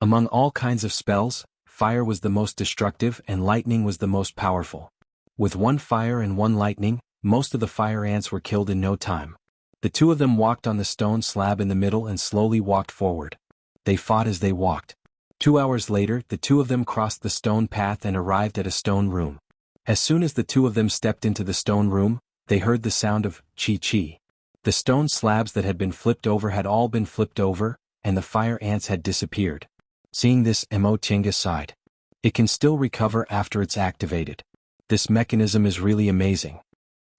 Among all kinds of spells, fire was the most destructive and lightning was the most powerful. With 1 fire and 1 lightning, most of the fire ants were killed in no time. The two of them walked on the stone slab in the middle and slowly walked forward. They fought as they walked. 2 hours later, the two of them crossed the stone path and arrived at a stone room. As soon as the two of them stepped into the stone room, they heard the sound of chi-chi. The stone slabs that had been flipped over had all been flipped over, and the fire ants had disappeared. Seeing this, Emochenga sighed. It can still recover after it's activated. This mechanism is really amazing.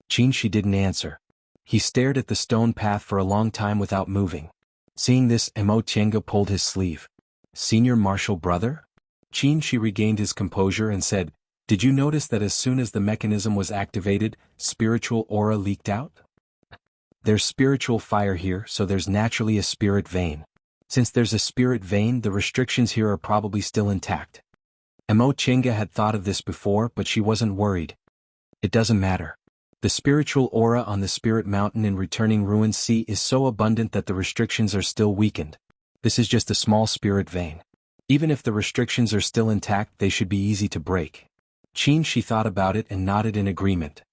Chinshi didn't answer. He stared at the stone path for a long time without moving. Seeing this, Emochenga pulled his sleeve. "Senior Marshal Brother?" Chinshi regained his composure and said, "Did you notice that as soon as the mechanism was activated, spiritual aura leaked out? There's spiritual fire here, so there's naturally a spirit vein. Since there's a spirit vein, the restrictions here are probably still intact." Emochenga had thought of this before, but she wasn't worried. It doesn't matter. The spiritual aura on the Spirit Mountain in Returning Ruins Sea is so abundant that the restrictions are still weakened. This is just a small spirit vein. Even if the restrictions are still intact, they should be easy to break. Chinshi thought about it and nodded in agreement.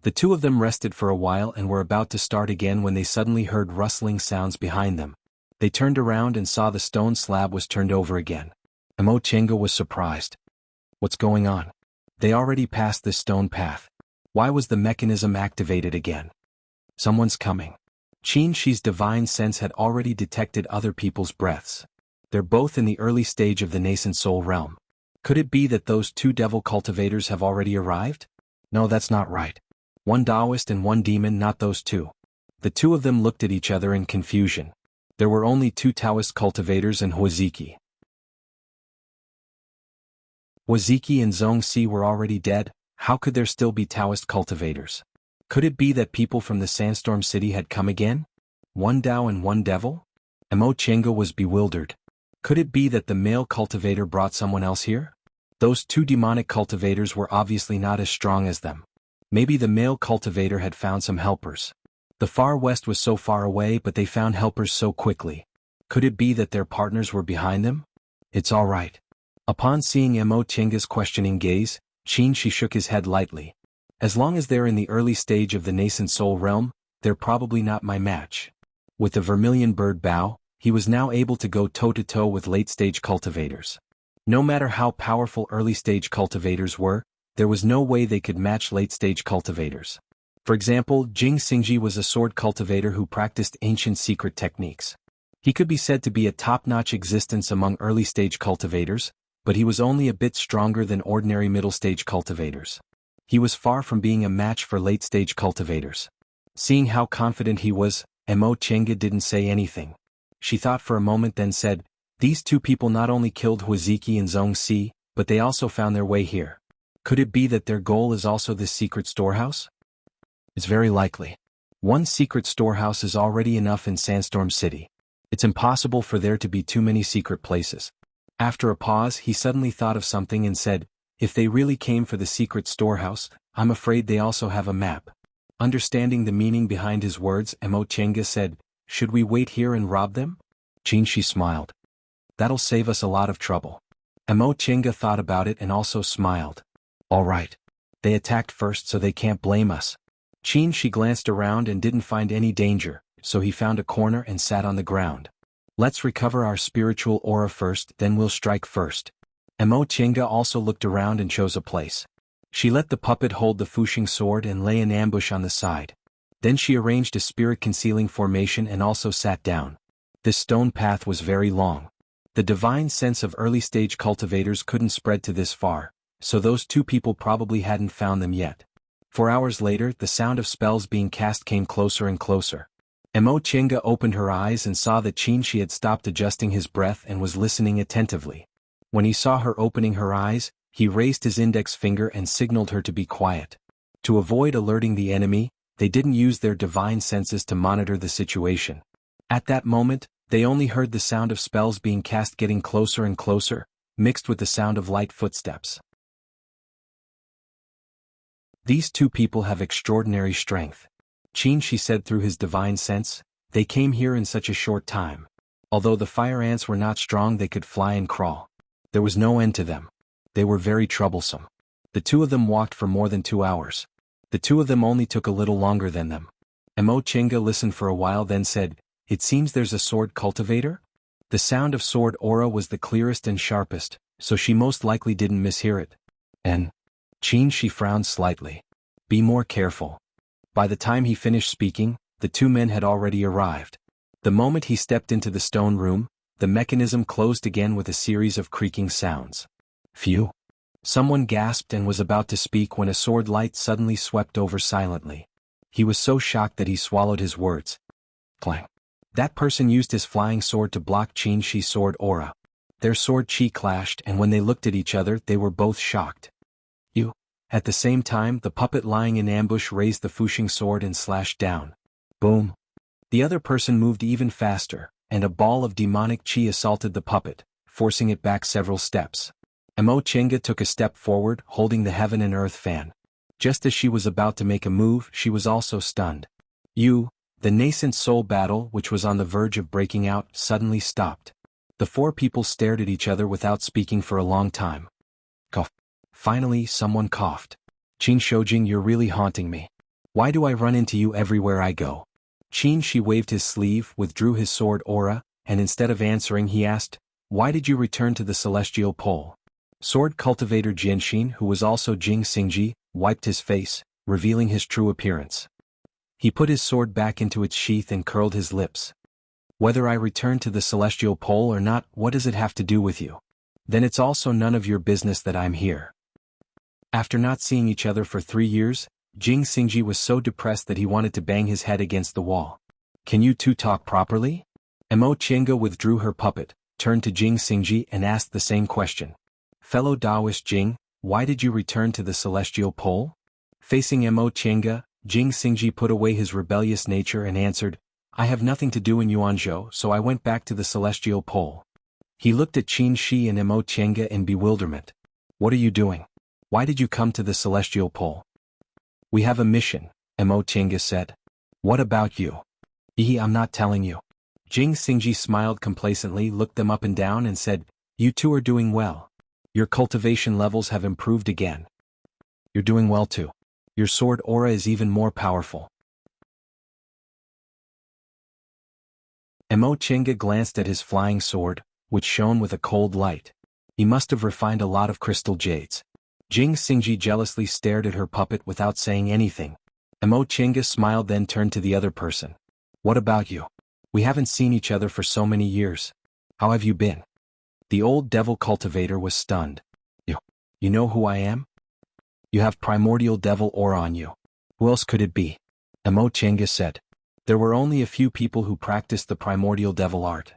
The two of them rested for a while and were about to start again when they suddenly heard rustling sounds behind them. They turned around and saw the stone slab was turned over again. Emochenga was surprised. What's going on? They already passed this stone path. Why was the mechanism activated again? Someone's coming. Chinshi's divine sense had already detected other people's breaths. They're both in the early stage of the nascent soul realm. Could it be that those 2 devil cultivators have already arrived? No, that's not right. 1 Taoist and 1 demon, not those 2. The two of them looked at each other in confusion. There were only two Taoist cultivators and Huaziki. Huaziki and Zhongxi were already dead. How could there still be Taoist cultivators? Could it be that people from the Sandstorm City had come again? One Tao and one devil? Mo Chenga was bewildered. Could it be that the male cultivator brought someone else here? Those two demonic cultivators were obviously not as strong as them. Maybe the male cultivator had found some helpers. The far west was so far away, but they found helpers so quickly. Could it be that their partners were behind them? It's all right. Upon seeing Mo Chenga's questioning gaze, Qin shook his head lightly. As long as they're in the early stage of the nascent soul realm, they're probably not my match. With the vermilion bird bow, he was now able to go toe-to-toe with late-stage cultivators. No matter how powerful early-stage cultivators were, there was no way they could match late-stage cultivators. For example, Jing Xingji was a sword cultivator who practiced ancient secret techniques. He could be said to be a top-notch existence among early-stage cultivators, but he was only a bit stronger than ordinary middle-stage cultivators. He was far from being a match for late-stage cultivators. Seeing how confident he was, Mo Chenga didn't say anything. She thought for a moment, then said, "These two people not only killed Huaziki and Zhongxi, but they also found their way here. Could it be that their goal is also this secret storehouse?" It's very likely. One secret storehouse is already enough in Sandstorm City. It's impossible for there to be too many secret places. After a pause, he suddenly thought of something and said, "If they really came for the secret storehouse, I'm afraid they also have a map." Understanding the meaning behind his words, Mo Chenga said, "Should we wait here and rob them?" Qin smiled. "That'll save us a lot of trouble." Mo Chenga thought about it and also smiled. "All right. They attacked first, so they can't blame us." Qin glanced around and didn't find any danger, so he found a corner and sat on the ground. "Let's recover our spiritual aura first, then we'll strike first." Mo Chenga also looked around and chose a place. She let the puppet hold the Fuxing sword and lay in ambush on the side. Then she arranged a spirit-concealing formation and also sat down. This stone path was very long. The divine sense of early-stage cultivators couldn't spread to this far, so those two people probably hadn't found them yet. 4 hours later, the sound of spells being cast came closer and closer. Mo Chenga opened her eyes and saw that Qin had stopped adjusting his breath and was listening attentively. When he saw her opening her eyes, he raised his index finger and signaled her to be quiet. To avoid alerting the enemy, they didn't use their divine senses to monitor the situation. At that moment, they only heard the sound of spells being cast getting closer and closer, mixed with the sound of light footsteps. "These two people have extraordinary strength," Qin said through his divine sense. "They came here in such a short time. Although the fire ants were not strong, they could fly and crawl. There was no end to them. They were very troublesome. The two of them walked for more than 2 hours. The two of them only took a little longer than them." Mo Chenga listened for a while, then said, "It seems there's a sword cultivator?" The sound of sword aura was the clearest and sharpest, so she most likely didn't mishear it. "And?" Qin frowned slightly. "Be more careful." By the time he finished speaking, the two men had already arrived. The moment he stepped into the stone room, the mechanism closed again with a series of creaking sounds. "Phew." Someone gasped and was about to speak when a sword light suddenly swept over silently. He was so shocked that he swallowed his words. Clang. That person used his flying sword to block Qin's sword aura. Their sword chi clashed, and when they looked at each other, they were both shocked. "You." At the same time, the puppet lying in ambush raised the Fuxing sword and slashed down. Boom. The other person moved even faster, and a ball of demonic chi assaulted the puppet, forcing it back several steps. Mo Chenga took a step forward, holding the heaven and earth fan. Just as she was about to make a move, she was also stunned. The nascent soul battle, which was on the verge of breaking out, suddenly stopped. The four people stared at each other without speaking for a long time. Cough. Finally, someone coughed. "Qin Shoujing, you're really haunting me. Why do I run into you everywhere I go?" Qin waved his sleeve, withdrew his sword aura, and instead of answering he asked, "Why did you return to the celestial pole?" Sword cultivator Jianxin, who was also Jing Xingji, wiped his face, revealing his true appearance. He put his sword back into its sheath and curled his lips. "Whether I return to the celestial pole or not, what does it have to do with you? Then it's also none of your business that I'm here." After not seeing each other for 3 years, Jing Xingji was so depressed that he wanted to bang his head against the wall. Can you two talk properly? Mo Qianga withdrew her puppet, turned to Jing Xingji and asked the same question. Fellow Taoist Jing, why did you return to the celestial pole? Facing Mo Qianga, Jing Xingji put away his rebellious nature and answered, I have nothing to do in Yuanzhou, so I went back to the celestial pole. He looked at Qin Shi and Mo Qianga in bewilderment. What are you doing? Why did you come to the celestial pole? We have a mission, Mo Qianga said. What about you? I'm not telling you. Jing Xingji smiled complacently, looked them up and down and said, You two are doing well. Your cultivation levels have improved again. You're doing well too. Your sword aura is even more powerful. Mo Qianga glanced at his flying sword, which shone with a cold light. He must have refined a lot of crystal jades. Jing Xingji jealously stared at her puppet without saying anything. Mo Qianga smiled, then turned to the other person. What about you? We haven't seen each other for so many years. How have you been? The old devil cultivator was stunned. You know who I am? You have primordial devil aura on you. Who else could it be? Mo Qianga said. There were only a few people who practiced the primordial devil art.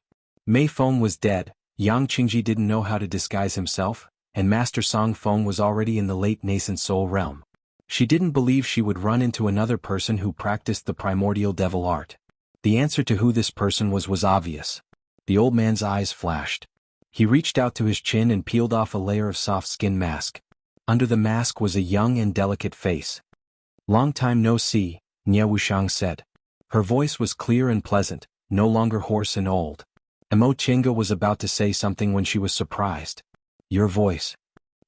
Mei Feng was dead, Yang Qingji didn't know how to disguise himself, and Master Song Feng was already in the late nascent soul realm. She didn't believe she would run into another person who practiced the primordial devil art. The answer to who this person was obvious. The old man's eyes flashed. He reached out to his chin and peeled off a layer of soft skin mask. Under the mask was a young and delicate face. Long time no see, Nye Wuxiang said. Her voice was clear and pleasant, no longer hoarse and old. Mo Qianga was about to say something when she was surprised. Your voice.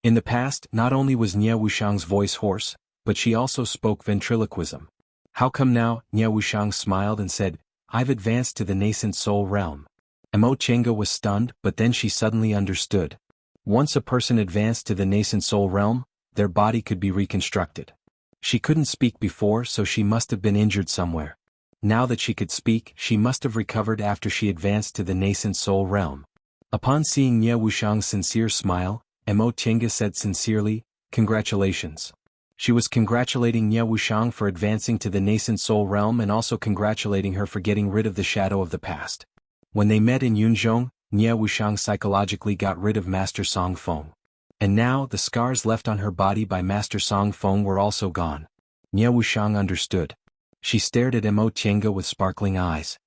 In the past, not only was Nye Wuxiang's voice hoarse, but she also spoke ventriloquism. How come now? Nye Wuxiang smiled and said, I've advanced to the nascent soul realm. Mo Qianga was stunned, but then she suddenly understood. Once a person advanced to the nascent soul realm, their body could be reconstructed. She couldn't speak before, so she must have been injured somewhere. Now that she could speak, she must have recovered after she advanced to the nascent soul realm. Upon seeing Nye Wuxiang's sincere smile, Mo Qianga said sincerely, Congratulations. She was congratulating Nye Wuxiang for advancing to the nascent soul realm and also congratulating her for getting rid of the shadow of the past. When they met in Yunzhong, Nye Wuxiang psychologically got rid of Master Song Feng. And now, the scars left on her body by Master Song Feng were also gone. Nye Wuxiang understood. She stared at Mo Qianga with sparkling eyes.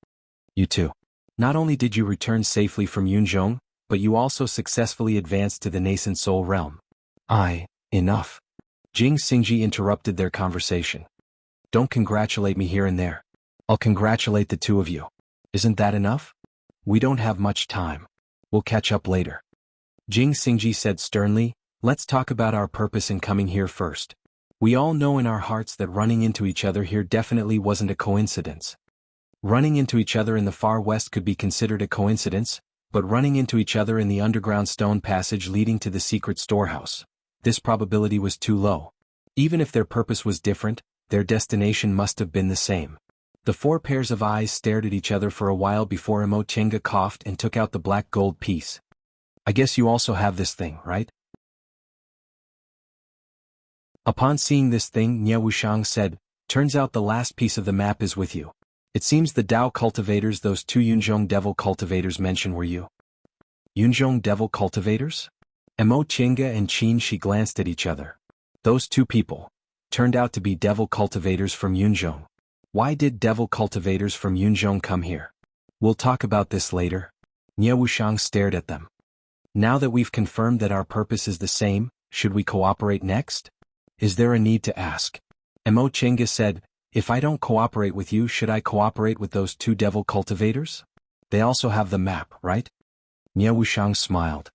You too. Not only did you return safely from Yunzhong, but you also successfully advanced to the nascent soul realm. Enough. Jing Xingji interrupted their conversation. Don't congratulate me here and there. I'll congratulate the two of you. Isn't that enough? We don't have much time. We'll catch up later. Jing Xingji said sternly, Let's talk about our purpose in coming here first. We all know in our hearts that running into each other here definitely wasn't a coincidence. Running into each other in the far west could be considered a coincidence, but running into each other in the underground stone passage leading to the secret storehouse, this probability was too low. Even if their purpose was different, their destination must have been the same. The four pairs of eyes stared at each other for a while before Mo Qianga coughed and took out the black gold piece. I guess you also have this thing, right? Upon seeing this thing, Nye Wuxiang said, Turns out the last piece of the map is with you. It seems the Dao cultivators those two Yunzhong devil cultivators mentioned were you. Yunzhong devil cultivators? Mo Qianga and Qin Shi glanced at each other. Those two people turned out to be devil cultivators from Yunzhong. Why did devil cultivators from Yunzhong come here? We'll talk about this later. Nye Wuxiang stared at them. Now that we've confirmed that our purpose is the same, should we cooperate next? Is there a need to ask? Mo Qianga said, If I don't cooperate with you, should I cooperate with those two devil cultivators? They also have the map, right? Nye Wuxiang smiled.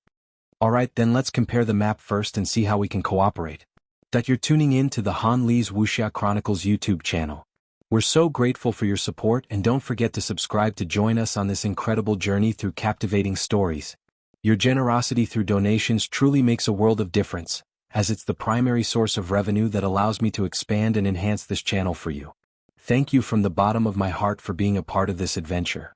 Alright, then let's compare the map first and see how we can cooperate. That you're tuning in to the Han Li's Wuxia Chronicles YouTube channel. We're so grateful for your support, and don't forget to subscribe to join us on this incredible journey through captivating stories. Your generosity through donations truly makes a world of difference, as it's the primary source of revenue that allows me to expand and enhance this channel for you. Thank you from the bottom of my heart for being a part of this adventure.